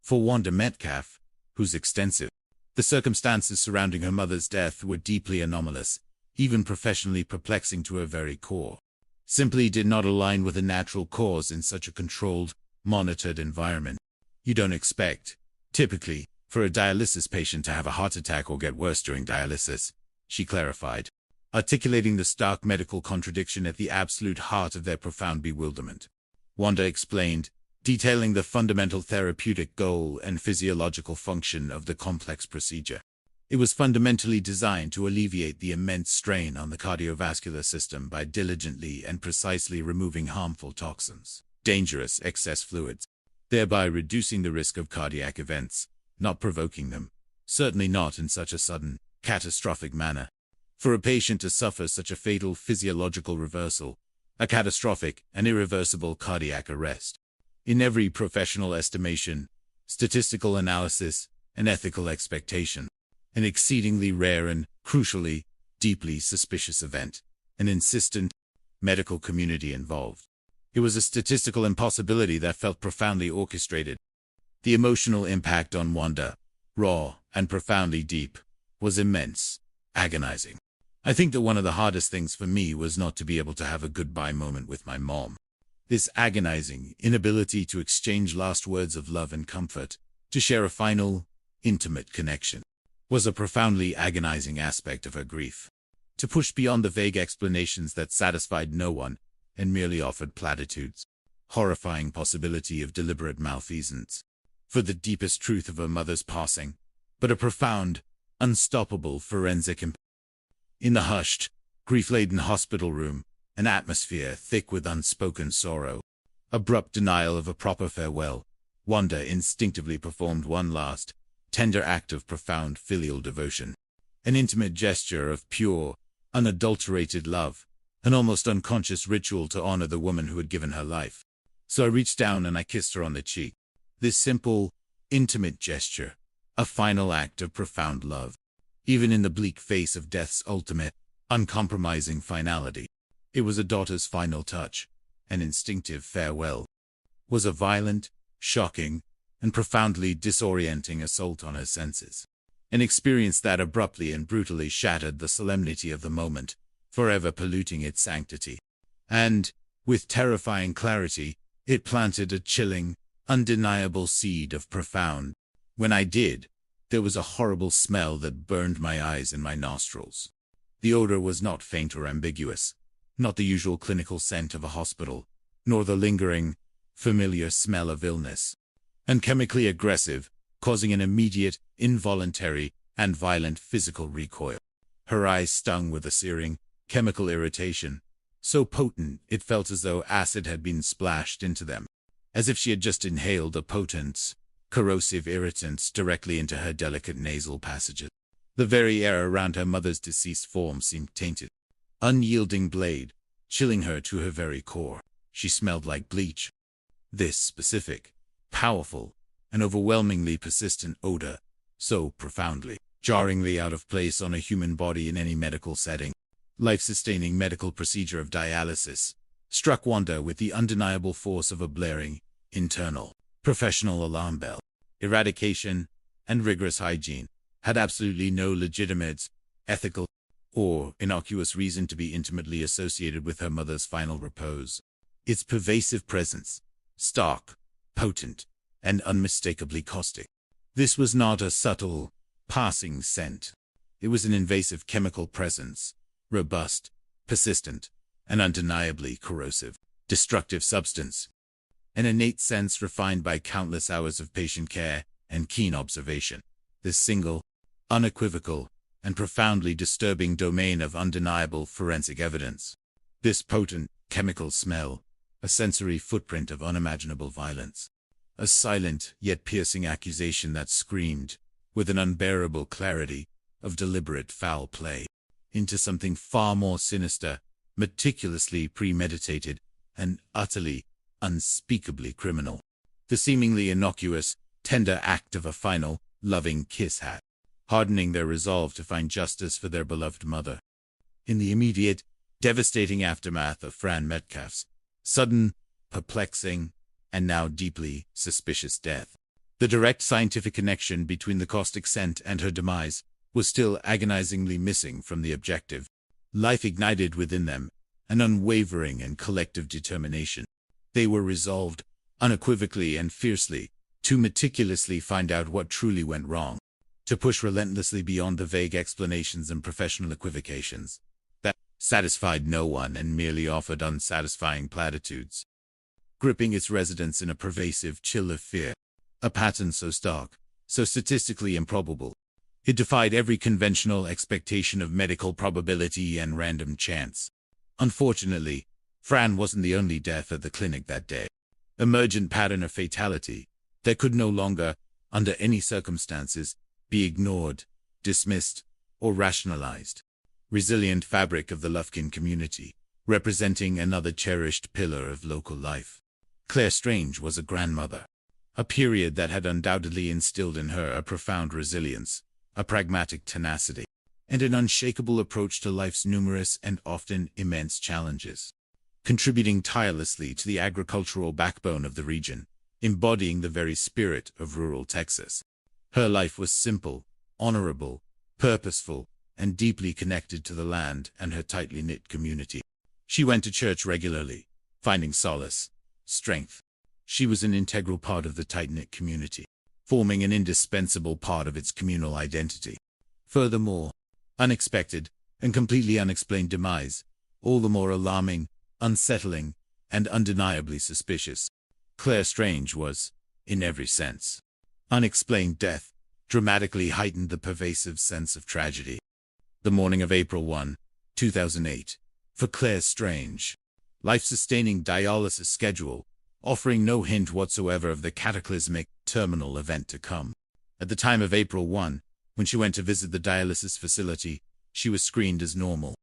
For Wanda Metcalf, whose extensive, the circumstances surrounding her mother's death were deeply anomalous, even professionally perplexing to her very core, simply did not align with a natural cause in such a controlled, monitored environment. You don't expect, typically, for a dialysis patient to have a heart attack or get worse during dialysis, she clarified, articulating the stark medical contradiction at the absolute heart of their profound bewilderment. Wanda explained, detailing the fundamental therapeutic goal and physiological function of the complex procedure. It was fundamentally designed to alleviate the immense strain on the cardiovascular system by diligently and precisely removing harmful toxins, dangerous excess fluids, thereby reducing the risk of cardiac events, not provoking them, certainly not in such a sudden, catastrophic manner. For a patient to suffer such a fatal physiological reversal, a catastrophic and irreversible cardiac arrest, in every professional estimation, statistical analysis, and ethical expectation, an exceedingly rare and, crucially, deeply suspicious event, an insistent medical community involved. It was a statistical impossibility that felt profoundly orchestrated. The emotional impact on Wanda, raw and profoundly deep, was immense, agonizing. I think that one of the hardest things for me was not to be able to have a goodbye moment with my mom. This agonizing inability to exchange last words of love and comfort, to share a final, intimate connection, was a profoundly agonizing aspect of her grief. To push beyond the vague explanations that satisfied no one and merely offered platitudes, horrifying possibility of deliberate malfeasance, for the deepest truth of her mother's passing, but a profound, unstoppable forensic impact. In the hushed, grief-laden hospital room, an atmosphere thick with unspoken sorrow, abrupt denial of a proper farewell, Wanda instinctively performed one last, tender act of profound filial devotion, an intimate gesture of pure, unadulterated love, an almost unconscious ritual to honor the woman who had given her life. So I reached down and I kissed her on the cheek. This simple, intimate gesture, a final act of profound love. Even in the bleak face of death's ultimate, uncompromising finality, it was a daughter's final touch, an instinctive farewell. Was a violent, shocking, and profoundly disorienting assault on her senses. An experience that abruptly and brutally shattered the solemnity of the moment, forever polluting its sanctity. And, with terrifying clarity, it planted a chilling, undeniable seed of profound. When I did, there was a horrible smell that burned my eyes and my nostrils. The odor was not faint or ambiguous, not the usual clinical scent of a hospital, nor the lingering, familiar smell of illness. And chemically aggressive, causing an immediate, involuntary, and violent physical recoil. Her eyes stung with a searing, chemical irritation, so potent it felt as though acid had been splashed into them, as if she had just inhaled a potent, corrosive irritant directly into her delicate nasal passages. The very air around her mother's deceased form seemed tainted. Unyielding blade, chilling her to her very core. She smelled like bleach. This specific, powerful, and overwhelmingly persistent odor, so profoundly, jarringly out of place on a human body in any medical setting, life-sustaining medical procedure of dialysis, struck Wanda with the undeniable force of a blaring, internal, professional alarm bell. Eradication and rigorous hygiene had absolutely no legitimate, ethical, or innocuous reason to be intimately associated with her mother's final repose. Its pervasive presence, stark, potent, and unmistakably caustic. This was not a subtle, passing scent. It was an invasive chemical presence, robust, persistent, and undeniably corrosive, destructive substance. An innate sense refined by countless hours of patient care and keen observation. This single, unequivocal, and profoundly disturbing domain of undeniable forensic evidence. This potent, chemical smell, a sensory footprint of unimaginable violence. A silent, yet piercing accusation that screamed, with an unbearable clarity, of deliberate foul play, into something far more sinister, meticulously premeditated, and utterly, unspeakably criminal. The seemingly innocuous, tender act of a final, loving kiss had, hardening their resolve to find justice for their beloved mother. In the immediate, devastating aftermath of Fran Metcalf's sudden, perplexing, and now deeply suspicious death, the direct scientific connection between the caustic scent and her demise was still agonizingly missing from the objective. Life ignited within them, an unwavering and collective determination. They were resolved, unequivocally and fiercely, to meticulously find out what truly went wrong, to push relentlessly beyond the vague explanations and professional equivocations that satisfied no one and merely offered unsatisfying platitudes. Gripping its residents in a pervasive chill of fear, a pattern so stark, so statistically improbable, it defied every conventional expectation of medical probability and random chance. Unfortunately, Fran wasn't the only death at the clinic that day. Emergent pattern of fatality that could no longer, under any circumstances, be ignored, dismissed, or rationalized. Resilient fabric of the Lufkin community, representing another cherished pillar of local life. Claire Strange was a grandmother, a period that had undoubtedly instilled in her a profound resilience, a pragmatic tenacity, and an unshakable approach to life's numerous and often immense challenges, contributing tirelessly to the agricultural backbone of the region, embodying the very spirit of rural Texas. Her life was simple, honorable, purposeful, and deeply connected to the land and her tightly knit community. She went to church regularly, finding solace, strength. She was an integral part of the tight-knit community, forming an indispensable part of its communal identity. Furthermore, unexpected and completely unexplained demise, all the more alarming, unsettling, and undeniably suspicious. Claire Strange was, in every sense, unexplained death, dramatically heightened the pervasive sense of tragedy. The morning of April 1, 2008, for Claire Strange, life-sustaining dialysis schedule, offering no hint whatsoever of the cataclysmic, terminal event to come. At the time of April 1, when she went to visit the dialysis facility, she was screened as normal.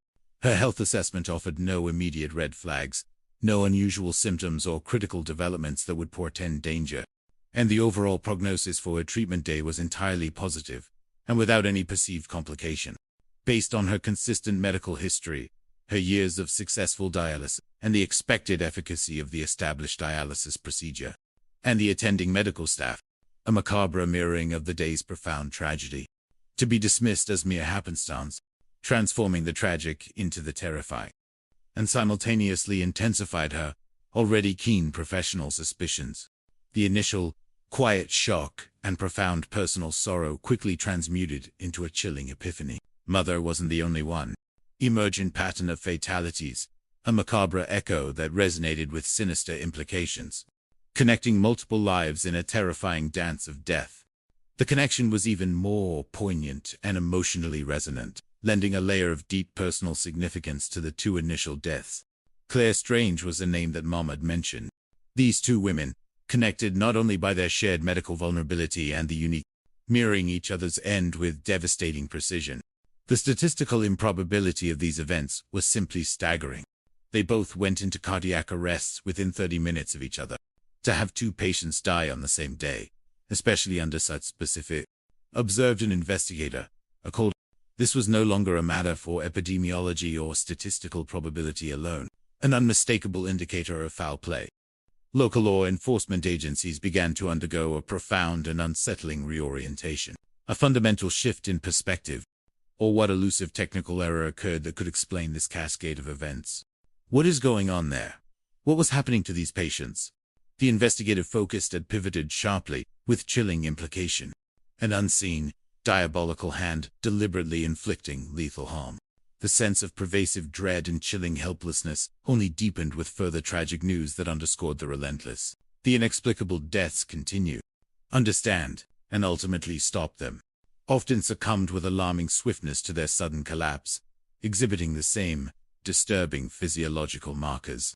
Her health assessment offered no immediate red flags, no unusual symptoms or critical developments that would portend danger, and the overall prognosis for her treatment day was entirely positive, and without any perceived complication. Based on her consistent medical history, her years of successful dialysis, and the expected efficacy of the established dialysis procedure, and the attending medical staff, a macabre mirroring of the day's profound tragedy, to be dismissed as mere happenstance, transforming the tragic into the terrifying, and simultaneously intensified her already keen professional suspicions. The initial, quiet shock and profound personal sorrow quickly transmuted into a chilling epiphany. Mother wasn't the only one. Emergent pattern of fatalities, a macabre echo that resonated with sinister implications, connecting multiple lives in a terrifying dance of death. The connection was even more poignant and emotionally resonant, lending a layer of deep personal significance to the two initial deaths. Claire Strange was the name that Mom had mentioned. These two women, connected not only by their shared medical vulnerability and the unique, mirroring each other's end with devastating precision. The statistical improbability of these events was simply staggering. They both went into cardiac arrests within 30 minutes of each other. To have two patients die on the same day, especially under such specific, observed an investigator, this was no longer a matter for epidemiology or statistical probability alone, an unmistakable indicator of foul play. Local law enforcement agencies began to undergo a profound and unsettling reorientation, a fundamental shift in perspective. Or what elusive technical error occurred that could explain this cascade of events? What is going on there? What was happening to these patients? The investigative focus had pivoted sharply, with chilling implication. An unseen, diabolical hand deliberately inflicting lethal harm. The sense of pervasive dread and chilling helplessness only deepened with further tragic news that underscored the relentless, the inexplicable deaths continue, understand, and ultimately stop them. Often succumbed with alarming swiftness to their sudden collapse, exhibiting the same disturbing physiological markers,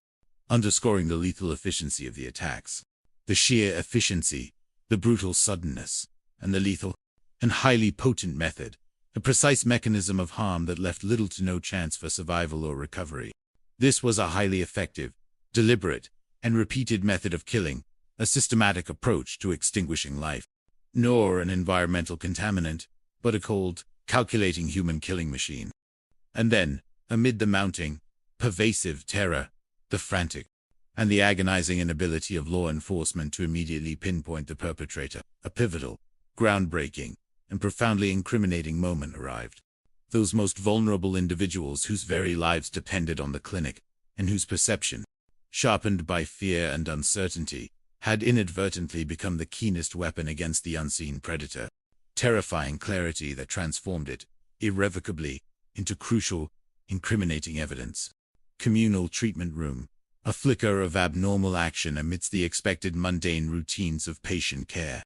underscoring the lethal efficiency of the attacks. The sheer efficiency, the brutal suddenness, and the lethal and highly potent method, a precise mechanism of harm that left little to no chance for survival or recovery. This was a highly effective, deliberate, and repeated method of killing, a systematic approach to extinguishing life. Nor an environmental contaminant, but a cold, calculating human killing machine. And then, amid the mounting, pervasive terror, the frantic, and the agonizing inability of law enforcement to immediately pinpoint the perpetrator, a pivotal, groundbreaking, and profoundly incriminating moment arrived. Those most vulnerable individuals whose very lives depended on the clinic, and whose perception, sharpened by fear and uncertainty, had inadvertently become the keenest weapon against the unseen predator, terrifying clarity that transformed it, irrevocably, into crucial, incriminating evidence. Communal treatment room, a flicker of abnormal action amidst the expected mundane routines of patient care,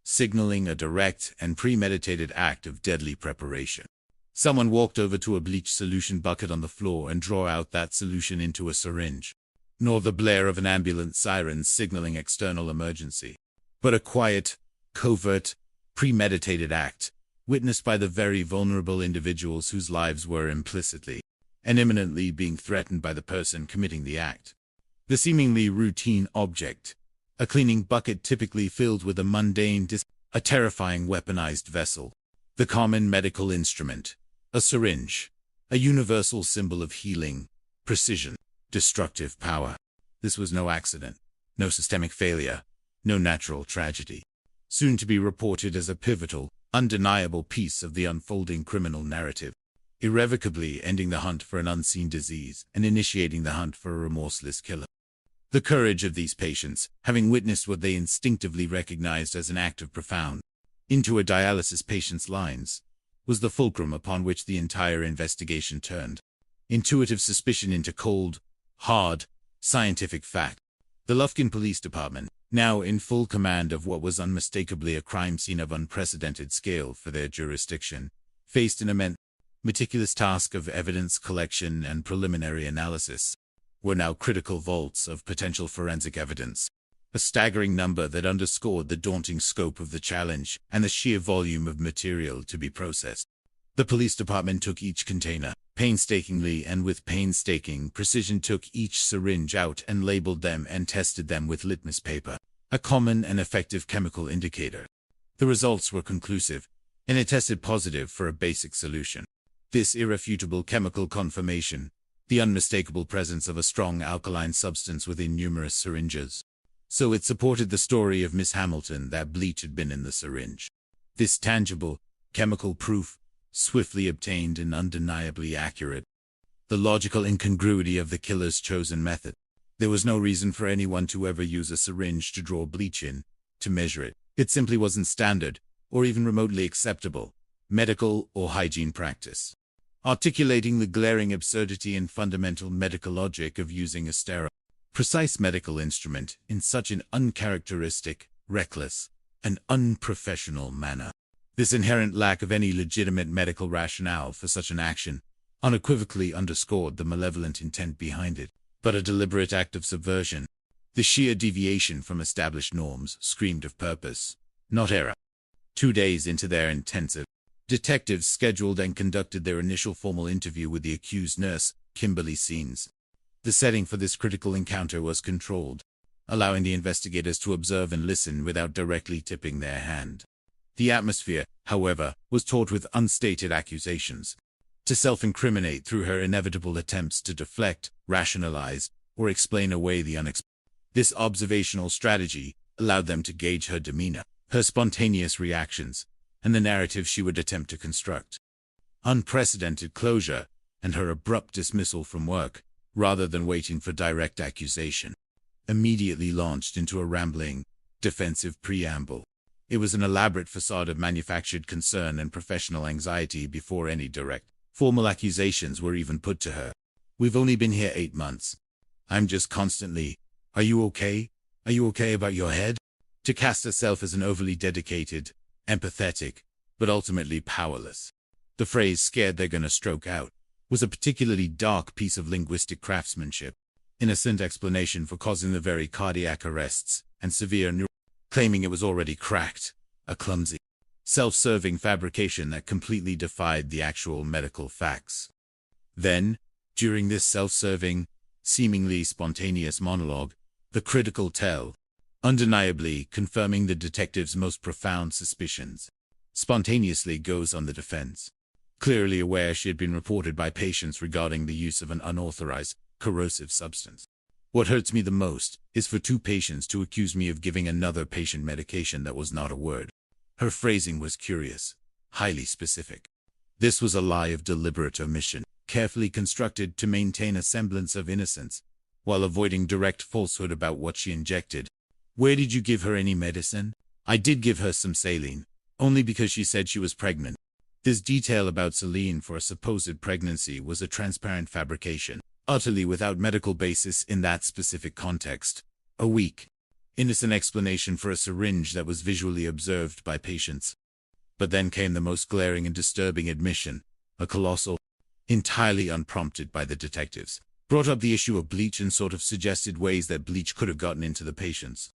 signaling a direct and premeditated act of deadly preparation. Someone walked over to a bleach solution bucket on the floor and drew out that solution into a syringe. Nor the blare of an ambulance siren signaling external emergency, but a quiet, covert, premeditated act, witnessed by the very vulnerable individuals whose lives were implicitly and imminently being threatened by the person committing the act. The seemingly routine object, a cleaning bucket typically filled with a mundane, a terrifying weaponized vessel, the common medical instrument, a syringe, a universal symbol of healing, precision, destructive power. This was no accident, no systemic failure, no natural tragedy. Soon to be reported as a pivotal, undeniable piece of the unfolding criminal narrative, irrevocably ending the hunt for an unseen disease and initiating the hunt for a remorseless killer. The courage of these patients, having witnessed what they instinctively recognized as an act of profound, into a dialysis patient's lines, was the fulcrum upon which the entire investigation turned. Intuitive suspicion into cold, hard, scientific fact. The Lufkin Police Department, now in full command of what was unmistakably a crime scene of unprecedented scale for their jurisdiction, faced an immense, meticulous task of evidence collection and preliminary analysis. Were now critical vaults of potential forensic evidence, a staggering number that underscored the daunting scope of the challenge and the sheer volume of material to be processed. The police department took each container, painstakingly and with painstaking precision took each syringe out and labeled them and tested them with litmus paper, a common and effective chemical indicator. The results were conclusive, and it tested positive for a basic solution. This irrefutable chemical confirmation, the unmistakable presence of a strong alkaline substance within numerous syringes. So it supported the story of Miss Hamilton that bleach had been in the syringe. This tangible, chemical proof, swiftly obtained and undeniably accurate. The logical incongruity of the killer's chosen method. There was no reason for anyone to ever use a syringe to draw bleach in, to measure it. It simply wasn't standard, or even remotely acceptable, medical or hygiene practice. Articulating the glaring absurdity and fundamental medical logic of using a sterile, precise medical instrument in such an uncharacteristic, reckless, and unprofessional manner. This inherent lack of any legitimate medical rationale for such an action unequivocally underscored the malevolent intent behind it, but a deliberate act of subversion. The sheer deviation from established norms screamed of purpose, not error. 2 days into their intensive, detectives scheduled and conducted their initial formal interview with the accused nurse, Kimberly Scenes. The setting for this critical encounter was controlled, allowing the investigators to observe and listen without directly tipping their hand. The atmosphere, however, was taut with unstated accusations. To self-incriminate through her inevitable attempts to deflect, rationalize, or explain away the unexpected. This observational strategy allowed them to gauge her demeanor, her spontaneous reactions, and the narrative she would attempt to construct. Unprecedented closure, and her abrupt dismissal from work, rather than waiting for direct accusation, immediately launched into a rambling, defensive preamble. It was an elaborate facade of manufactured concern and professional anxiety before any direct, formal accusations were even put to her. "We've only been here 8 months. I'm just constantly, 'Are you okay? Are you okay about your head?' To cast herself as an overly dedicated, empathetic, but ultimately powerless. The phrase 'scared they're gonna stroke out' was a particularly dark piece of linguistic craftsmanship, innocent explanation for causing the very cardiac arrests and severe claiming it was already cracked, a clumsy, self-serving fabrication that completely defied the actual medical facts. Then, during this self-serving, seemingly spontaneous monologue, the critical tell, undeniably confirming the detective's most profound suspicions, spontaneously goes on the defense. Clearly aware she had been reported by patients regarding the use of an unauthorized, corrosive substance. What hurts me the most is for 2 patients to accuse me of giving another patient medication that was not a word. Her phrasing was curious, highly specific. This was a lie of deliberate omission, carefully constructed to maintain a semblance of innocence, while avoiding direct falsehood about what she injected. "Where did you give her any medicine?" "I did give her some saline, only because she said she was pregnant." This detail about saline for a supposed pregnancy was a transparent fabrication, utterly without medical basis in that specific context. A weak, innocent explanation for a syringe that was visually observed by patients. But then came the most glaring and disturbing admission, a colossal, entirely unprompted by the detectives, brought up the issue of bleach and sort of suggested ways that bleach could have gotten into the patients,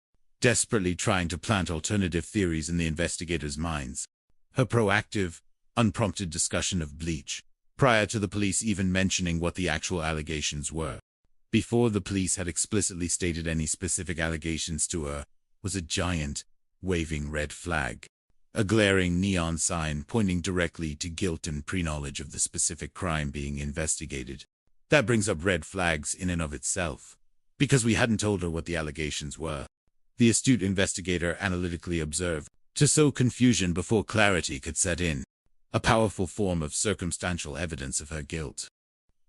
desperately trying to plant alternative theories in the investigators' minds. Her proactive, unprompted discussion of bleach, prior to the police even mentioning what the actual allegations were, before the police had explicitly stated any specific allegations to her, was a giant, waving red flag. A glaring neon sign pointing directly to guilt and pre-knowledge of the specific crime being investigated. That brings up red flags in and of itself, because we hadn't told her what the allegations were. The astute investigator analytically observed, to sow confusion before clarity could set in, a powerful form of circumstantial evidence of her guilt.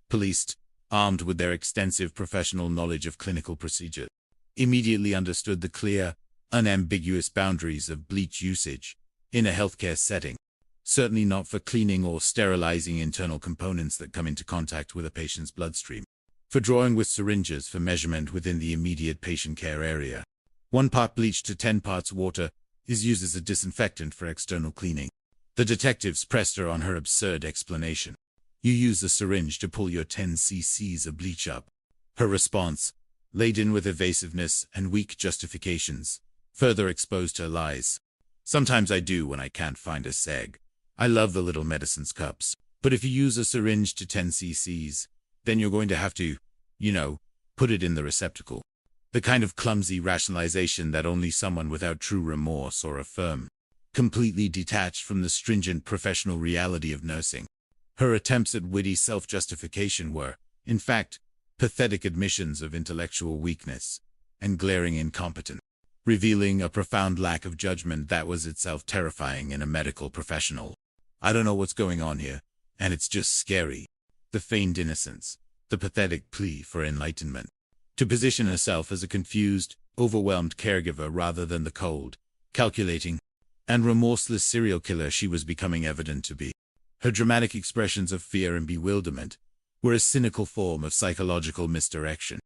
Police, armed with their extensive professional knowledge of clinical procedure, immediately understood the clear, unambiguous boundaries of bleach usage in a healthcare setting, certainly not for cleaning or sterilizing internal components that come into contact with a patient's bloodstream, for drawing with syringes for measurement within the immediate patient care area. 1 part bleach to 10 parts water is used as a disinfectant for external cleaning. The detectives pressed her on her absurd explanation. "You use a syringe to pull your 10 cc's of bleach up." Her response, laden with evasiveness and weak justifications, further exposed her lies. "Sometimes I do when I can't find a seg. I love the little medicines cups, but if you use a syringe to 10 cc's, then you're going to have to, put it in the receptacle. The kind of clumsy rationalization that only someone without true remorse or a firm, completely detached from the stringent professional reality of nursing. Her attempts at witty self-justification were, in fact, pathetic admissions of intellectual weakness and glaring incompetence, revealing a profound lack of judgment that was itself terrifying in a medical professional. I don't know what's going on here, and it's just scary. The feigned innocence, the pathetic plea for enlightenment. To position herself as a confused, overwhelmed caregiver rather than the cold, calculating, and remorseless serial killer she was becoming evident to be. Her dramatic expressions of fear and bewilderment were a cynical form of psychological misdirection.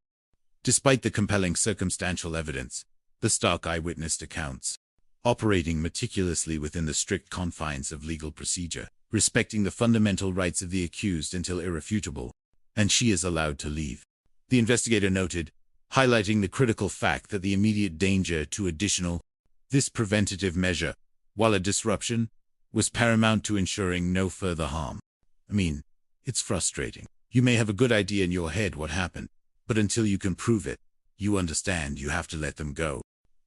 Despite the compelling circumstantial evidence, the stark eyewitness accounts, operating meticulously within the strict confines of legal procedure, respecting the fundamental rights of the accused until irrefutable, and she is allowed to leave. The investigator noted, highlighting the critical fact that the immediate danger to this preventative measure, while a disruption, was paramount to ensuring no further harm. It's frustrating. You may have a good idea in your head what happened, but until you can prove it, you understand you have to let them go,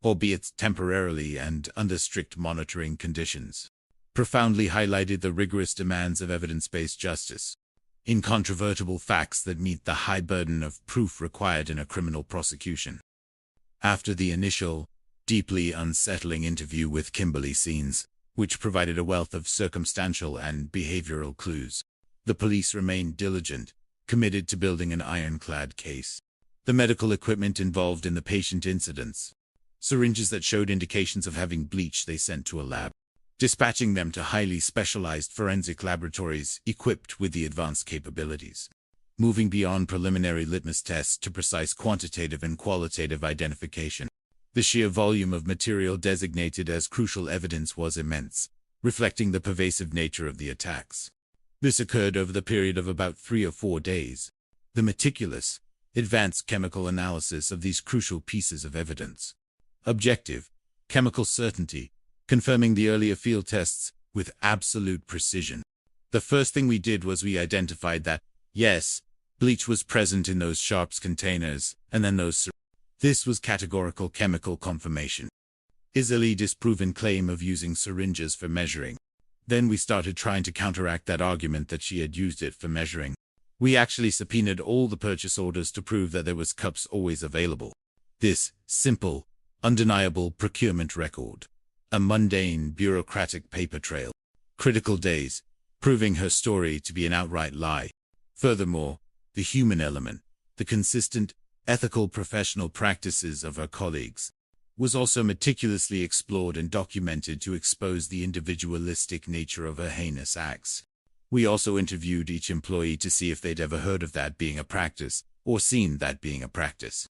albeit temporarily and under strict monitoring conditions. Profoundly highlighted the rigorous demands of evidence-based justice, incontrovertible facts that meet the high burden of proof required in a criminal prosecution. After the initial, deeply unsettling interview with Kimberly Scenes, which provided a wealth of circumstantial and behavioral clues, the police remained diligent, committed to building an ironclad case. The medical equipment involved in the patient incidents, syringes that showed indications of having bleach, they sent to a lab, dispatching them to highly specialized forensic laboratories equipped with the advanced capabilities, moving beyond preliminary litmus tests to precise quantitative and qualitative identification. The sheer volume of material designated as crucial evidence was immense, reflecting the pervasive nature of the attacks. This occurred over the period of about 3 or 4 days. The meticulous, advanced chemical analysis of these crucial pieces of evidence. Objective, chemical certainty, confirming the earlier field tests with absolute precision. The first thing we did was we identified that, yes, bleach was present in those sharps containers, and then this was categorical chemical confirmation. Easily disproven claim of using syringes for measuring. Then we started trying to counteract that argument that she had used it for measuring. We actually subpoenaed all the purchase orders to prove that there was cups always available. This simple, undeniable procurement record. A mundane, bureaucratic paper trail. Critical days, proving her story to be an outright lie. Furthermore, the human element, the consistent, ethical professional practices of her colleagues, was also meticulously explored and documented to expose the individualistic nature of her heinous acts. We also interviewed each employee to see if they'd ever heard of that being a practice, or seen that being a practice.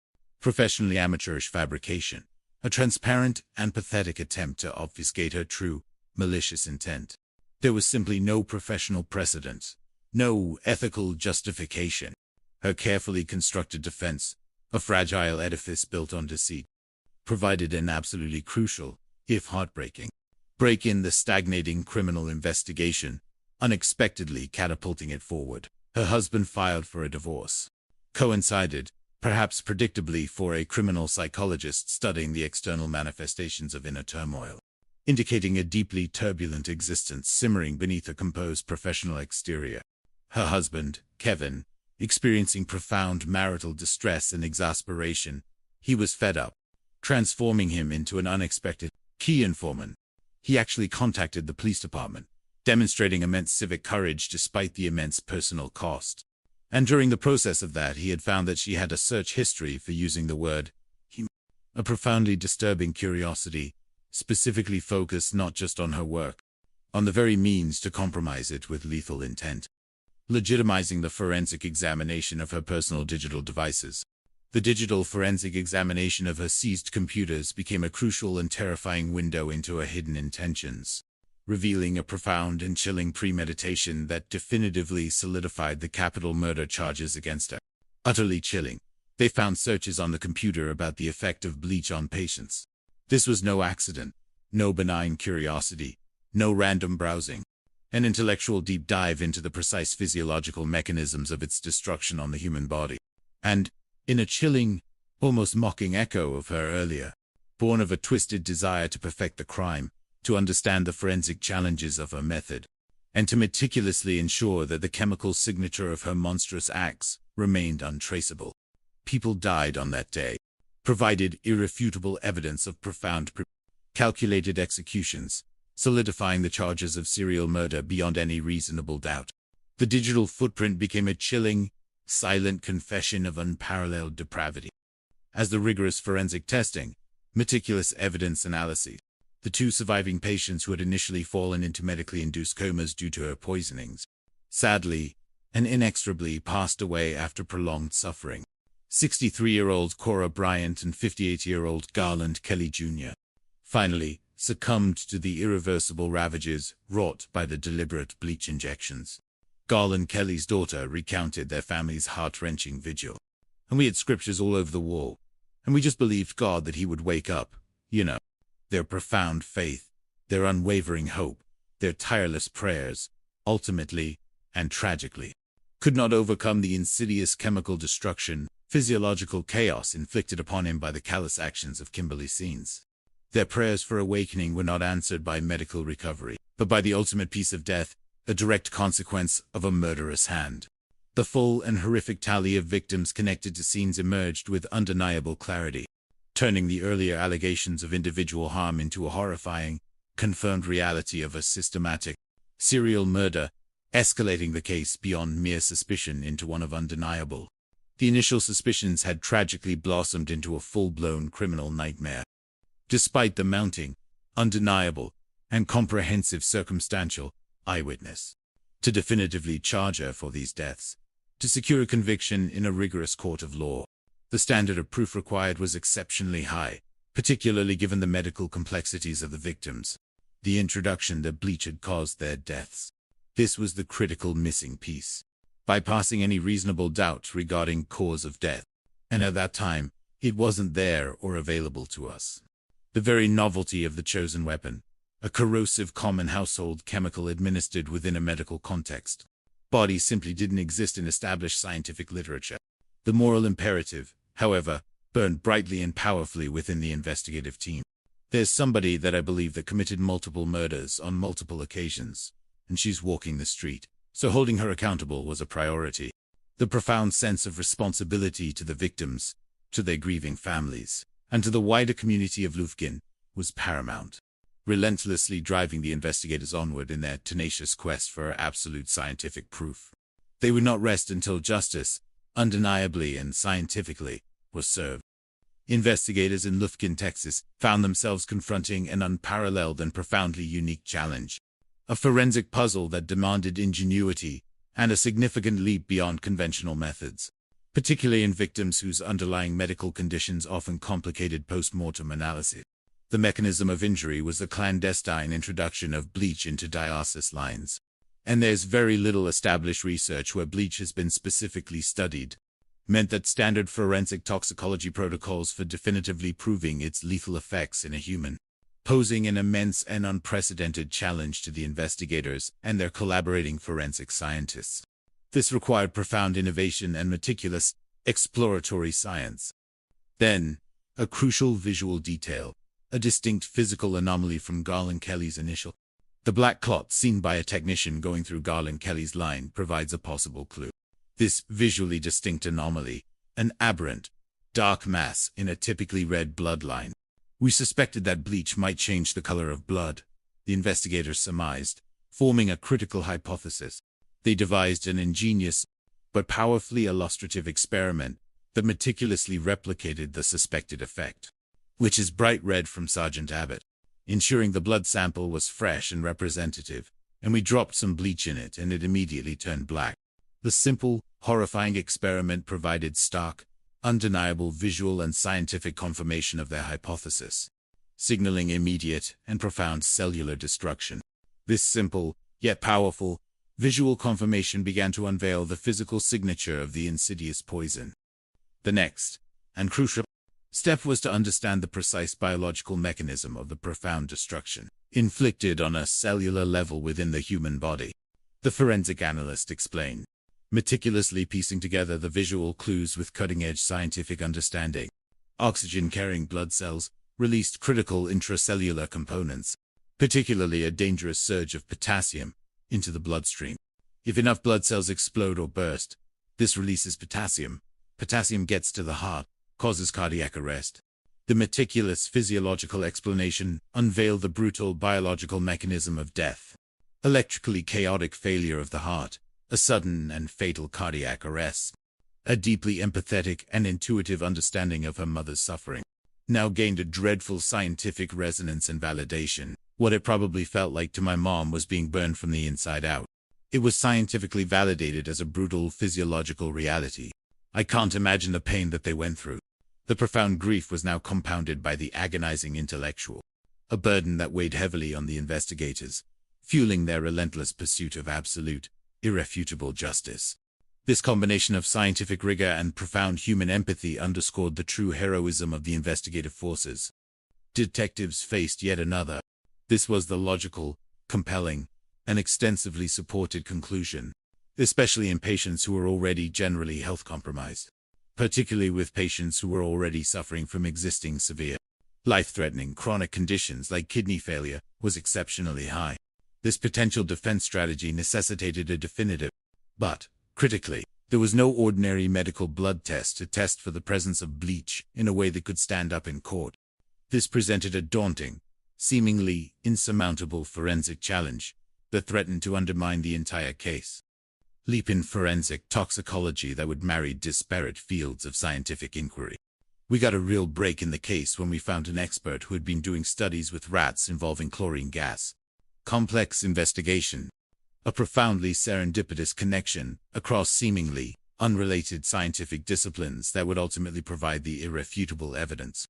Professionally amateurish fabrication. A transparent and pathetic attempt to obfuscate her true, malicious intent. There was simply no professional precedent, no ethical justification. Her carefully constructed defense, a fragile edifice built on deceit, provided an absolutely crucial, if heartbreaking, break in the stagnating criminal investigation, unexpectedly catapulting it forward. Her husband filed for a divorce. Coincided, perhaps predictably for a criminal psychologist studying the external manifestations of inner turmoil, indicating a deeply turbulent existence simmering beneath a composed professional exterior. Her husband, Kevin, experiencing profound marital distress and exasperation, he was fed up, transforming him into an unexpected key informant. He actually contacted the police department, demonstrating immense civic courage despite the immense personal cost. And during the process of that, he had found that she had a search history for using the word he, a profoundly disturbing curiosity, specifically focused not just on her work, on the very means to compromise it with lethal intent, legitimizing the forensic examination of her personal digital devices. The digital forensic examination of her seized computers became a crucial and terrifying window into her hidden intentions, revealing a profound and chilling premeditation that definitively solidified the capital murder charges against her. Utterly chilling. They found searches on the computer about the effect of bleach on patients. This was no accident, no benign curiosity, no random browsing. an intellectual deep dive into the precise physiological mechanisms of its destruction on the human body. And, in a chilling, almost mocking echo of her earlier, born of a twisted desire to perfect the crime, to understand the forensic challenges of her method, and to meticulously ensure that the chemical signature of her monstrous acts remained untraceable. People died on that day, provided irrefutable evidence of profound, calculated executions, solidifying the charges of serial murder beyond any reasonable doubt. The digital footprint became a chilling, silent confession of unparalleled depravity. As the rigorous forensic testing, meticulous evidence analyses, the two surviving patients who had initially fallen into medically induced comas due to her poisonings, sadly and inexorably passed away after prolonged suffering. 63-year-old Cora Bryant and 58-year-old Garland Kelly Jr. finally succumbed to the irreversible ravages wrought by the deliberate bleach injections. Garland Kelly's daughter recounted their family's heart-wrenching vigil. And we had scriptures all over the wall, and we just believed God that he would wake up, Their profound faith, their unwavering hope, their tireless prayers, ultimately, and tragically, could not overcome the insidious chemical destruction, physiological chaos inflicted upon him by the callous actions of Kimberly Scenes. Their prayers for awakening were not answered by medical recovery, but by the ultimate peace of death, a direct consequence of a murderous hand. The full and horrific tally of victims connected to Scenes emerged with undeniable clarity, turning the earlier allegations of individual harm into a horrifying, confirmed reality of a systematic, serial murder, escalating the case beyond mere suspicion into one of undeniable. The initial suspicions had tragically blossomed into a full-blown criminal nightmare. Despite the mounting, undeniable, and comprehensive circumstantial eyewitness, to definitively charge her for these deaths, to secure a conviction in a rigorous court of law, the standard of proof required was exceptionally high, particularly given the medical complexities of the victims, the introduction that bleach had caused their deaths. This was the critical missing piece, bypassing any reasonable doubt regarding cause of death, and at that time, it wasn't there or available to us. The very novelty of the chosen weapon, a corrosive common household chemical administered within a medical context, bodies simply didn't exist in established scientific literature. The moral imperative, however, burned brightly and powerfully within the investigative team. There's somebody that I believe that committed multiple murders on multiple occasions, and she's walking the street, so holding her accountable was a priority. The profound sense of responsibility to the victims, to their grieving families, and to the wider community of Lufkin was paramount, relentlessly driving the investigators onward in their tenacious quest for absolute scientific proof. They would not rest until justice, undeniably and scientifically, was served. Investigators in Lufkin, Texas, found themselves confronting an unparalleled and profoundly unique challenge, a forensic puzzle that demanded ingenuity and a significant leap beyond conventional methods, particularly in victims whose underlying medical conditions often complicated post-mortem analysis. The mechanism of injury was the clandestine introduction of bleach into dialysis lines, and there's very little established research where bleach has been specifically studied, meant that standard forensic toxicology protocols for definitively proving its lethal effects in a human, posing an immense and unprecedented challenge to the investigators and their collaborating forensic scientists. This required profound innovation and meticulous, exploratory science. Then, a crucial visual detail, a distinct physical anomaly from Garland Kelly's initial. The black clot seen by a technician going through Garland Kelly's line provides a possible clue. This visually distinct anomaly, an aberrant, dark mass in a typically red blood line. We suspected that bleach might change the color of blood, the investigators surmised, forming a critical hypothesis. They devised an ingenious, but powerfully illustrative experiment that meticulously replicated the suspected effect, which is bright red from Sergeant Abbott, ensuring the blood sample was fresh and representative, and we dropped some bleach in it and it immediately turned black. The simple, horrifying experiment provided stark, undeniable visual and scientific confirmation of their hypothesis, signaling immediate and profound cellular destruction. This simple, yet powerful, visual confirmation began to unveil the physical signature of the insidious poison. The next, and crucial, step was to understand the precise biological mechanism of the profound destruction inflicted on a cellular level within the human body. The forensic analyst explained, meticulously piecing together the visual clues with cutting-edge scientific understanding. Oxygen-carrying blood cells released critical intracellular components, particularly a dangerous surge of potassium, into the bloodstream. If enough blood cells explode or burst, this releases potassium. Potassium gets to the heart, causes cardiac arrest. The meticulous physiological explanation unveiled the brutal biological mechanism of death. Electrically chaotic failure of the heart, a sudden and fatal cardiac arrest. A deeply empathetic and intuitive understanding of her mother's suffering now gained a dreadful scientific resonance and validation. What it probably felt like to my mom was being burned from the inside out. It was scientifically validated as a brutal physiological reality. I can't imagine the pain that they went through. The profound grief was now compounded by the agonizing intellectual, a burden that weighed heavily on the investigators, fueling their relentless pursuit of absolute, irrefutable justice. This combination of scientific rigor and profound human empathy underscored the true heroism of the investigative forces. Detectives faced yet another. This was the logical, compelling, and extensively supported conclusion, especially in patients who were already generally health compromised, particularly with patients who were already suffering from existing severe, life-threatening chronic conditions like kidney failure, was exceptionally high. This potential defense strategy necessitated a definitive, but, critically, there was no ordinary medical blood test to test for the presence of bleach in a way that could stand up in court. This presented a daunting, seemingly insurmountable forensic challenge that threatened to undermine the entire case. Leap in forensic toxicology that would marry disparate fields of scientific inquiry. We got a real break in the case when we found an expert who had been doing studies with rats involving chlorine gas. Complex investigation. A profoundly serendipitous connection across seemingly unrelated scientific disciplines that would ultimately provide the irrefutable evidence.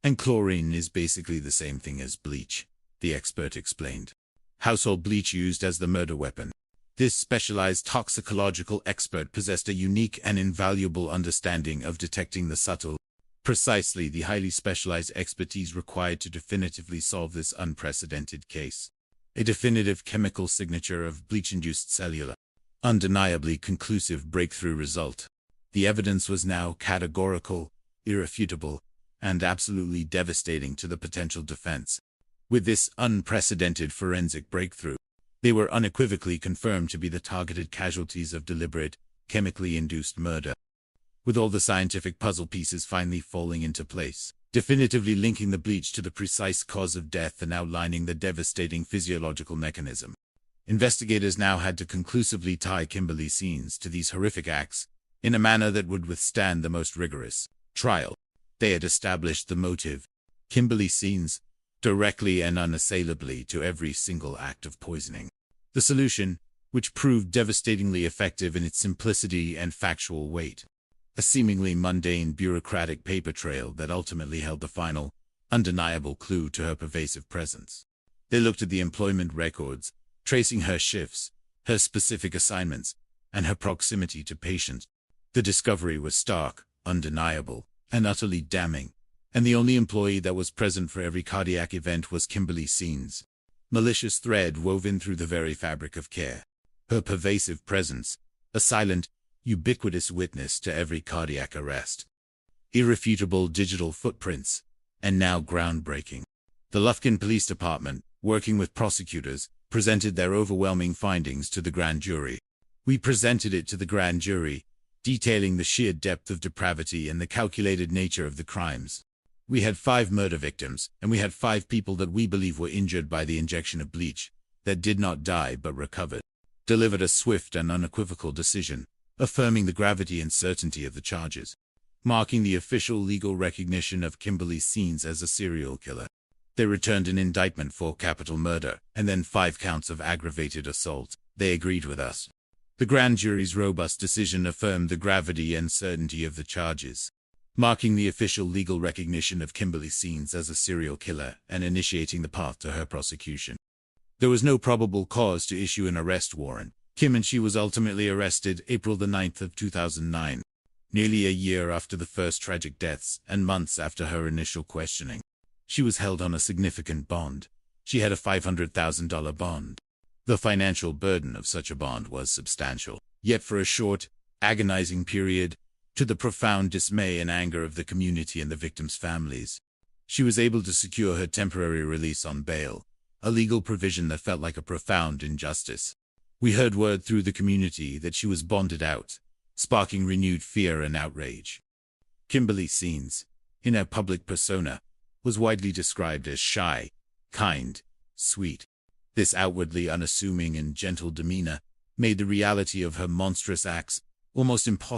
And chlorine is basically the same thing as bleach, the expert explained. Household bleach used as the murder weapon. This specialized toxicological expert possessed a unique and invaluable understanding of detecting the subtle, precisely the highly specialized expertise required to definitively solve this unprecedented case. A definitive chemical signature of bleach-induced cellular. Undeniably conclusive breakthrough result. The evidence was now categorical, irrefutable, and absolutely devastating to the potential defense. With this unprecedented forensic breakthrough, they were unequivocally confirmed to be the targeted casualties of deliberate, chemically induced murder. With all the scientific puzzle pieces finally falling into place, definitively linking the bleach to the precise cause of death and outlining the devastating physiological mechanism. Investigators now had to conclusively tie Kimberly Scenes to these horrific acts in a manner that would withstand the most rigorous trial. They had established the motive, Kimberly Scenes, directly and unassailably to every single act of poisoning. The solution, which proved devastatingly effective in its simplicity and factual weight. A seemingly mundane bureaucratic paper trail that ultimately held the final, undeniable clue to her pervasive presence. They looked at the employment records, tracing her shifts, her specific assignments, and her proximity to patients. The discovery was stark, undeniable, and utterly damning, and the only employee that was present for every cardiac event was Kimberly Scenes. Malicious thread woven through the very fabric of care. Her pervasive presence, a silent, ubiquitous witness to every cardiac arrest. Irrefutable digital footprints, and now groundbreaking. The Lufkin Police Department, working with prosecutors, presented their overwhelming findings to the grand jury. We presented it to the grand jury, detailing the sheer depth of depravity and the calculated nature of the crimes. We had 5 murder victims, and we had 5 people that we believe were injured by the injection of bleach, that did not die but recovered. Delivered a swift and unequivocal decision, affirming the gravity and certainty of the charges, marking the official legal recognition of Kimberly Scenes as a serial killer. They returned an indictment for capital murder, and then 5 counts of aggravated assault. They agreed with us. The grand jury's robust decision affirmed the gravity and certainty of the charges, marking the official legal recognition of Kimberly Scenes as a serial killer and initiating the path to her prosecution. There was no probable cause to issue an arrest warrant. Kim and she was ultimately arrested April the 9th of 2009. nearly a year after the first tragic deaths and months after her initial questioning. She was held on a significant bond. She had a $500,000 bond. The financial burden of such a bond was substantial, yet for a short, agonizing period, to the profound dismay and anger of the community and the victims' families, she was able to secure her temporary release on bail, a legal provision that felt like a profound injustice. We heard word through the community that she was bonded out, sparking renewed fear and outrage. Kimberly Scenes, in her public persona, was widely described as shy, kind, sweet. This outwardly unassuming and gentle demeanor made the reality of her monstrous acts almost impossible